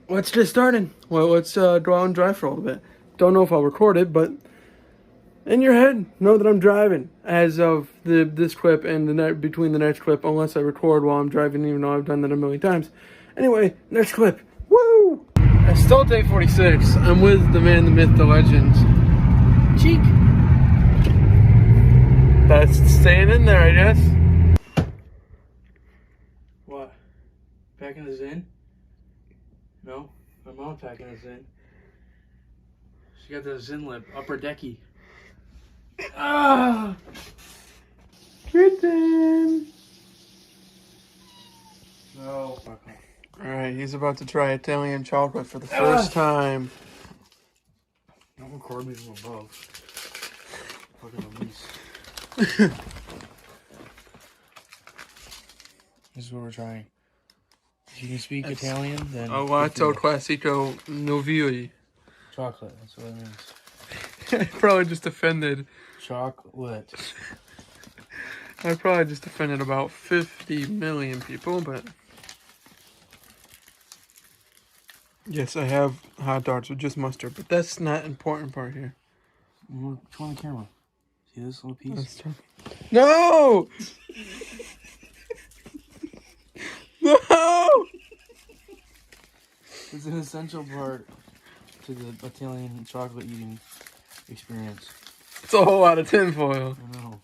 Let's get started. Well, let's go out and drive for a little bit. Don't know if I'll record it, but in your head, know that I'm driving as of this clip and between the next clip, unless I record while I'm driving, even though I've done that a million times. Anyway, next clip. Woo! It's still day 46. I'm with the man, the myth, the legend. Cheek. That's staying in there, I guess. What? Packing us in? No, my mom packing us in. She got the Zin lip, upper decky. Ah! Good. No. Alright, he's about to try Italian chocolate for the first time. Don't record me from above. Fucking release. This is what we're trying. If you can speak Italian, then... Gelato Classico Novilli. Chocolate, that's what it means. I probably just offended... Chocolate. I probably just offended about 50 million people, but... Yes, I have hot dogs with just mustard, but that's not the important part here. Which one on the camera? See this little piece? No! No! It's an essential part to the Italian chocolate eating experience. It's a whole lot of tinfoil. I know.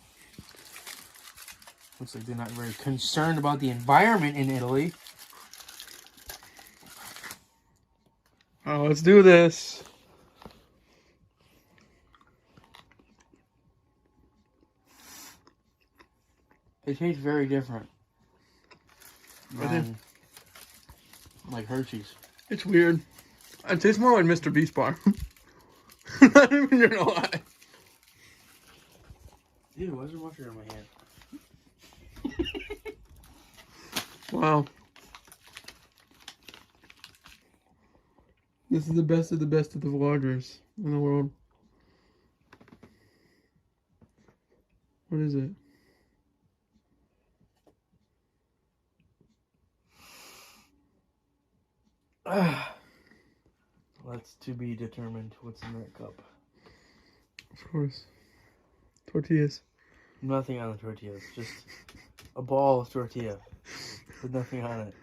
Looks like they're not very concerned about the environment in Italy. Oh, let's do this. It tastes very different than like Hershey's. It's weird. It tastes more like Mr. Beast bar. Not even gonna lie. Dude, why is there mushroom in my hand? Wow. This is the best of the vloggers in the world. What is it? That's to be determined what's in that cup. Of course. Tortillas. Nothing on the tortillas. Just a ball of tortilla with nothing on it.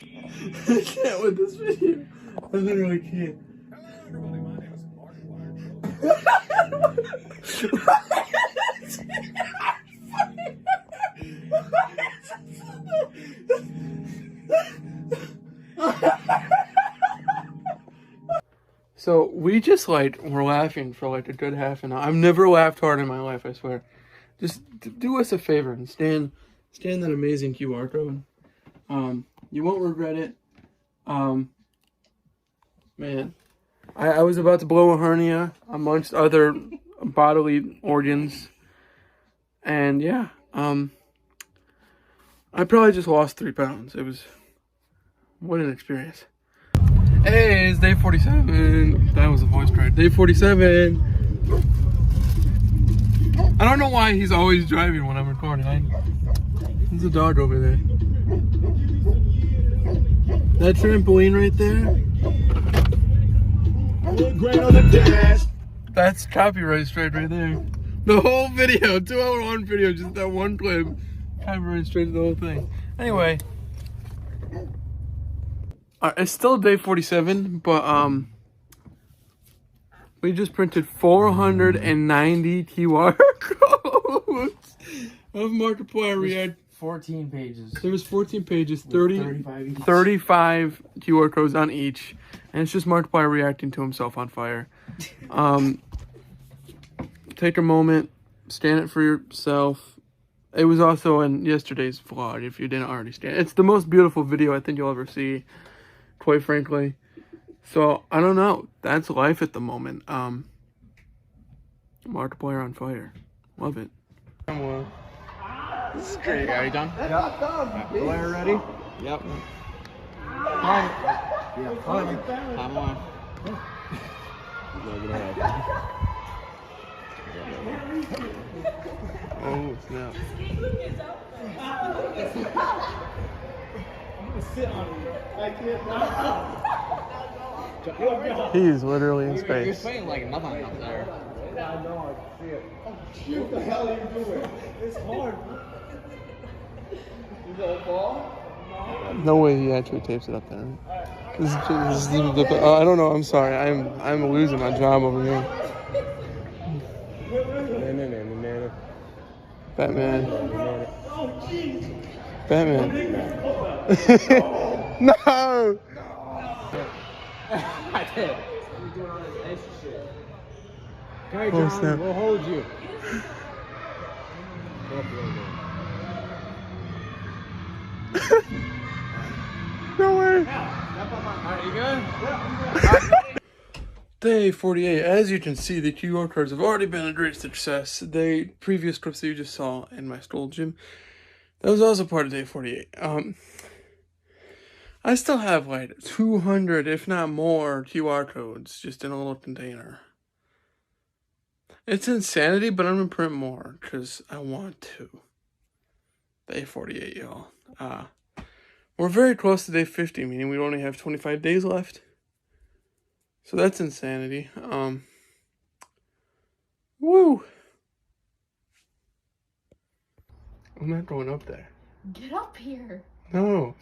I can't with this video. I literally can't. Hello, everybody. My name is So we just were laughing for a good half an hour. I've never laughed hard in my life, I swear. Just do us a favor and scan that amazing QR code. You won't regret it. Man, I was about to blow a hernia amongst other bodily organs. And yeah, I probably just lost 3 pounds. What an experience. Hey, it's day 47. That was a voice crack. Day 47. I don't know why he's always driving when I'm recording. There's a dog over there. That trampoline right there. That's copyright straight right there. The whole video, 2-hour long video, just that one clip. timer in straight to the whole thing. Anyway. It's still day 47, but we just printed 490 QR codes of Markiplier React. 14 pages. There was 14 pages, 35 each. 35 QR codes on each, and it's just Markiplier reacting to himself on fire. Take a moment, scan it for yourself. It was also in yesterday's vlog, if you didn't already scan it. It's the most beautiful video I think you'll ever see, quite frankly. So, I don't know. That's life at the moment. Markiplier on fire. Love it. This is great. Are you done? Yeah. Blair ready? Yep. Time. Yeah, time. I'm on. Oh, snap. He's literally in You're space. saying like nothing up there. I know, I see it. What the hell are you doing? It's hard. You gonna fall? No way he actually tapes it up there. I don't know. I'm sorry. I'm losing my job over here. Batman. Batman. No. I did. You're doing all this extra shit. Okay, Oh, John, snap. we'll hold you. Go up a little bit. No way. Alright, you good? Day 48. As you can see, the QR codes have already been a great success. The previous clips that you just saw in my stool gym, that was also part of day 48. I still have like 200, if not more, QR codes just in a little container. It's insanity, but I'm gonna print more because I want to. Day 48, y'all. We're very close to day 50, meaning we only have 25 days left. So that's insanity. Woo! I'm not going up there. Get up here. No.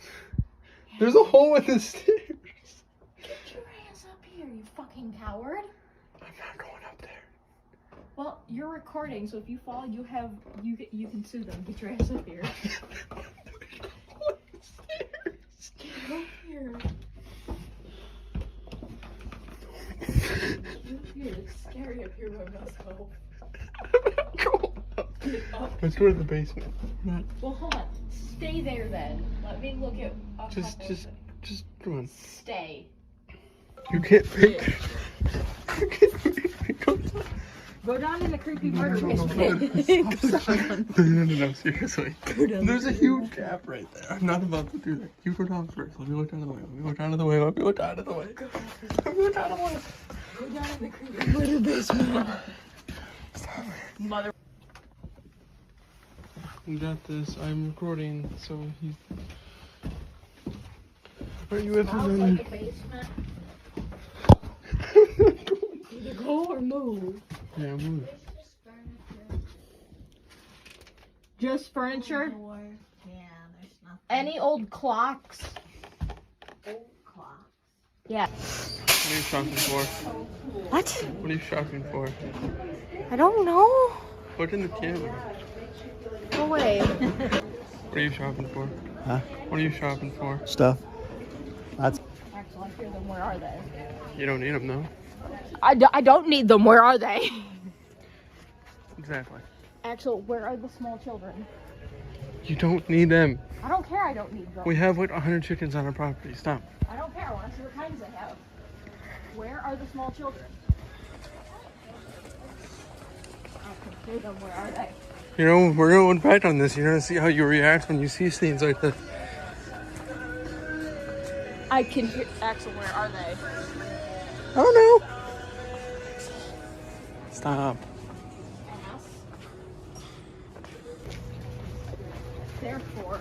There's a hole in the stairs. Get your ass up here, you fucking coward. I'm not going up there. Well, you're recording, so if you fall, you can sue them. Get your ass up here. Get up here. It's scary up here by myself. Let's go to the basement. Well, hold on. Stay there then. Let me look at. Just come on. Stay. You can't make. You can't make me go down. Go down in the creepy murder basement. No, seriously. There's a huge gap right there. I'm not about to do that. You go down first. Let me look out of the way. Let me look out of the way. Let me look out of the way. Let me look out of the way. Go down in the creepy murder basement. Stop it. Mother. We got this. I'm recording, so he's. Are you with Smells me? like the basement. Either go or move. Yeah, move. Just furniture? Yeah, there's nothing. Any old clocks? Old clocks. Yeah. What are you shopping for? What? What are you shopping for? I don't know. Look in the camera. Go away. What are you shopping for? Huh? What are you shopping for? Stuff. That's Axel, I hear them. Where are they? You don't need them, no? I don't need them. Where are they? Exactly. Axel, where are the small children? You don't need them. I don't care. I don't need them. We have like 100 chickens on our property. Stop. I don't care. I want to see what kinds they have. Where are the small children? I can hear them. Where are they? You know, we're going back on this. You're gonna see how you react when you see scenes like this. I can hear. Axel, where are they? I don't know. Stop. Ass. Therefore,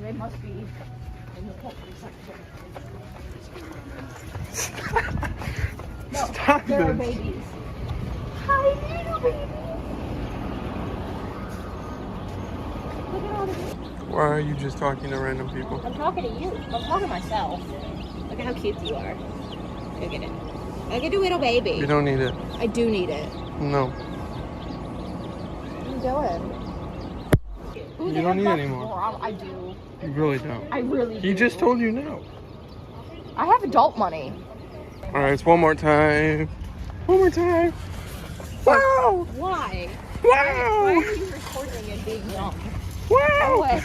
they must be in the poultry section. No, Stop there are this. babies. Hi, little baby. talking to me. Why are you just talking to random people? I'm talking to you. I'm talking to myself. Look at how cute you are. Look at it. Look at the little baby. You don't need it. I do need it. No. What are you doing? Ooh, You they don't have need Dr. any more. Moreau. I do. You really don't. I really do. He just told you no. I have adult money. Alright, it's one more time. One more time. Wow! Why? Wow! Why are you recording and being young? Wow! Way.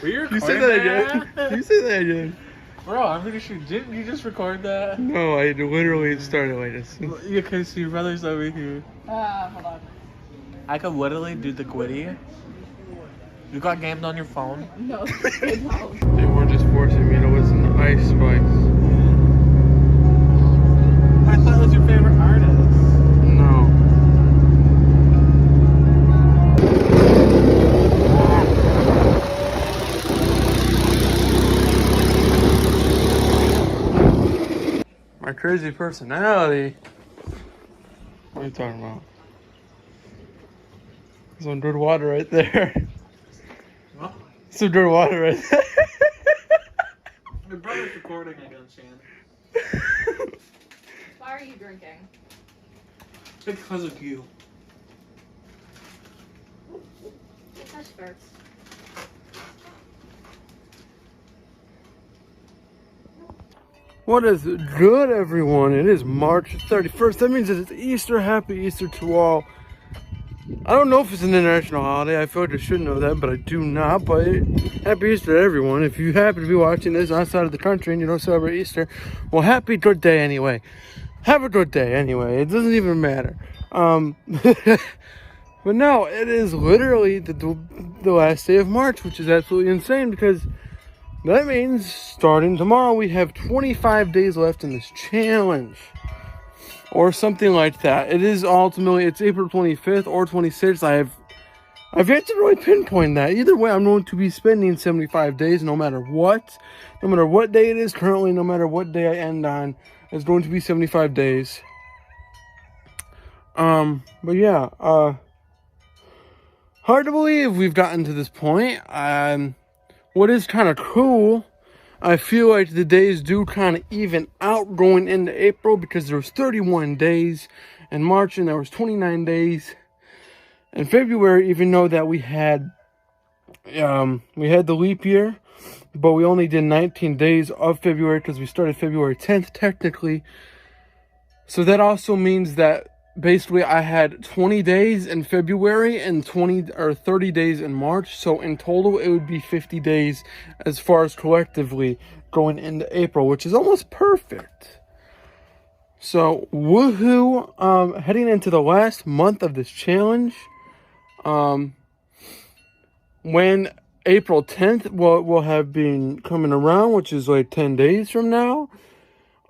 You say that again. You say that again. Bro, I'm pretty sure. Didn't you just record that? No, I literally started like this. Yeah, because your brother's over here. Hold on. I could literally do the quitty. You got games on your phone? No, no. They were just forcing me to listen to Ice Spice. I thought it was your favorite artist. No. My crazy personality. What are you talking about? Some good water right there. What? Some good water right there. My brother's recording again, Shan. Why are you drinking? Because of you. That's first. What is good, everyone? It is March 31st. That means it's Easter. Happy Easter to all. I don't know if it's an international holiday. I feel like I should know that, but I do not. But happy Easter to everyone. If you happen to be watching this outside of the country and you don't celebrate Easter, well, happy good day anyway. Have a good day anyway. It doesn't even matter. But no, it is literally the last day of March, which is absolutely insane because that means starting tomorrow we have 25 days left in this challenge. Or something like that. It is ultimately, it's April 25th or 26th. I've yet to really pinpoint that. Either way, I'm going to be spending 75 days no matter what. No matter what day it is currently, no matter what day I end on, it's going to be 75 days. But yeah, hard to believe we've gotten to this point. What is kind of cool, I feel like the days do kind of even out going into April because there was 31 days in March and there was 29 days in February, even though that we had the leap year, but we only did 19 days of February because we started February 10th technically. So that also means that basically I had 20 days in February and 30 days in March. So in total, it would be 50 days as far as collectively going into April, which is almost perfect. So woohoo, heading into the last month of this challenge. When April 10th will have been coming around, which is like 10 days from now.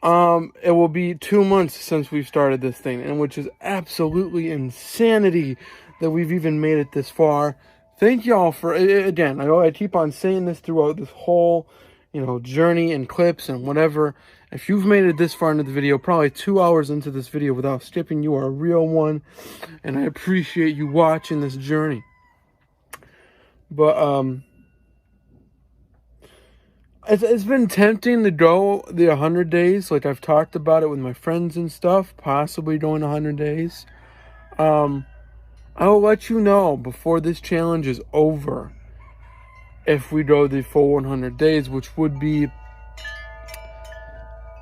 It will be 2 months since we've started this thing, and which is absolutely insanity that we've even made it this far. Thank y'all for, again, I keep on saying this throughout this whole, journey and clips and whatever. If you've made it this far into the video, probably 2 hours into this video without skipping, you are a real one, and I appreciate you watching this journey. But, It's been tempting to go the 100 days. Like I've talked about it with my friends and stuff. Possibly going 100 days. I will let you know before this challenge is over if we go the full 100 days, which would be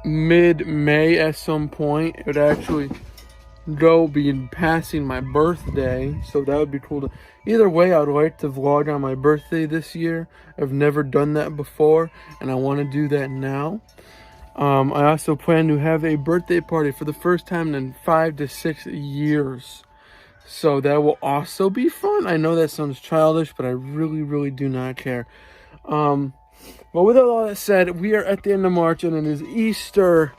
mid-May at some point. It would actually be passing my birthday, so that would be cool to. Either way, I would like to vlog on my birthday this year. I've never done that before, and I want to do that now. I also plan to have a birthday party for the first time in 5 to 6 years, so that will also be fun. I know that sounds childish, but I really, really do not care. But with all that said, we are at the end of March, and it is Easter.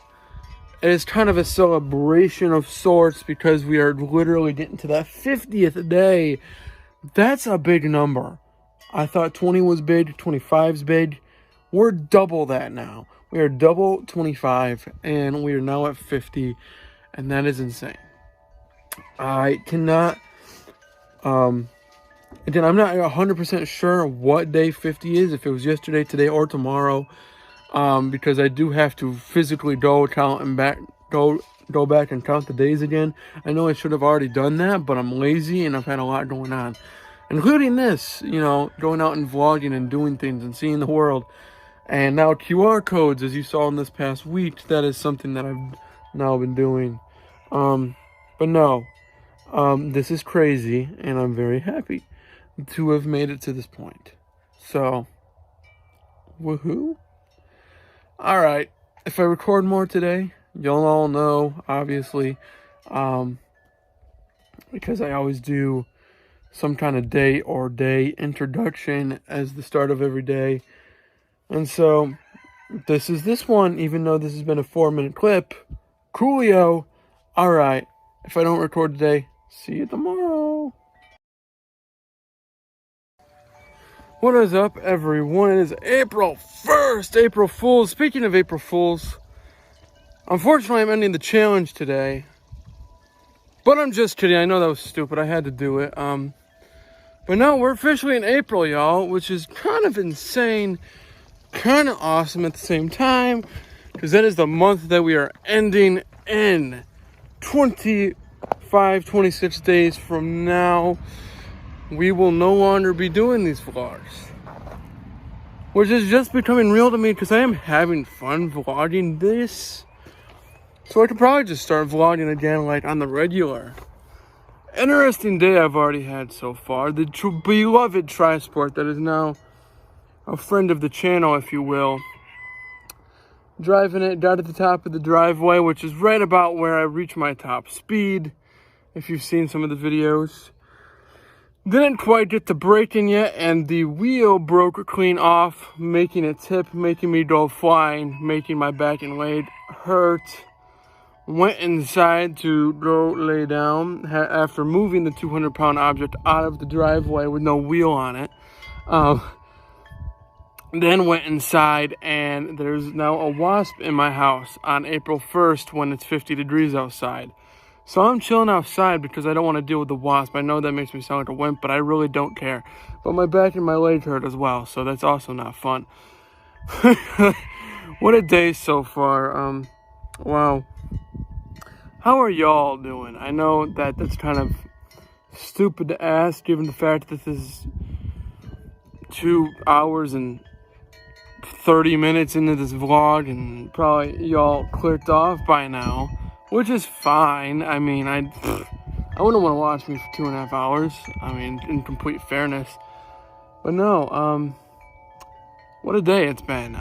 It is kind of a celebration of sorts because we are literally getting to that 50th day. That's a big number. I thought 20 was big, 25's big. We're double that now. We are double 25, and we are now at 50, and that is insane. I cannot, again, I'm not 100% sure what day 50 is, if it was yesterday, today, or tomorrow, because I do have to physically go back and count the days again. I know I should have already done that, but I'm lazy and I've had a lot going on, including this, going out and vlogging and doing things and seeing the world. And now QR codes, as you saw in this past week, that is something that I've now been doing. But no, this is crazy, and I'm very happy to have made it to this point. So, woohoo. All right, if I record more today, you'll all know, obviously, because I always do some kind of day introduction as the start of every day. And so, this is this one, even though this has been a 4-minute clip. Coolio. All right, if I don't record today, see you tomorrow. What is up, everyone? It is April 1st, April Fools. Speaking of April Fools, unfortunately, I'm ending the challenge today. But I'm just kidding. I know that was stupid. I had to do it. But no, we're officially in April, y'all, which is kind of insane, kind of awesome at the same time, because that is the month that we are ending in. 26 days from now, we will no longer be doing these vlogs, which is just becoming real to me because I am having fun vlogging this. So I could probably just start vlogging again, like on the regular. Interesting day I've already had so far. The beloved Trisport that is now a friend of the channel, if you will. Driving it, got at the top of the driveway, which is right about where I reach my top speed, if you've seen some of the videos. Didn't quite get to braking yet, and the wheel broke clean off, making it tip, making me go flying, making my back and leg hurt. Went inside to go lay down after moving the 200-pound object out of the driveway with no wheel on it. Then went inside, and there's now a wasp in my house on April 1st when it's 50 degrees outside. So I'm chilling outside because I don't want to deal with the wasp. I know that makes me sound like a wimp, but I really don't care. But my back and my leg hurt as well, so that's also not fun. What a day so far. Wow. How are y'all doing? I know that that's kind of stupid to ask, given the fact that this is 2 hours and 30 minutes into this vlog, and probably y'all clicked off by now, which is fine. I mean, I wouldn't want to watch me for 2.5 hours. I mean, in complete fairness. But no, what a day it's been.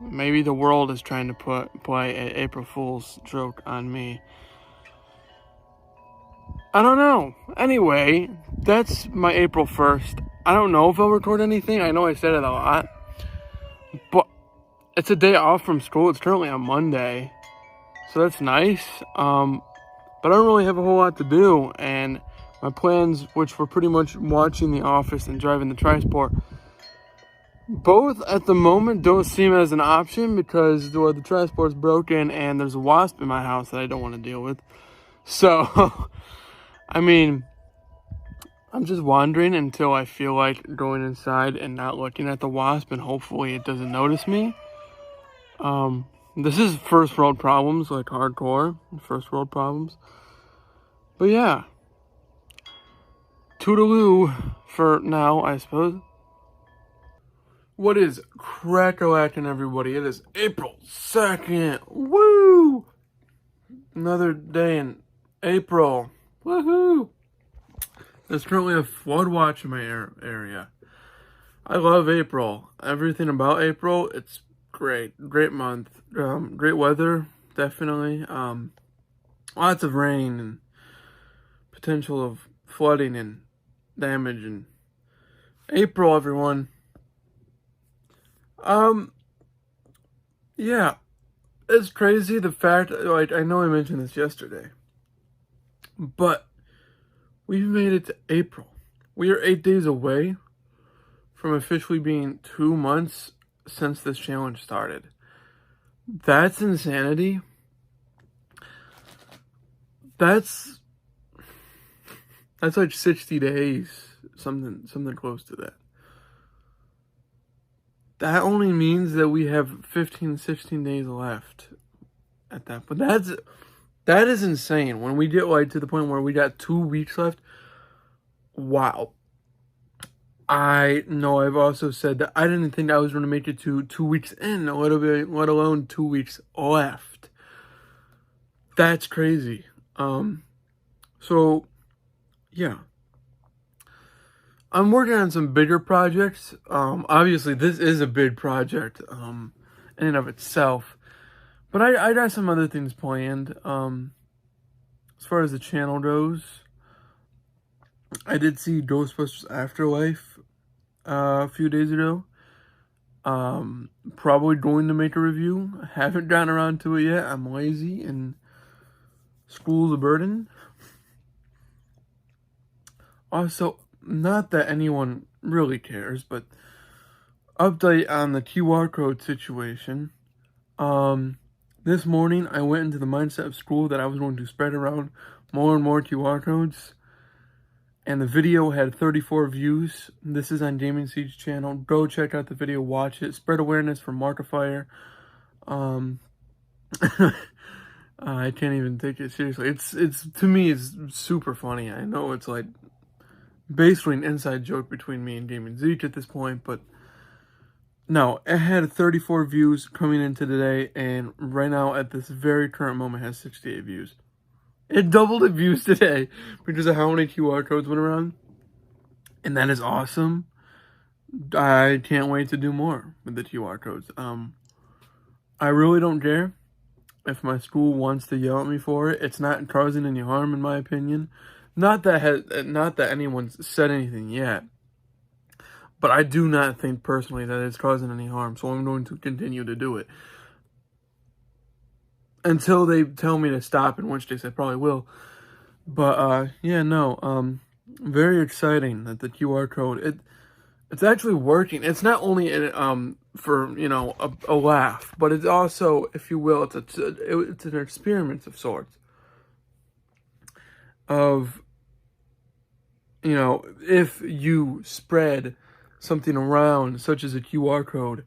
Maybe the world is trying to play an April Fool's joke on me. I don't know. Anyway, that's my April 1st. I don't know if I'll record anything. I know I said it a lot. But it's a day off from school. It's currently on Monday. So that's nice. But I don't really have a whole lot to do. And my plans, which were pretty much watching The Office and driving the Trisport, both at the moment don't seem as an option because the Trisport's broken and there's a wasp in my house that I don't want to deal with. So, I mean, I'm just wandering until I feel like going inside and not looking at the wasp, and hopefully it doesn't notice me. This is first world problems, like hardcore first world problems. But yeah, toodaloo for now, I suppose. What is crack-a-lackin', everybody? It is April 2nd. Woo! Another day in April. Woohoo! There's currently a flood watch in my area. I love April. Everything about April, it's great. Great month. Great weather, definitely. Lots of rain and potential of flooding and damage. And April, everyone. Yeah. It's crazy the fact, like, I know I mentioned this yesterday, but we've made it to April. We are 8 days away from officially being 2 months since this challenge started. That's insanity. That's That's like 60 days, something close to that. That only means that we have 15, 16 days left at that. But that is insane. When we get like to the point where we got 2 weeks left, wow. I know I've also said that I didn't think I was going to make it to 2 weeks in, let alone 2 weeks left. That's crazy. So, yeah. I'm working on some bigger projects. Obviously, this is a big project in and of itself. But I got some other things planned. As far as the channel goes, I did see Ghostbusters Afterlife a few days ago. Probably going to make a review. I haven't gotten around to it yet. I'm lazy and school's a burden. Also, not that anyone really cares, but update on the QR code situation. This morning I went into the mindset of school that I was going to spread around more and more QR codes. And the video had 34 views. This is on Gaming Siege channel. Go check out the video, watch it. Spread awareness for Markiplier. I can't even take it seriously. It's to me, it's super funny. I know it's like basically an inside joke between me and Gaming Siege at this point, but no, it had 34 views coming into today, and right now at this very current moment has 68 views. It doubled in views today because of how many QR codes went around, and that is awesome. I can't wait to do more with the QR codes. I really don't care if my school wants to yell at me for it. It's not causing any harm, in my opinion. Not that anyone's said anything yet, but I do not think personally that it's causing any harm. So I'm going to continue to do it until they tell me to stop, in which case I probably will. But yeah, no, very exciting that the QR code it's actually working. It's not only for a laugh, but it's also, if you will, it's an experiment of sorts. Of, if you spread something around, such as a QR code,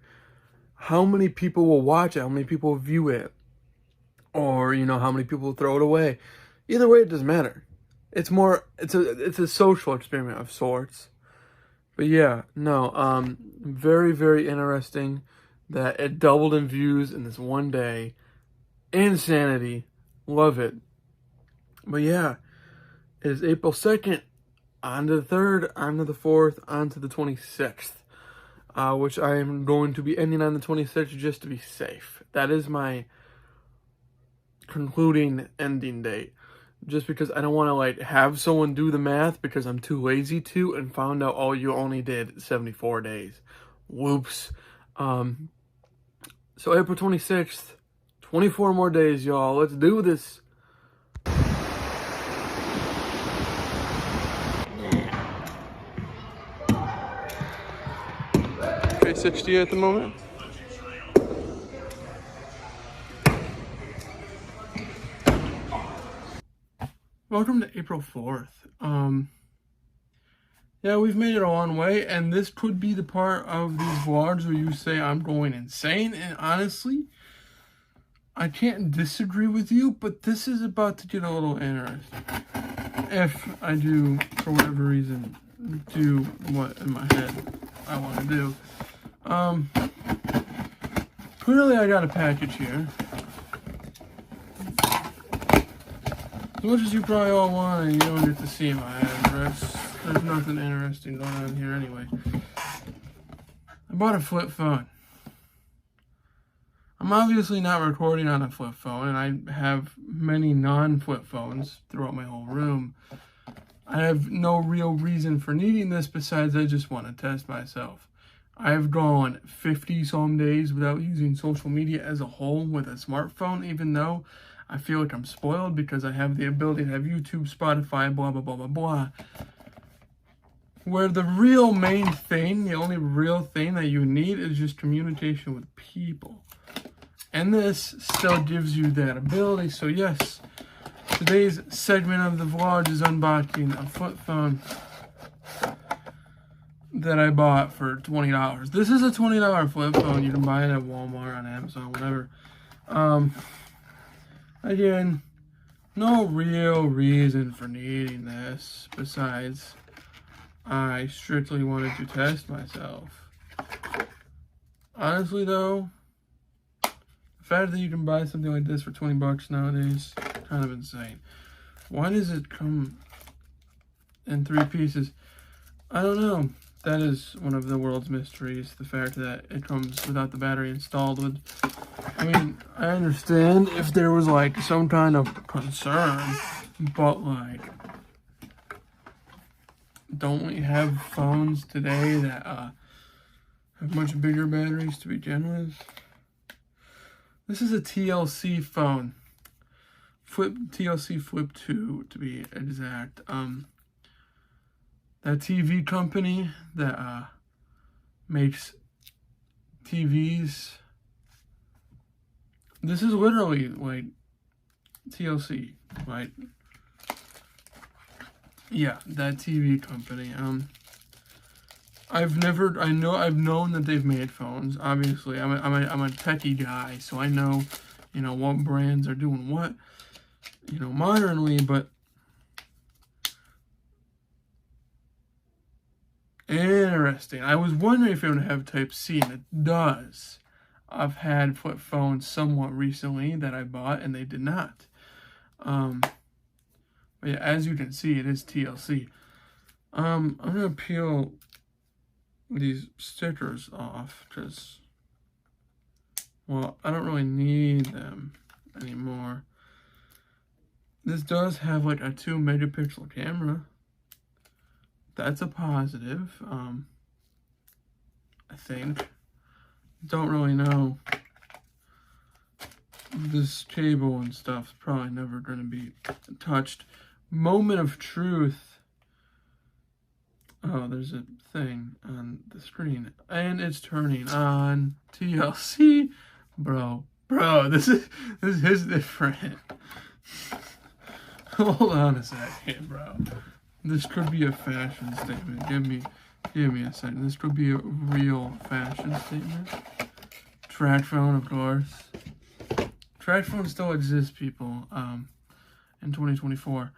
how many people will watch it? How many people will view it? Or, how many people will throw it away? Either way, it doesn't matter. It's a social experiment of sorts. But yeah, no, very, very interesting that it doubled in views in this one day. Insanity. Love it. But yeah, it is April 2nd, on to the 3rd, on to the 4th, on to the 26th. Which I am going to be ending on the 26th just to be safe. That is my concluding ending date. Just because I don't want to have someone do the math because I'm too lazy to, and found out, oh, you only did 74 days. Whoops. So April 26th, 24 more days, y'all. Let's do this. Okay, 60 at the moment. Welcome to April 4th. Yeah, we've made it a long way, and this could be the part of these vlogs where you say I'm going insane, and honestly, I can't disagree with you, but this is about to get a little interesting. If I do, for whatever reason, do what in my head I want to do. Clearly I got a package here. As much as you probably all want, and you don't get to see my address, there's nothing interesting going on here anyway. I bought a flip phone. I'm obviously not recording on a flip phone, and I have many non-flip phones throughout my whole room. I have no real reason for needing this besides I just want to test myself. I've gone 50-some days without using social media as a whole with a smartphone, even though I feel like I'm spoiled because I have the ability to have YouTube, Spotify, blah, blah, blah, blah, blah. Where the real main thing, the only real thing that you need is just communication with people. And this still gives you that ability. So yes, Today's segment of the vlog is unboxing a flip phone that I bought for $20. This is a $20 flip phone. You can buy it at Walmart, on Amazon, whatever. Again, no real reason for needing this besides I strictly wanted to test myself. Honestly though, the fact that you can buy something like this for 20 bucks nowadays, kind of insane. Why does it come in 3 pieces? I don't know. That is one of the world's mysteries, the fact that it comes without the battery installed with. I mean, I understand if there was like some kind of concern, but like, don't we have phones today that have much bigger batteries to begin with? This is a TLC phone. TLC Flip 2 to be exact. That TV company that makes TVs. This is literally like TLC, right? Yeah, that TV company. I've known that they've made phones. Obviously, I'm a techie guy, so I know, what brands are doing what, modernly, but interesting. I was wondering if it would have Type-C, and it does. I've had flip phones somewhat recently that I bought, and they did not. But yeah, as you can see, it is TLC. I'm gonna peel these stickers off because, well, I don't really need them anymore. This does have like a 2 megapixel camera. That's a positive, I think. Don't really know. This cable and stuff's probably never going to be touched. Moment of truth. Oh, there's a thing on the screen. And it's turning on TLC. Bro, this is different. Hold on a second, bro. This could be a fashion statement. Give me a second. This could be a real fashion statement. Track phone, of course. Track phone still exists, people. In 2024.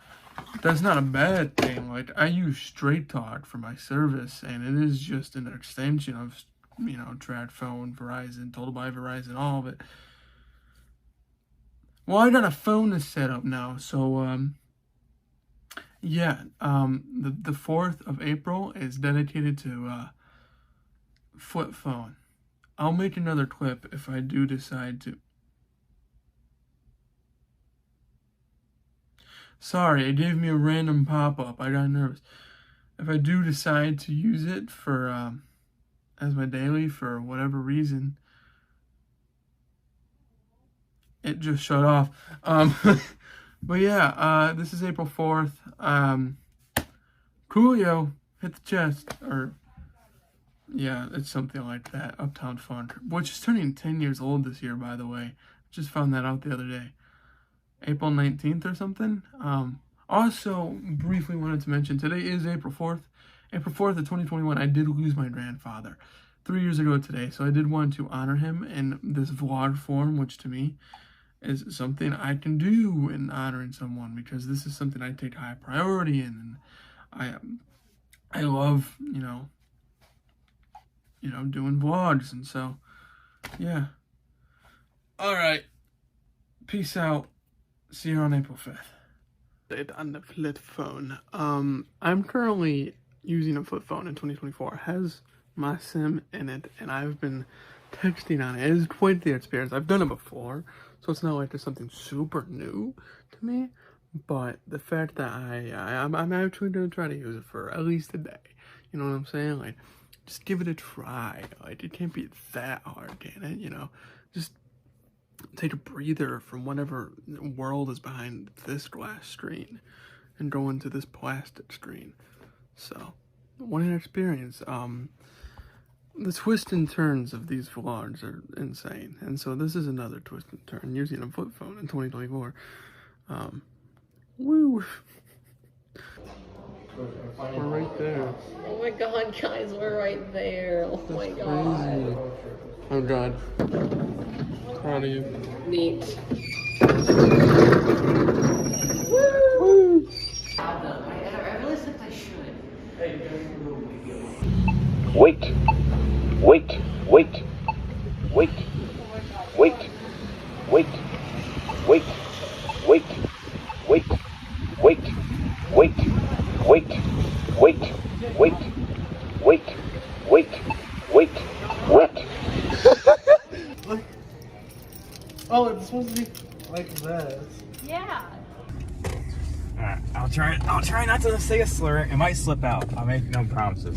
That's not a bad thing. Like, I use Straight Talk for my service, and it is just an extension of, Track phone, Verizon, Total by Verizon, all of it. Well, I got a phone to set up now, so yeah, the 4th of April is dedicated to flip phone. I'll make another clip if I do decide to. Sorry, it gave me a random pop-up. I got nervous. If I do decide to use it for as my daily for whatever reason, it just shut off. But yeah, this is April 4th. Coolio hit the chest, or yeah, it's something like that. Uptown Funk, which is turning 10 years old this year, by the way. Just found that out the other day. April 19th or something. Also, briefly wanted to mention, today is April 4th. April 4th of 2021, I did lose my grandfather 3 years ago today, so I did want to honor him in this vlog form, which to me is something I can do in honoring someone, because this is something I take high priority in, and I love, doing vlogs, and so, yeah. Alright, peace out, see you on April 5th. On the flip phone, I'm currently using a flip phone in 2024, it has my SIM in it, and I've been texting on it. It is quite the experience. I've done it before, so it's not like it's something super new to me, but the fact that I'm actually going to try to use it for at least a day, you know what I'm saying? Like, just give it a try. Like, it can't be that hard, can it? Just take a breather from whatever world is behind this glass screen and go into this plastic screen. So, what an experience. The twists and turns of these vlogs are insane, and so this is another twist and turn using a flip phone in 2024. Woo! We're right there. Oh my god, guys, we're right there. Oh my god. Crazy. Oh god. Proud of you. Neat. Woo! I really think I should. Wait, wait, wait, wait, wait, wait, wait, wait, wait, wait, wait, wait, wait, wait, wait, wait, wait, wait. Look. Oh, it's supposed to be like that. Yeah. Alright, I'll try not to say a slur. It might slip out. I'll make no promises.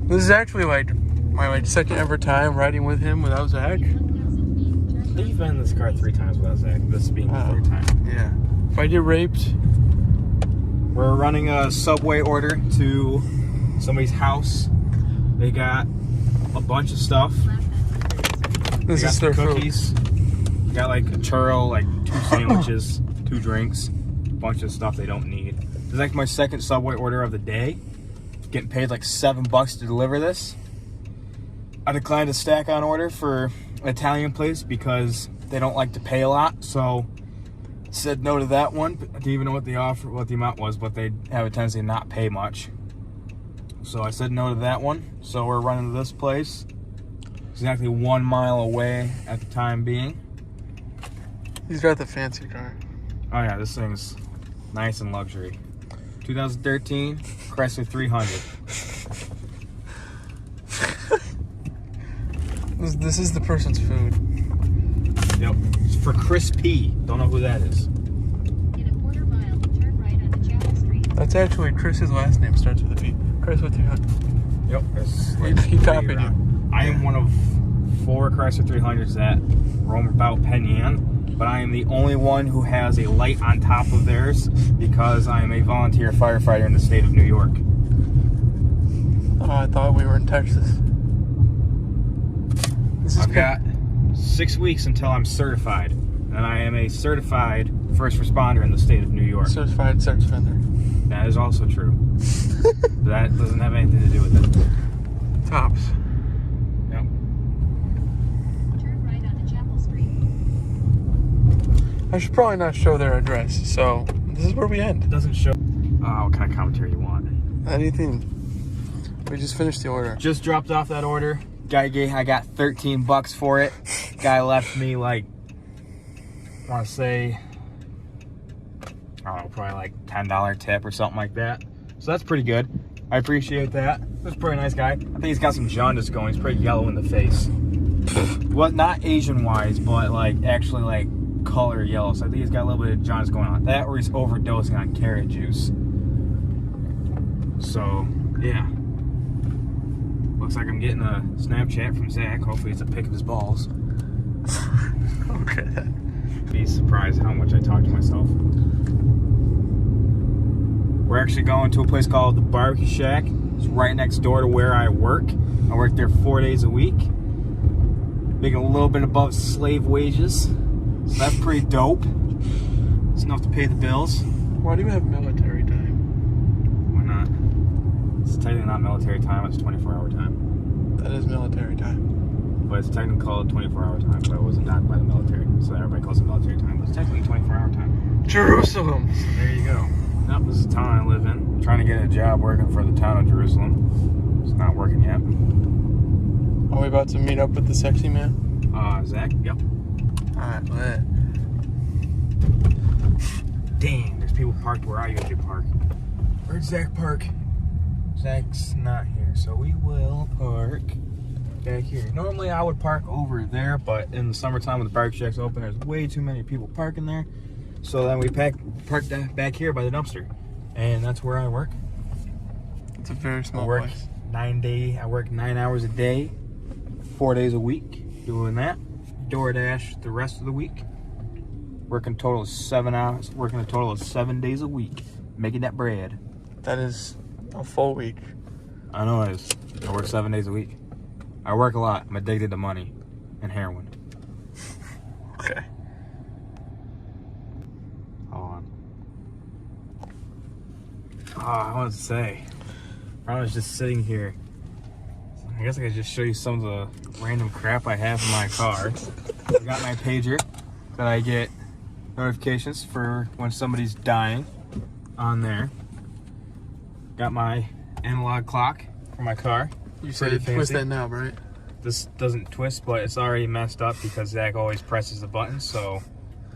This is actually like my second ever time riding with him without Zach. You've been in this car 3 times without Zach. This being the 3rd time. Yeah. If I get raped, We're running a Subway order to somebody's house. They got a bunch of stuff. this They got is their some food. cookies. They got like a churro, like 2 sandwiches, 2 drinks, a bunch of stuff they don't need. This is like my second Subway order of the day. Getting paid like $7 to deliver this. I declined a stack on order for an Italian place because they don't like to pay a lot, so said no to that one. I didn't even know what the amount was, but they have a tendency to not pay much. So I said no to that one. So we're running to this place, exactly 1 mile away at the time being. He's got the fancy car. Oh yeah, this thing's nice and luxury. 2013 Chrysler 300. This is the person's food. Yep. It's for Chris P. Don't know who that is. In a quarter mile, turn right onto Chapel Street. That's actually Chris's last name starts with a P. Chrysler 300. Yep. It's He copied you. I am one of 4 Chrysler 300s that roam about Penn Yan, but I am the only one who has a light on top of theirs because I am a volunteer firefighter in the state of New York. Oh, I thought we were in Texas. This is I've got 6 weeks until I'm certified, and I am a certified first responder in the state of New York. certified sex offender. That is also true. That doesn't have anything to do with it. Tops. Yep. Turn right onto Chapel Street. I should probably not show their address, so this is where we end. It doesn't show. What kind of commentary you want? Anything. We just finished the order. Just dropped off that order. I got $13 for it. Guy left me like, I want to say, I don't know, probably like $10 tip or something like that. So that's pretty good. I appreciate that. That's a pretty nice guy. I think he's got some jaundice going. He's pretty yellow in the face. Well, not Asian wise, but like actually like color yellow. So I think he's got a little bit of jaundice going on. That or he's overdosing on carrot juice. So yeah. Looks like I'm getting a Snapchat from Zach. Hopefully it's a pic of his balls. Okay. Be surprised how much I talk to myself. We're actually going to a place called the Barbecue Shack. It's right next door to where I work. I work there 4 days a week. Making a little bit above slave wages. So that's pretty dope. It's enough to pay the bills. Why do you have military time? Why not? It's technically not military time, it's 24-hour time. That is military time. But it's technically called 24-hour time, but it wasn't done by the military. So everybody calls it military time, but it's technically 24-hour time. Jerusalem. So there you go. Yep, this is the town I live in. I'm trying to get a job working for the town of Jerusalem. It's not working yet. Are we about to meet up with the sexy man? Zach? Yep. Alright, lit. Dang, there's people parked where I usually park. Where'd Zach park? Zach's not here, so we will park back here. Normally I would park over there, but in the summertime when the barbecue shack's open, there's way too many people parking there. So then we park back here by the dumpster. And that's where I work. It's a very I small work place. I work 9 hours a day, 4 days a week, doing that. DoorDash the rest of the week. Working a total of 7 hours, working a total of 7 days a week, making that bread. That is a full week. I know it is. I work 7 days a week. I work a lot. I'm addicted to money and heroin. Okay. I wanted to say, I was just sitting here. I guess I could just show you some of the random crap I have in my car. I got my pager that I get notifications for when somebody's dying on there. Got my analog clock for my car. You said it twist that knob, right? This doesn't twist, but it's already messed up because Zach always presses the button, so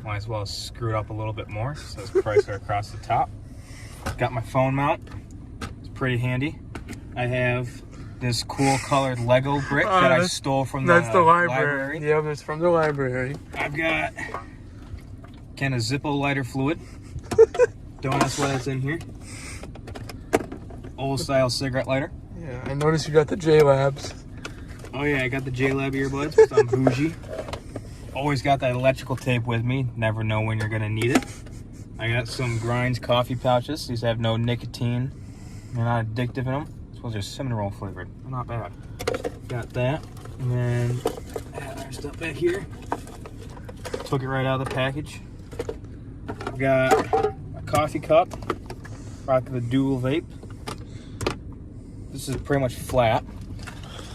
might as well screw it up a little bit more. It says Chrysler across the top. Got my phone mount. It's pretty handy. I have this cool colored Lego brick that I stole from the library. Yep, it's from the library. I've got kind of Zippo lighter fluid. Don't ask why that's in here. Old style cigarette lighter. Yeah, I noticed you got the J-Labs. Oh yeah, I got the J-Lab earbuds because I'm bougie. Always got that electrical tape with me. Never know when you're gonna need it. I got some Grinds coffee pouches. These have no nicotine. They're not addictive in them. Those are cinnamon roll flavored. Not bad. Got that. And then there's stuff back here. Took it right out of the package. I've got a coffee cup. Rocking the dual vape. This is pretty much flat.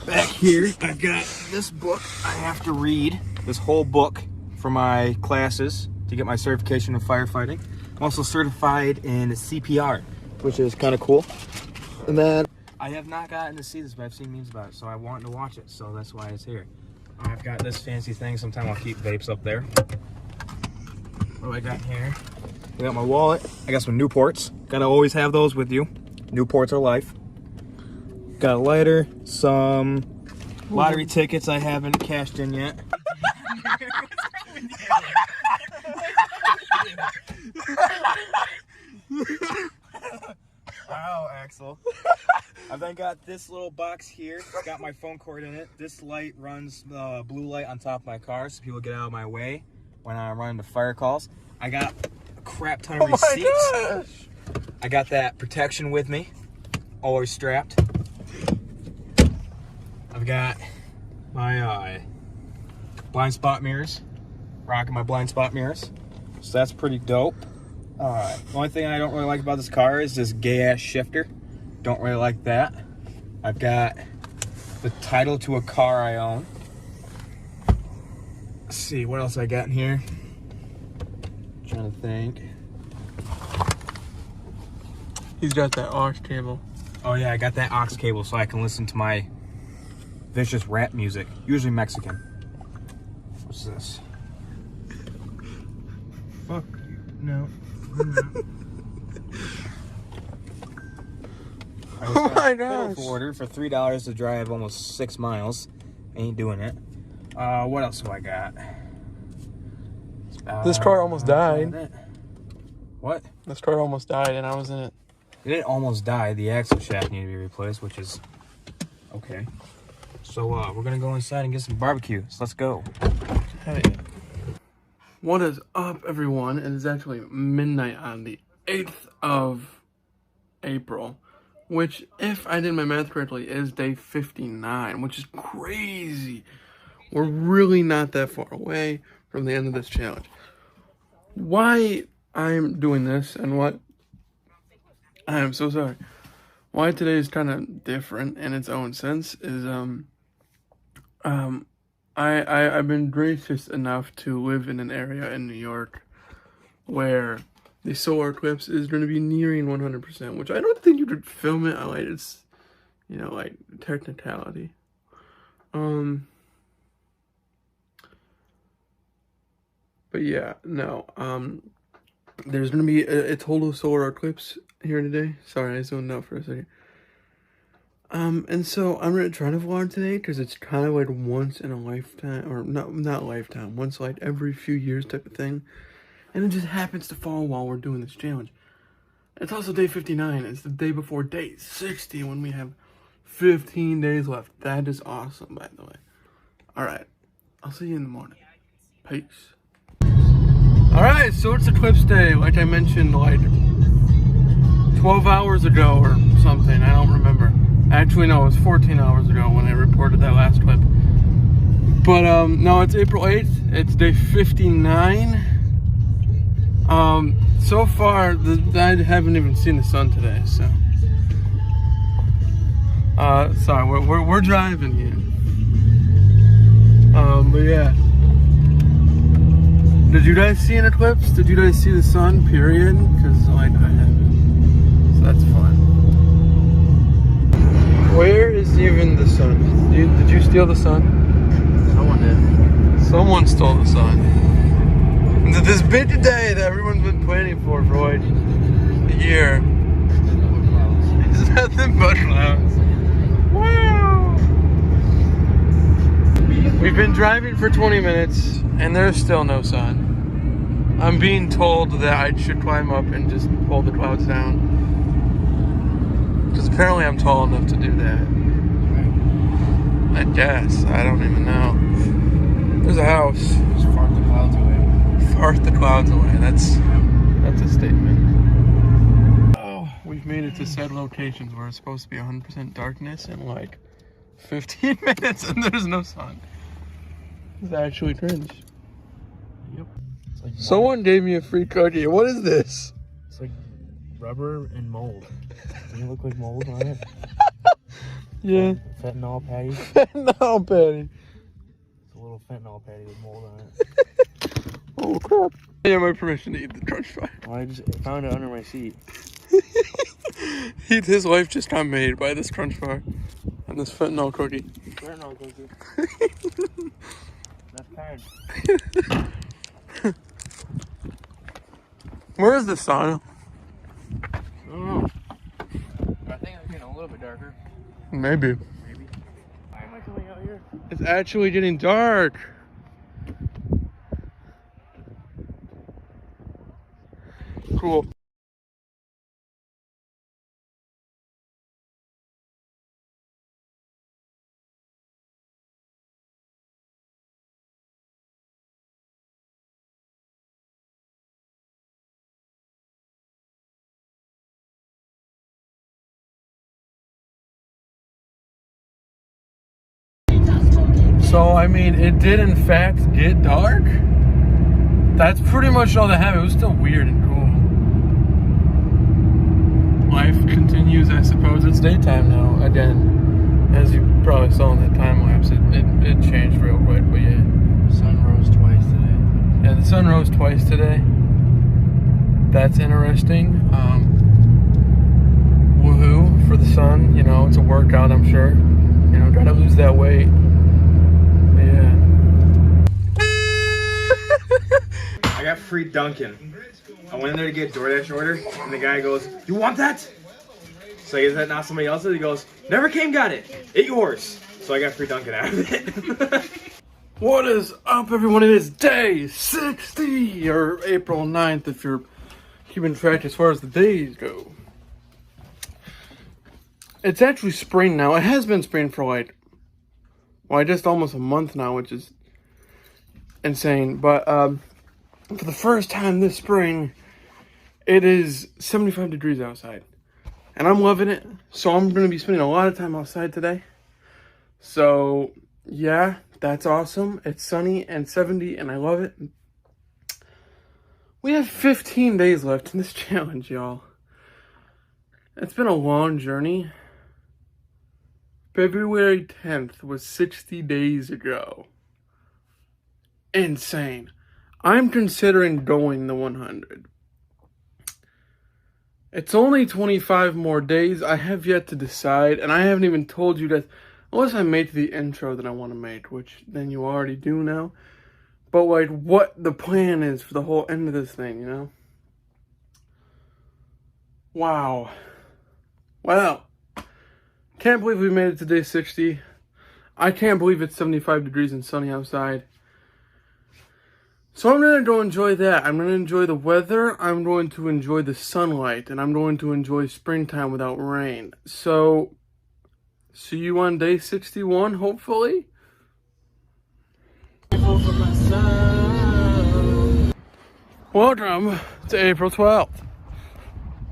Back here, I've got this book I have to read. This whole book for my classes to get my certification in firefighting. I'm also certified in CPR, which is kind of cool. And then I have not gotten to see this, but I've seen memes about it, so I want to watch it, so that's why it's here. I've got this fancy thing. Sometime I'll keep vapes up there. What do I got here? I got my wallet. I got some Newports. Gotta always have those with you. Newports are life. Got a lighter, some lottery tickets I haven't cashed in yet. Wow, Axel. I've then got this little box here. It's got my phone cord in it. This light runs the blue light on top of my car so people get out of my way when I run into fire calls. I got a crap ton of receipts. My gosh. I got that protection with me, always strapped. I've got my blind spot mirrors, rocking my blind spot mirrors. So that's pretty dope. The only thing I don't really like about this car is this gay ass shifter. Don't really like that. I've got the title to a car I own. Let's see what else I got in here. Trying to think. He's got that aux cable. Oh yeah, I got that aux cable so I can listen to my vicious rap music, usually Mexican. What's this? Fuck you. No. Oh my gosh. Order for $3 to drive almost 6 miles. Ain't doing it. What else do I got? This car almost died. What? This car almost died and I was in it. It didn't almost die. The axle shaft needed to be replaced, which is okay. So we're gonna go inside and get some barbecue. So let's go. Hey. What is up, everyone? It is actually midnight on the 8th of April, which, if I did my math correctly, is day 59, which is crazy. We're really not that far away from the end of this challenge. Why I'm doing this and what I am so sorry. Why today is kind of different in its own sense is I've been gracious enough to live in an area in New York where the solar eclipse is going to be nearing 100%, which I don't think you could film it. Like, it's, you know, like technicality. But yeah, no. There's going to be a total solar eclipse here today. Sorry, I zoned out for a second. And so I'm going to try to vlog today because it's kind of like once in a lifetime, or not lifetime, once like every few years type of thing. And it just happens to fall while we're doing this challenge. It's also day 59. It's the day before day 60 when we have 15 days left. That is awesome, by the way. Alright, I'll see you in the morning. Peace. Alright, so it's eclipse day, like I mentioned like 12 hours ago or something. I don't remember. Actually, no, it was 14 hours ago when I reported that last clip. But, no, it's April 8th. It's day 59. So far, I haven't even seen the sun today, so. Sorry, we're driving here. But yeah. Did you guys see an eclipse? Did you guys see the sun, period? Because, like, I haven't. So that's fun. Where is even the sun? Did you steal the sun? Someone did. Someone stole the sun. This big day that everyone's been planning for like a year. It's nothing but clouds. Wow! We've been driving for 20 minutes and there's still no sun. I'm being told that I should climb up and just pull the clouds down. Because apparently I'm tall enough to do that. I guess. I don't even know. There's a house. Just fart the clouds away. Fart the clouds away. That's a statement. Oh, we've made it to said locations where it's supposed to be 100% darkness in like 15 minutes and there's no sun. It's actually cringe. Yep. It's like Someone gave me a free cookie. What is this? It's like rubber and mold. Doesn't it look like mold on it? Yeah. Fentanyl patty. Fentanyl patty. It's a little fentanyl patty with mold on it. Oh crap. I have my permission to eat the crunch fry. Well, I just found it under my seat. His life just got made by this crunch bar and this fentanyl cookie. Fentanyl cookie. That's kind. Where is the sun? I don't know. I think it's getting a little bit darker. Maybe. Why am I coming out here? It's actually getting dark. Cool. So, I mean, it did in fact get dark. That's pretty much all that happened. It was still weird and cool. Life continues, I suppose. It's daytime now, again. As you probably saw in that time lapse, it changed real quick, but yeah. Sun rose twice today. Yeah, the sun rose twice today. That's interesting. Woohoo for the sun. You know, it's a workout, I'm sure. You know, gotta lose that weight. Yeah. I got free Dunkin'. I went in there to get a DoorDash order, and the guy goes, "You want that?" So is that not somebody else's? He goes, "Never came, got it. It's yours." So I got free Dunkin' out of it. What is up, everyone? It is day 60, or April 9th, if you're keeping track as far as the days go. It's actually spring now. It has been spring for like, well, just almost a month now, which is insane. But for the first time this spring, it is 75 degrees outside. And I'm loving it. So I'm going to be spending a lot of time outside today. So, yeah, that's awesome. It's sunny and 70, and I love it. We have 15 days left in this challenge, y'all. It's been a long journey. February 10th was 60 days ago. Insane. I'm considering going the 100. It's only 25 more days. I have yet to decide, and I haven't even told you that, unless I make the intro that I want to make, which then you already do know. But like, what the plan is for the whole end of this thing, you know? Wow. Wow. Can't believe we made it to day 60. I can't believe it's 75 degrees and sunny outside. So I'm going to go enjoy that. I'm going to enjoy the weather. I'm going to enjoy the sunlight. And I'm going to enjoy springtime without rain. So, see you on day 61, hopefully. Welcome to April 12th.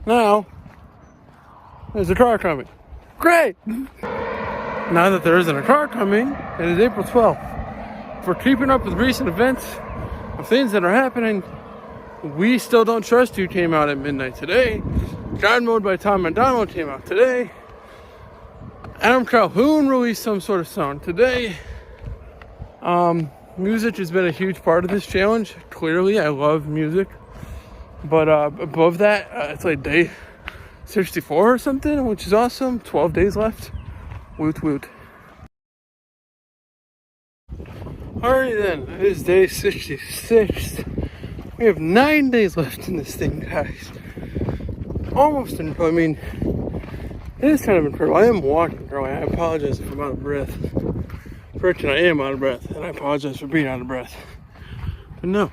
Now, there's a car coming. Great! Now that there isn't a car coming, it is April 12th. If we're keeping up with recent events of things that are happening, We Still Don't Trust You came out at midnight today. God Mode by Tom MacDonald came out today. Adam Calhoun released some sort of song today. Music has been a huge part of this challenge. Clearly, I love music. But above that, it's like day 64 or something, which is awesome. 12 days left. Woot woot. Alrighty then, it is day 66. We have 9 days left in this thing, guys. Almost incredible. I mean, it is kind of incredible. I am walking, girl. I apologize if I'm out of breath. Correction, I am out of breath, and I apologize for being out of breath. But no.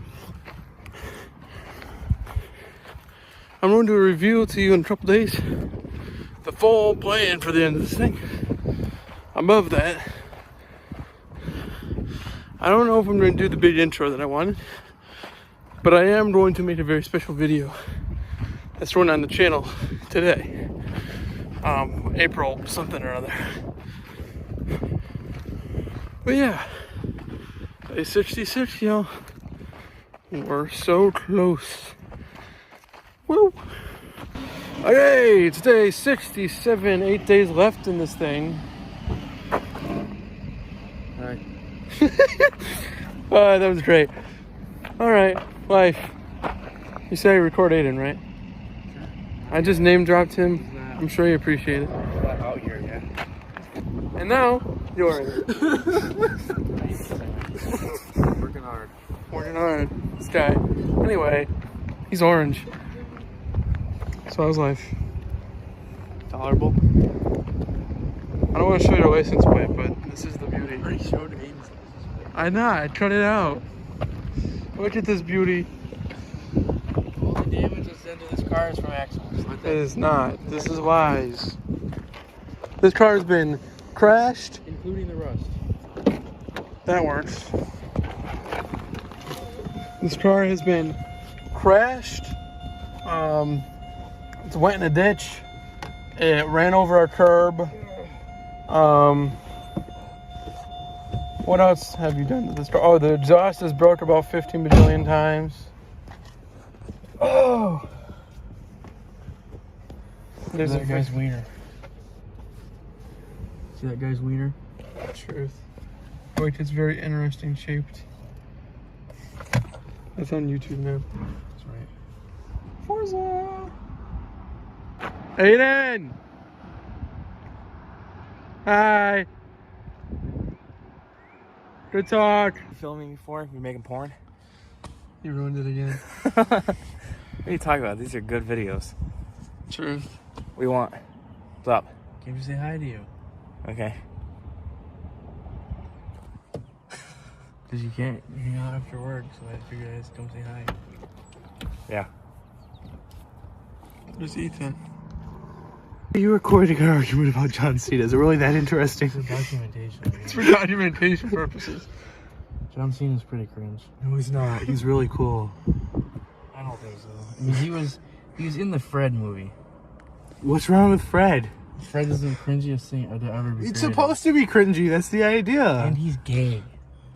I'm going to reveal to you in a couple days the full plan for the end of this thing. Above that, I don't know if I'm going to do the big intro that I wanted, but I am going to make a very special video that's going on the channel today. April something or other. But yeah, day 66, y'all. We're so close. Woo! Okay, it's day 67, 8 days left in this thing. Alright. Oh, that was great. Alright, life. You say I record Aiden, right? I just name dropped him. I'm sure you appreciate it. Out here, yeah. And now, you're in. Working hard. Working hard. This guy. Anyway, he's orange. So how's life? Tolerable. I don't want to show you the license plate, but this is the beauty. I already showed Aiden's. I not. Cut it out. Look at this beauty. All the damage that's done to this car is from axles. It is not. This is lies. This car has been crashed. Including the rust. That works. This car has been crashed. It's went in a ditch. It ran over a curb. What else have you done to this car? Oh, the exhaust is broke about 15 bajillion times. Oh! There's that guy's wiener. See that guy's wiener? Truth. Wait, it's very interesting shaped. That's on YouTube now. That's right. Forza! Aiden! Hi! Good talk. You filming before? You making porn? You ruined it again. What are you talking about? These are good videos. Truth. What do you want? What's up? Came to say hi to you. Okay. Because you can't hang out after work, so I figured I'd just come say hi. Yeah. There's Ethan. You recording an argument about John Cena. Is it really that interesting? It's for documentation. It's for documentation purposes. John Cena's pretty cringe. No, he's not. He's really cool. I don't think so. I mean, he was in the Fred movie. What's wrong with Fred? Fred is the cringiest thing to ever be It's created. supposed to be cringy. That's the idea. And he's gay.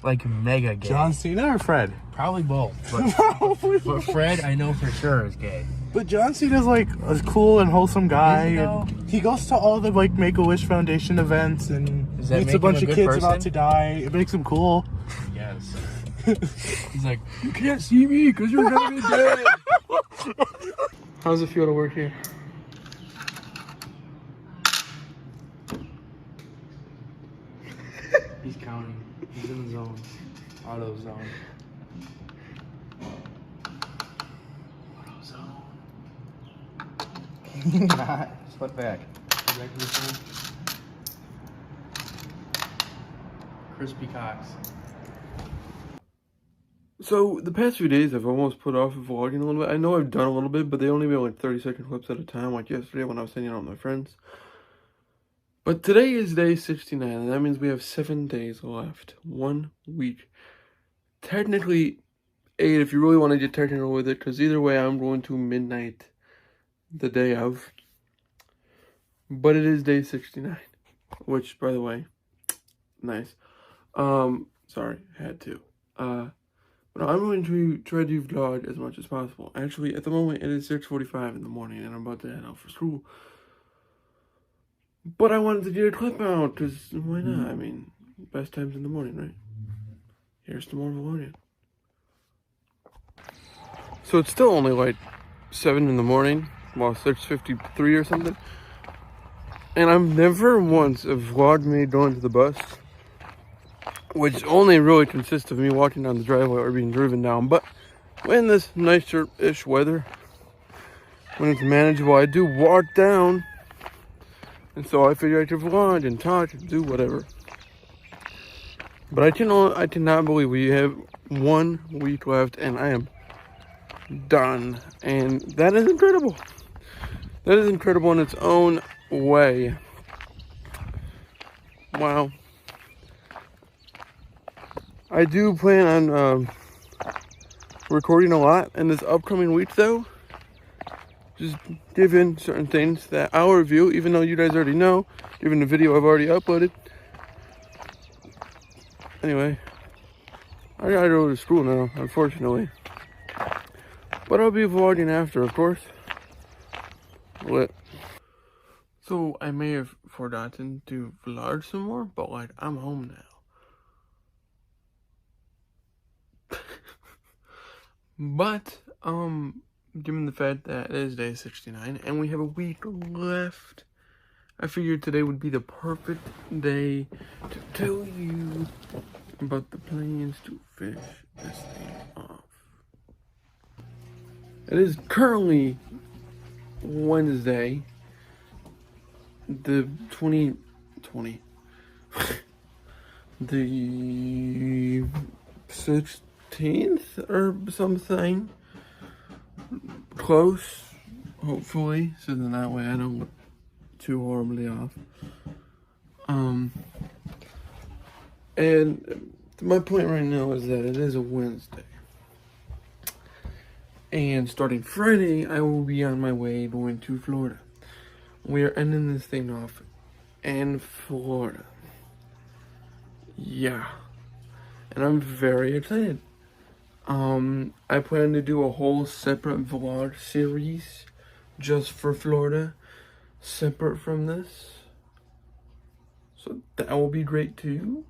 Like, mega gay. John Cena or Fred? Probably both. But Fred, I know for sure, is gay. But John Cena's like a cool and wholesome guy. Is he, And he goes to all the like Make-A-Wish Foundation events and Does that meets make a bunch him of a kids good about person? to die. It makes him cool. Yes. He's like, you can't see me because you're gonna be dead. How does it feel to work here? He's counting. He's in the zone. Auto zone. Auto zone. Not. Split back. Back to the phone. Crispy cocks. So, the past few days I've almost put off vlogging a little bit. I know I've done a little bit, but they only made like 30-second clips at a time, like yesterday when I was hanging out with my friends. But today is day 69, and that means we have 7 days left. 1 week. Technically, 8 if you really want to get technical with it, because either way I'm going to midnight the day of. But it is day 69, which, by the way, nice. Sorry, had to. But I'm going to try to vlog as much as possible. Actually, at the moment, it is 6:45 in the morning, and I'm about to head out for school. But I wanted to get a clip out, because why not? I mean, best times in the morning, right? Here's the more vlogging. So it's still only like 7 in the morning, well, 6:53 or something. And I've never once vlogged me going to the bus, which only really consists of me walking down the driveway or being driven down. But when this nicer-ish weather, when it's manageable, I do walk down. And so I figure I could vlog and talk and do whatever. But I cannot believe we have 1 week left and I am done. And that is incredible. That is incredible in its own way. Wow. I do plan on recording a lot in this upcoming week though. Just given certain things that I'll review, even though you guys already know, given the video I've already uploaded. Anyway, I gotta go to school now, unfortunately. But I'll be vlogging after, of course. Lit. So I may have forgotten to vlog some more, but like, I'm home now. But, given the fact that it is day 69 and we have a week left, I figured today would be the perfect day to tell you about the plans to finish this thing off. It is currently Wednesday, the 2020, the 16th or something. Close, hopefully, so then that way I don't look too horribly off. And my point right now is that it is a Wednesday. And starting Friday, I will be on my way going to Florida. We are ending this thing off in Florida. Yeah. And I'm very excited. I plan to do a whole separate vlog series just for Florida, separate from this. So that will be great too.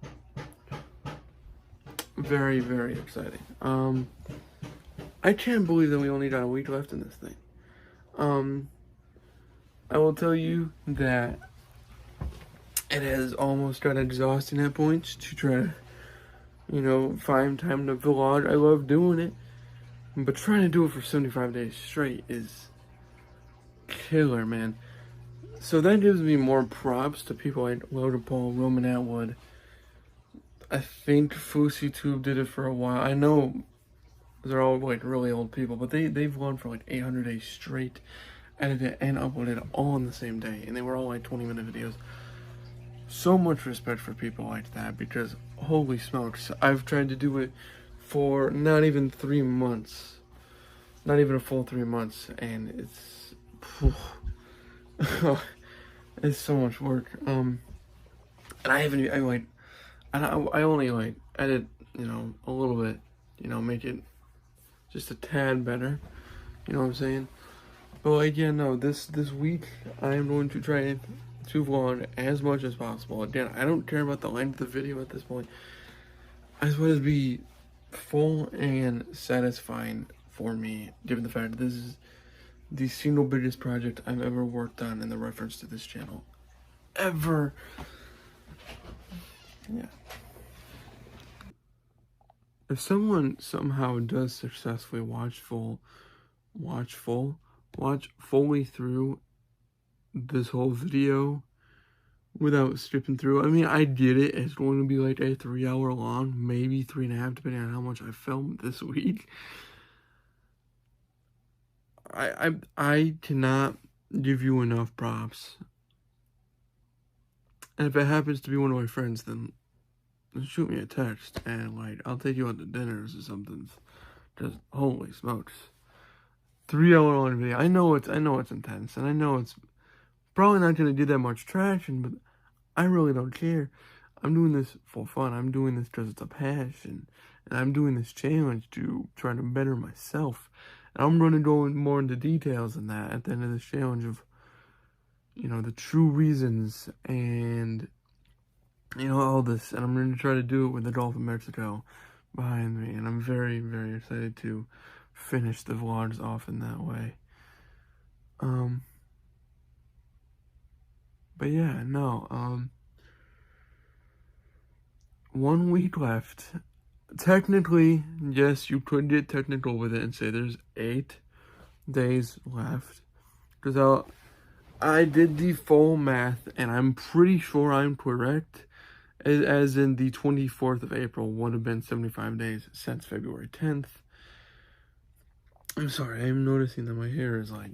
Very, very exciting. I can't believe that we only got a week left in this thing. I will tell you that it has almost got exhausting at points to try to, you know, find time to vlog. I love doing it, but trying to do it for 75 days straight is killer, man. So that gives me more props to people like Logan Paul, Roman Atwood. I think FouseyTube did it for a while. I know they're all like really old people, but they've vlogged for like 800 days straight, edited and uploaded all on the same day, and they were all like 20-minute videos. So much respect for people like that, because holy smokes, I've tried to do it for not even 3 months, not even a full 3 months, and it's so much work. And I only like edit, you know, a little bit, you know, make it just a tad better, you know what I'm saying? But like, yeah, no, this week I am going to try to vlog as much as possible. Again, I don't care about the length of the video at this point. I just want it to be full and satisfying for me, given the fact that this is the single biggest project I've ever worked on in the reference to this channel. Ever. Yeah. If someone somehow does successfully watch fully through this whole video without skipping through, I mean, I get it. It's going to be like a 3-hour long, maybe 3.5, depending on how much I filmed this week. I cannot give you enough props. And if it happens to be one of my friends, then shoot me a text and like I'll take you out to dinners or something. Just holy smokes. 3-hour long video. I know it's intense, and I know it's probably not gonna get that much traction, but I really don't care. I'm doing this for fun. I'm doing this because it's a passion, And I'm doing this challenge to try to better myself. And I'm going to go more into details than that at the end of this challenge of, you know, the true reasons and, you know, all this. And I'm going to try to do it with the Gulf of Mexico behind me. And I'm very, very excited to finish the vlogs off in that way. But yeah, no, 1 week left. Technically, yes, you could get technical with it and say there's 8 days left. Because I did the full math, and I'm pretty sure I'm correct. As in the 24th of April would have been 75 days since February 10th. I'm sorry, I'm noticing that my hair is like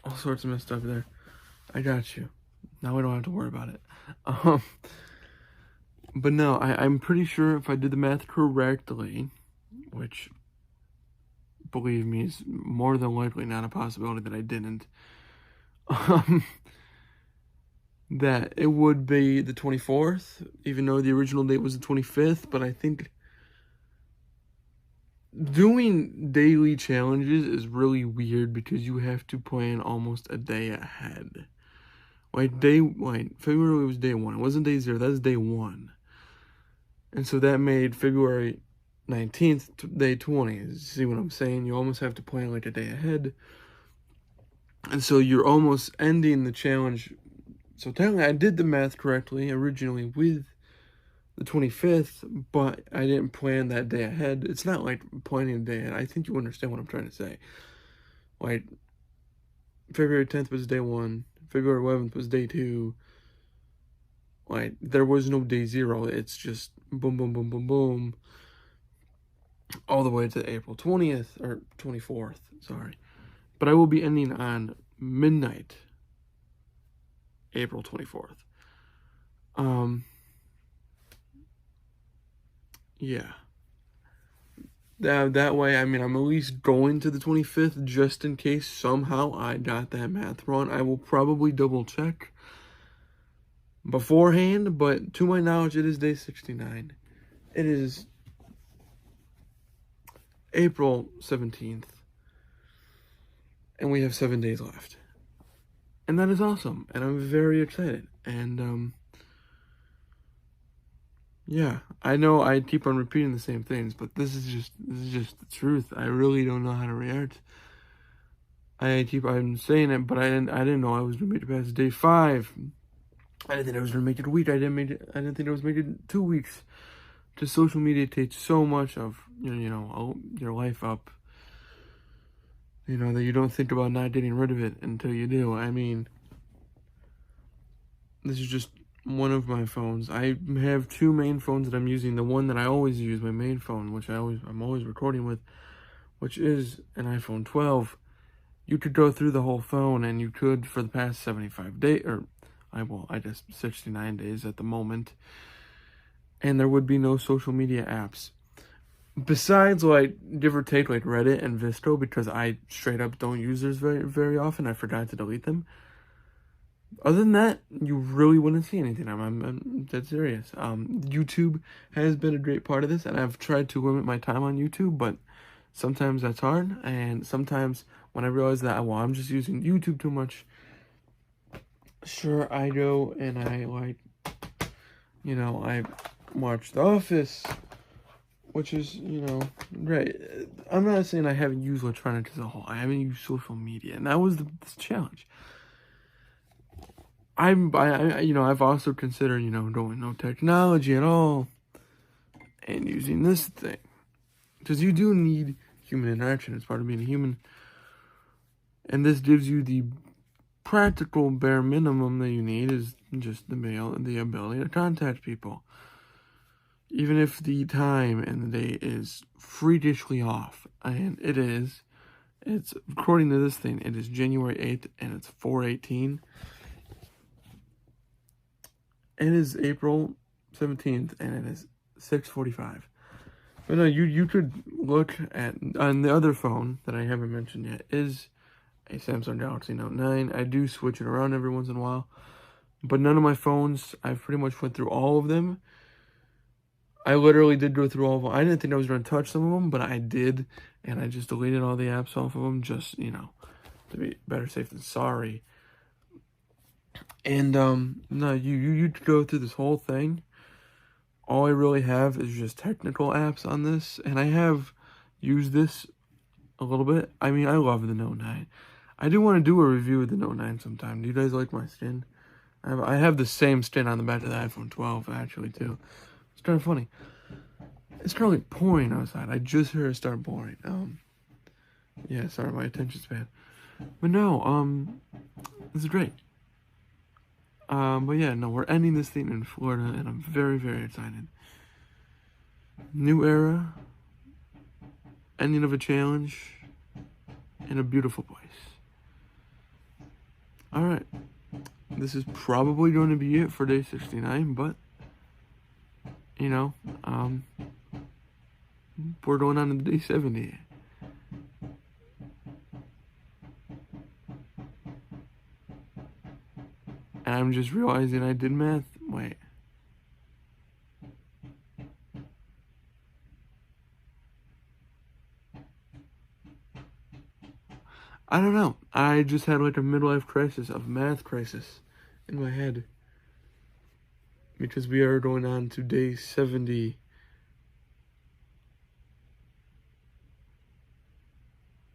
all sorts of messed up there. I got you. Now we don't have to worry about it. But no, I'm pretty sure if I did the math correctly, which, believe me, is more than likely not a possibility that I didn't, that it would be the 24th, even though the original date was the 25th, but I think doing daily challenges is really weird because you have to plan almost a day ahead. February was day 1. It wasn't day 0, that was day 1. And so that made February 19th day 20. See what I'm saying? You almost have to plan like a day ahead. And so you're almost ending the challenge. So technically I did the math correctly originally with the 25th, but I didn't plan that day ahead. It's not like planning a day ahead. I think you understand what I'm trying to say. Like, February 10th was day 1. February 11th was day 2. Like, there was no day 0. It's just boom, boom, boom, boom, boom. All the way to April 20th, or 24th, sorry. But I will be ending on midnight, April 24th. Yeah. That way, I mean, I'm at least going to the 25th just in case somehow I got that math wrong. I will probably double check beforehand, but to my knowledge, it is day 69. It is April 17th, and we have 7 days left. And that is awesome, and I'm very excited. And, yeah, I know I keep on repeating the same things, but this is just the truth. I really don't know how to react. I'm saying it, but I didn't know I was gonna make it past day 5. I didn't think I was gonna make it a week. I didn't think I was making it 2 weeks. Just social media takes so much of your life up. You know, that you don't think about not getting rid of it until you do. I mean, this is just one of my phones. I have 2 main phones that I'm using. The one that I always use, my main phone, which I'm always recording with, which is an iPhone 12. You could go through the whole phone, and you could for the past 75 days, or I guess 69 days at the moment, and there would be no social media apps. Besides, like, give or take, like Reddit and Visto, because I straight up don't use those very, very often. I forgot to delete them. Other than that, you really wouldn't see anything. I'm dead serious. YouTube has been a great part of this, and I've tried to limit my time on YouTube, but sometimes that's hard, and sometimes when I realize that, well, I'm just using YouTube too much, sure, I go and I, I watch The Office, which is, great. I'm not saying I haven't used electronics as a whole. I haven't used social media, and that was this challenge. I've also considered, going no technology at all and using this thing. Because you do need human interaction as part of being a human. And this gives you the practical bare minimum that you need is just the ability to contact people. Even if the time and the day is freakishly off. And it's according to this thing, it is January 8th and it's 4:18. It is April 17th, and it is 6:45. But no, you could look at, on the other phone that I haven't mentioned yet, is a Samsung Galaxy Note 9. I do switch it around every once in a while. But none of my phones, I've pretty much went through all of them. I literally did go through all of them. I didn't think I was going to touch some of them, but I did. And I just deleted all the apps off of them just, you know, to be better safe than sorry. And, no, you go through this whole thing. All I really have is just technical apps on this. And I have used this a little bit. I mean, I love the Note 9. I do want to do a review of the Note 9 sometime. Do you guys like my skin? I have the same skin on the back of the iPhone 12, actually, too. It's kind of funny. It's kind of like pouring outside. I just heard it start pouring. Yeah, sorry, my attention span. But no, this is great. But yeah, no, we're ending this thing in Florida, and I'm very, very excited. New era, ending of a challenge, in a beautiful place. Alright, this is probably going to be it for day 69, but, you know, we're going on to day 70. And I'm just realizing I did math. Wait. I don't know. I just had like a midlife crisis of math crisis in my head. Because we are going on to day 70.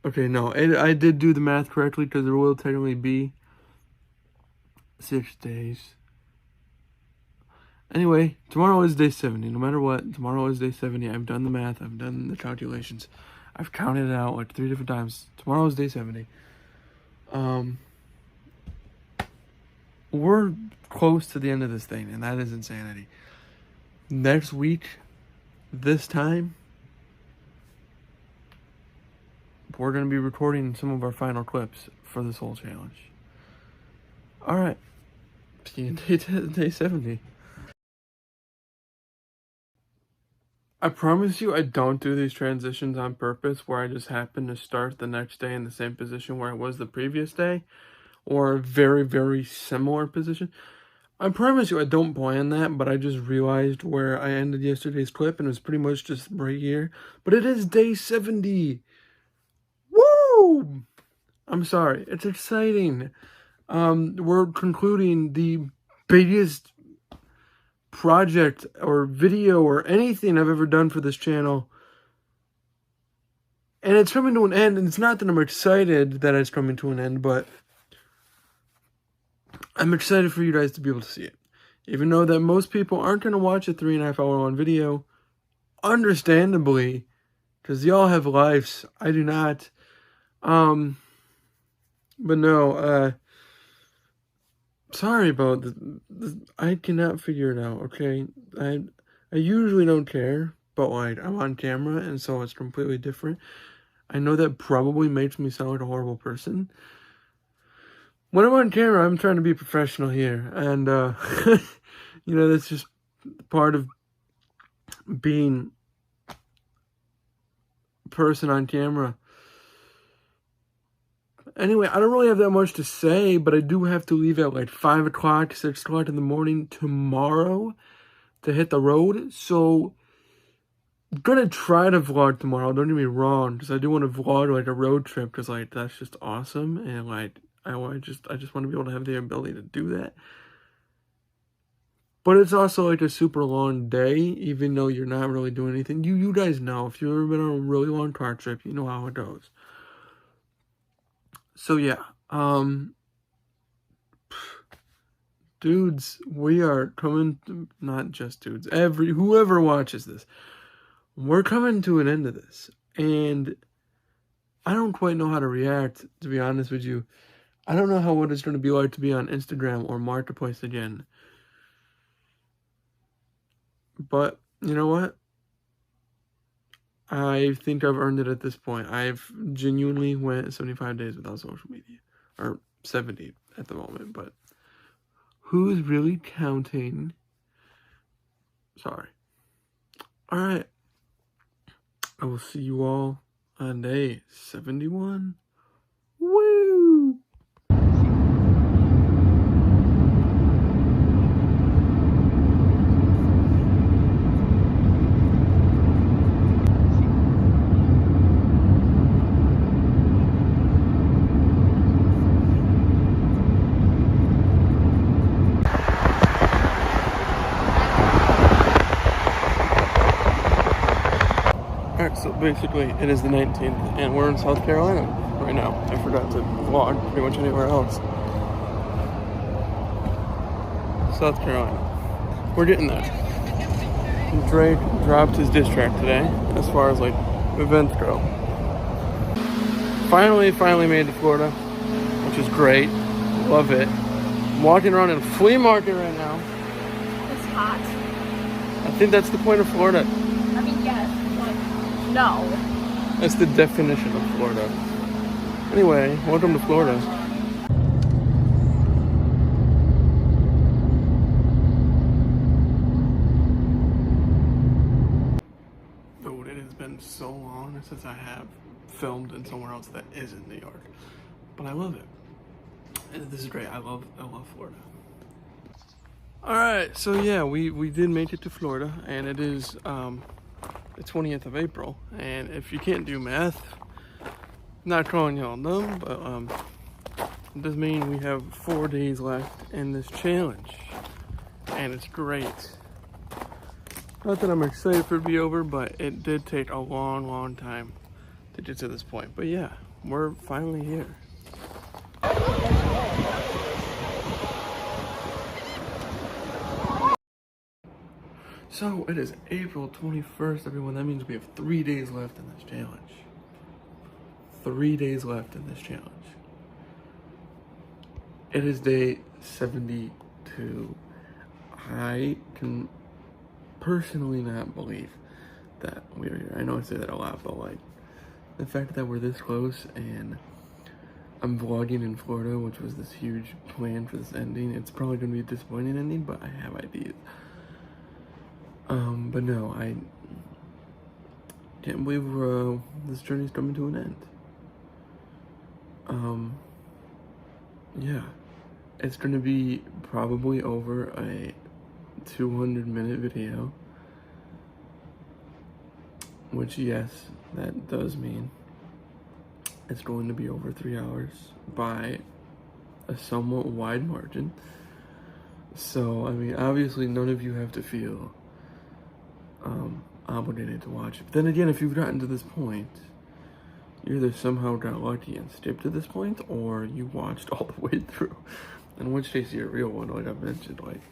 Okay, no. I did do the math correctly because there will technically be 6 days. Anyway, tomorrow is day 70. No matter what, tomorrow is day 70. I've done the math. I've done the calculations. I've counted it out like 3 different times. Tomorrow is day 70. We're close to the end of this thing, and that is insanity. Next week, this time, we're going to be recording some of our final clips for this whole challenge. Alright. See you in day 70. I promise you I don't do these transitions on purpose where I just happen to start the next day in the same position where I was the previous day. Or a very, very similar position. I promise you I don't plan that, but I just realized where I ended yesterday's clip and it was pretty much just right here. But it is day 70. Woo! I'm sorry. It's exciting. We're concluding the biggest project or video or anything I've ever done for this channel. And it's coming to an end. And it's not that I'm excited that it's coming to an end, but I'm excited for you guys to be able to see it. Even though that most people aren't going to watch a 3.5 hour long video. Understandably. Because y'all have lives. I do not. But no, sorry about this. I cannot figure it out, okay? I usually don't care, but like, I'm on camera, and so it's completely different. I know that probably makes me sound like a horrible person. When I'm on camera, I'm trying to be professional here, and, you know, that's just part of being a person on camera. Anyway, I don't really have that much to say, but I do have to leave at like 5 o'clock, 6 o'clock in the morning tomorrow to hit the road. So, I'm gonna try to vlog tomorrow, don't get me wrong, because I do want to vlog like a road trip, because like, that's just awesome, and like, I just want to be able to have the ability to do that. But it's also like a super long day, even though you're not really doing anything. You guys know, if you've ever been on a really long car trip, you know how it goes. So yeah, dudes, we are coming to, not just dudes, whoever watches this, we're coming to an end of this, and I don't quite know how to react, to be honest with you. I don't know what it's going to be like to be on Instagram or Marketplace again, but you know what? I think I've earned it at this point. I've genuinely went 75 days without social media. Or 70 at the moment, but who's really counting? Sorry. Alright. I will see you all on day 71. Woo! basically, it is the 19th, and we're in South Carolina right now. I forgot to vlog pretty much anywhere else. South Carolina. We're getting there. Drake dropped his diss track today, as far as like events go. Finally made it to Florida, which is great. Love it. I'm walking around in a flea market right now. It's hot. I think that's the point of Florida. I mean, yes, but no. That's the definition of Florida. Anyway, welcome to Florida. Dude, it has been so long since I have filmed in somewhere else that isn't New York. But I love it. And this is great. I love Florida. Alright, so yeah, we did make it to Florida, and it is the 20th of April. And if you can't do math, not calling y'all dumb, but it does mean we have 4 days left in this challenge. And it's great. Not that I'm excited for it to be over, but it did take a long time to get to this point. But yeah, we're finally here. So it is April 21st, everyone. That means we have 3 days left in this challenge. 3 days left in this challenge. It is day 72. I can personally not believe that we're here. I know I say that a lot, but like the fact that we're this close and I'm vlogging in Florida, which was this huge plan for this ending. It's probably gonna be a disappointing ending, but I have ideas. But no, I can't believe this journey's coming to an end. Yeah, it's gonna be probably over a 200-minute video, which yes, that does mean it's going to be over 3 hours by a somewhat wide margin. So I mean, obviously none of you have to feel obligated to watch it. But then again, if you've gotten to this point, you either somehow got lucky and skipped to this point, or you watched all the way through. In which case you're a real one, like I mentioned. Like,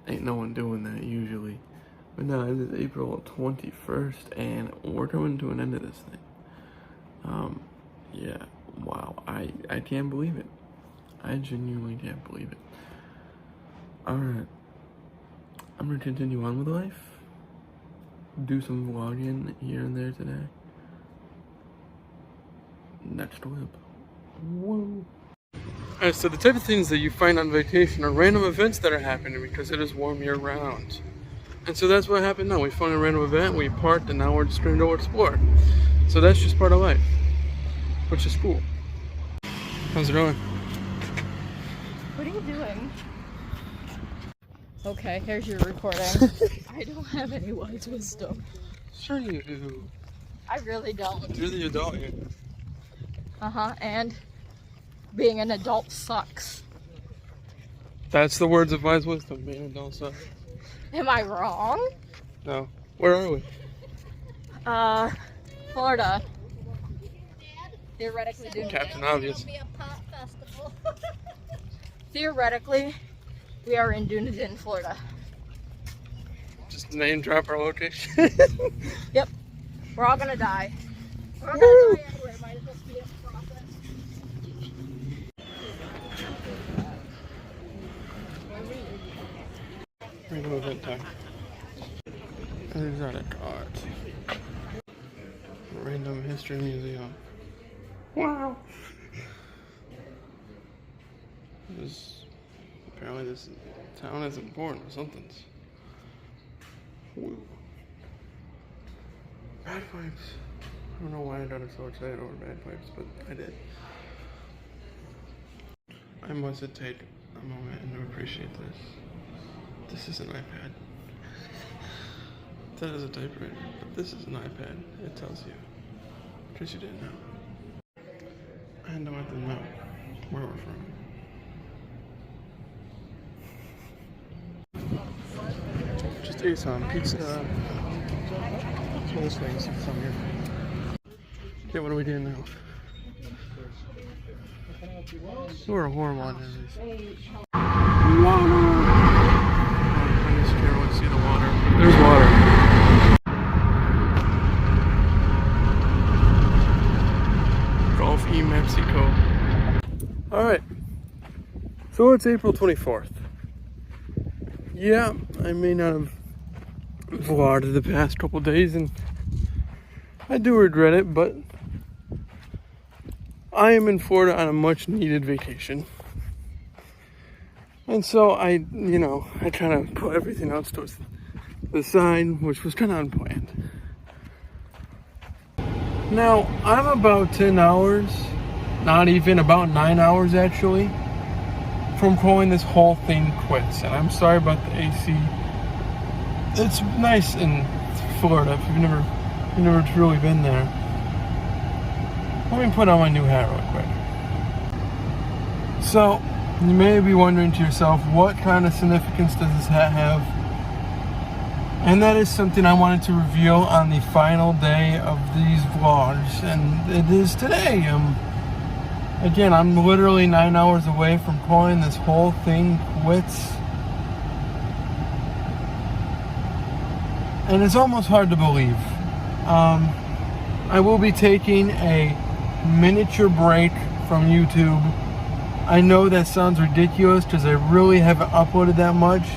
ain't no one doing that usually. But no, it is April 21st, and we're coming to an end of this thing. Yeah, wow, I can't believe it. I genuinely can't believe it. Alright, I'm gonna continue on with life. Do some vlogging here and there today. Next whip. Whoa. Alright, so the type of things that you find on vacation are random events that are happening because it is warm year round. And so that's what happened now. We found a random event, we parked, and now we're just gonna go explore. So that's just part of life, which is cool. How's it going? What are you doing? Okay, here's your recording. I don't have any wise wisdom. Sure you do. I really don't. You're the adult here. And being an adult sucks. That's the words of wise wisdom, being an adult sucks. Am I wrong? No. Where are we? Florida. Theoretically, Captain Obvious. Theoretically, we are in Dunedin, Florida. Just name drop our location. Yep. We're all gonna die. We're all gonna die anyway. Might as well speed up the process. Random event time. There's not a card. Random History Museum. Wow. Apparently this town is important or something. Woo. Bagpipes. I don't know why I got so excited over bagpipes, but I did. I must take a moment and appreciate this. This is an iPad. That is a typewriter, but this is an iPad. It tells you, in case you didn't know. And I want to know where we're from. Just ate some pizza. Let's go this way and see what's on here. Okay, what are we doing now? We're horrible at this. Water! I'm just can't really see the water. There's water. Gulf E Mexico. Alright. So it's April 24th. Yeah, I may not have vlogged the past couple days, and I do regret it, but I am in Florida on a much needed vacation. And so I kind of put everything else towards the side, which was kind of unplanned. Now, I'm about 10 hours, not even, about 9 hours actually, from calling this whole thing quits. And I'm sorry about the AC. It's nice in Florida if you've never truly been there. Let me put on my new hat real quick. So, you may be wondering to yourself, what kind of significance does this hat have? And that is something I wanted to reveal on the final day of these vlogs, and it is today. Again, I'm literally 9 hours away from calling this whole thing quits. And it's almost hard to believe. I will be taking a miniature break from YouTube. I know that sounds ridiculous because I really haven't uploaded that much,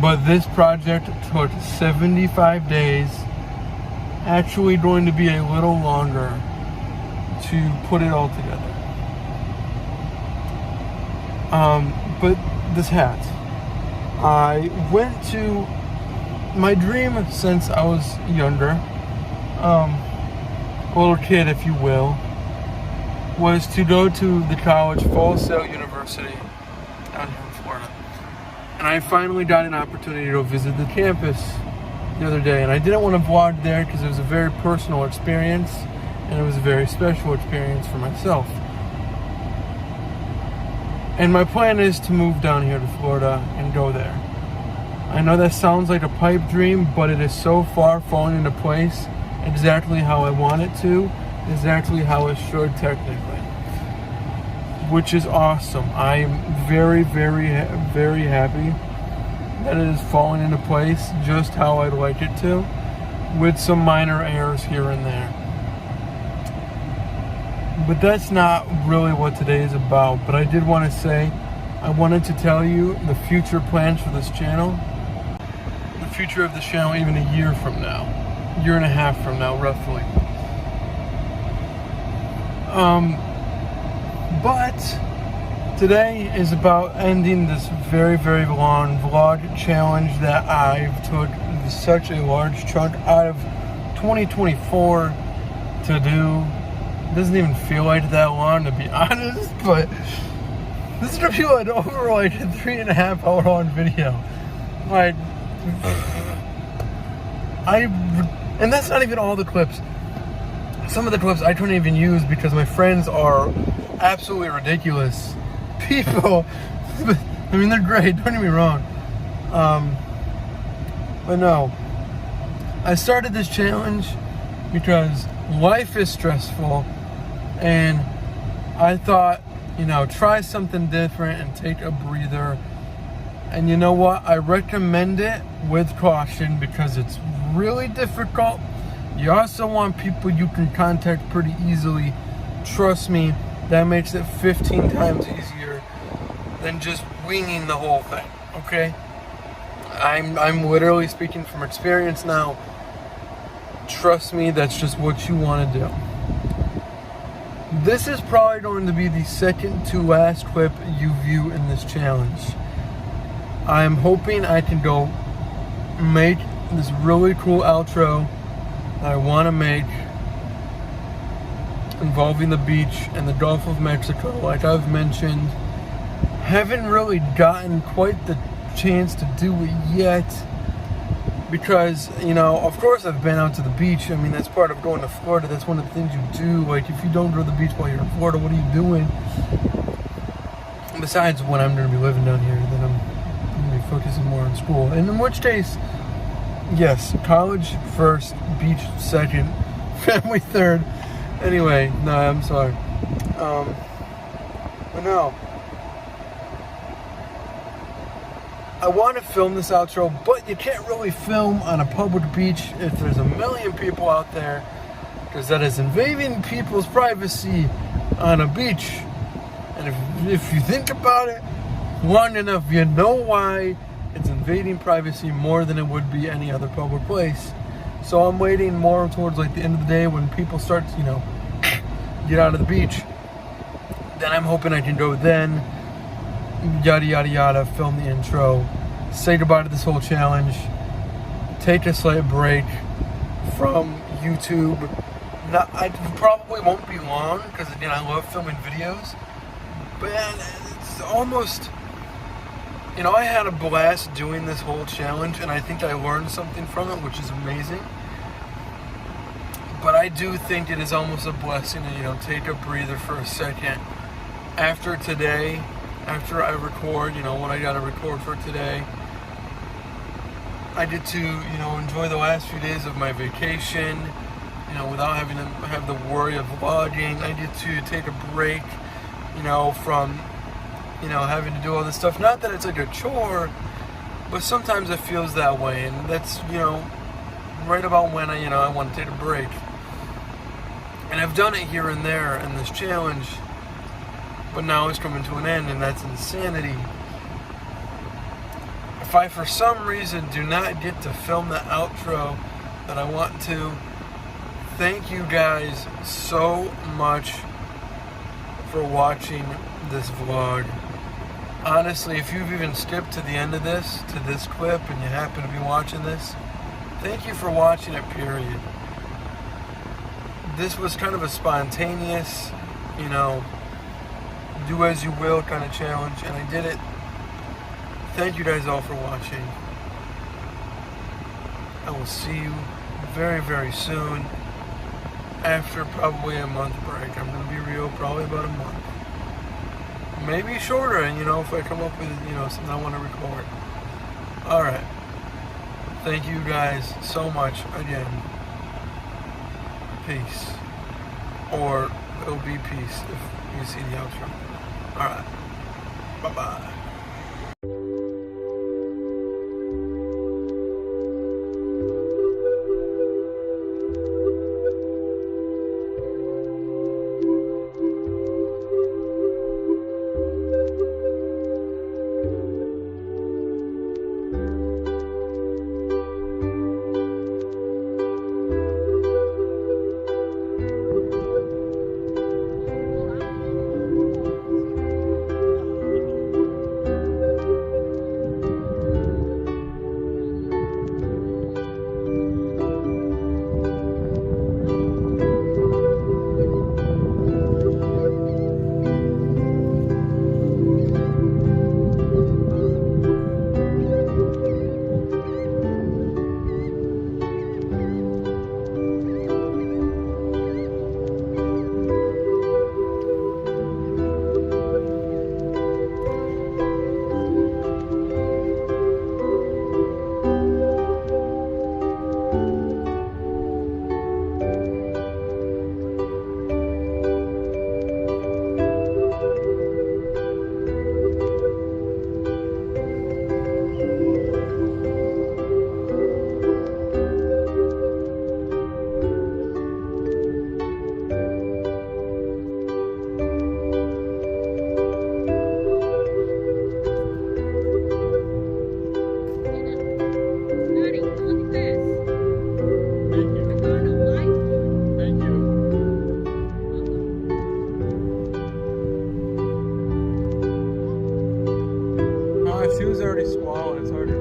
but this project took 75 days, actually going to be a little longer, to put it all together. But this hat, I went to my dream since I was younger, a little kid if you will, was to go to the college Soical University down here in Florida. And I finally got an opportunity to go visit the campus the other day. And I didn't want to vlog there because it was a very personal experience, and it was a very special experience for myself. And my plan is to move down here to Florida and go there. I know that sounds like a pipe dream, but it is so far falling into place exactly how I want it to, exactly how it should technically, which is awesome. I am very, very, very happy that it is falling into place just how I'd like it to, with some minor errors here and there. But that's not really what today is about. But I did want to say, I wanted to tell you the future plans for this channel. The future of this channel even a year from now. Year and a half from now, roughly. But today is about ending this very, very long vlog challenge that I've took such a large chunk out of 2024 to do. It doesn't even feel like that long, to be honest, but this is gonna be like over like a 3.5 hour long video. Like, and that's not even all the clips. Some of the clips I couldn't even use because my friends are absolutely ridiculous people. I mean, they're great, don't get me wrong. But no, I started this challenge because life is stressful, and I thought, try something different and take a breather. And you know what? I recommend it with caution because it's really difficult. You also want people you can contact pretty easily. Trust me, that makes it 15 times easier than just winging the whole thing, okay? I'm literally speaking from experience now. Trust me, that's just what you want to do. This is probably going to be the second to last clip you view in this challenge. I'm hoping I can go make this really cool outro that I want to make involving the beach and the Gulf of Mexico, like I've mentioned. Haven't really gotten quite the chance to do it yet because, of course I've been out to the beach. I mean, that's part of going to Florida. That's one of the things you do. Like, if you don't go to the beach while you're in Florida, what are you doing? Besides, when I'm going to be living down here, then I'm going to be focusing more on school. And in which case, Yes, college first, beach second, family third. Anyway, no, I'm sorry. But no. I want to film this outro, but you can't really film on a public beach if there's a million people out there, because that is invading people's privacy on a beach. And if you think about it long enough, you know why it's invading privacy more than it would be any other public place. So I'm waiting more towards like the end of the day when people start to, get out of the beach. Then I'm hoping I can go then, yada yada yada, film the intro, say goodbye to this whole challenge, take a slight break from YouTube. I probably won't be long because again I love filming videos, but it's almost, I had a blast doing this whole challenge and I think I learned something from it, which is amazing. But I do think it is almost a blessing to, take a breather for a second. After today, after I record, what I gotta record for today, I get to, enjoy the last few days of my vacation, without having to have the worry of vlogging. I get to take a break, from, having to do all this stuff. Not that it's like a chore, but sometimes it feels that way, and that's, right about when I want to take a break. And I've done it here and there in this challenge, but now it's coming to an end, and that's insanity. If I, for some reason, do not get to film the outro that I want to, thank you guys so much for watching this vlog. Honestly, if you've even skipped to the end of this, to this clip, and you happen to be watching this, thank you for watching it, period. This was kind of a spontaneous, do as you will kind of challenge, and I did it. Thank you guys all for watching. I will see you very, very soon, after probably a month break. I'm going to be real, probably about a month. Maybe shorter, and if I come up with, something I want to record. Alright. Thank you guys so much again. Peace. Or it'll be peace if you see the outro. Alright. Bye-bye. Shoes already swallowed. It's already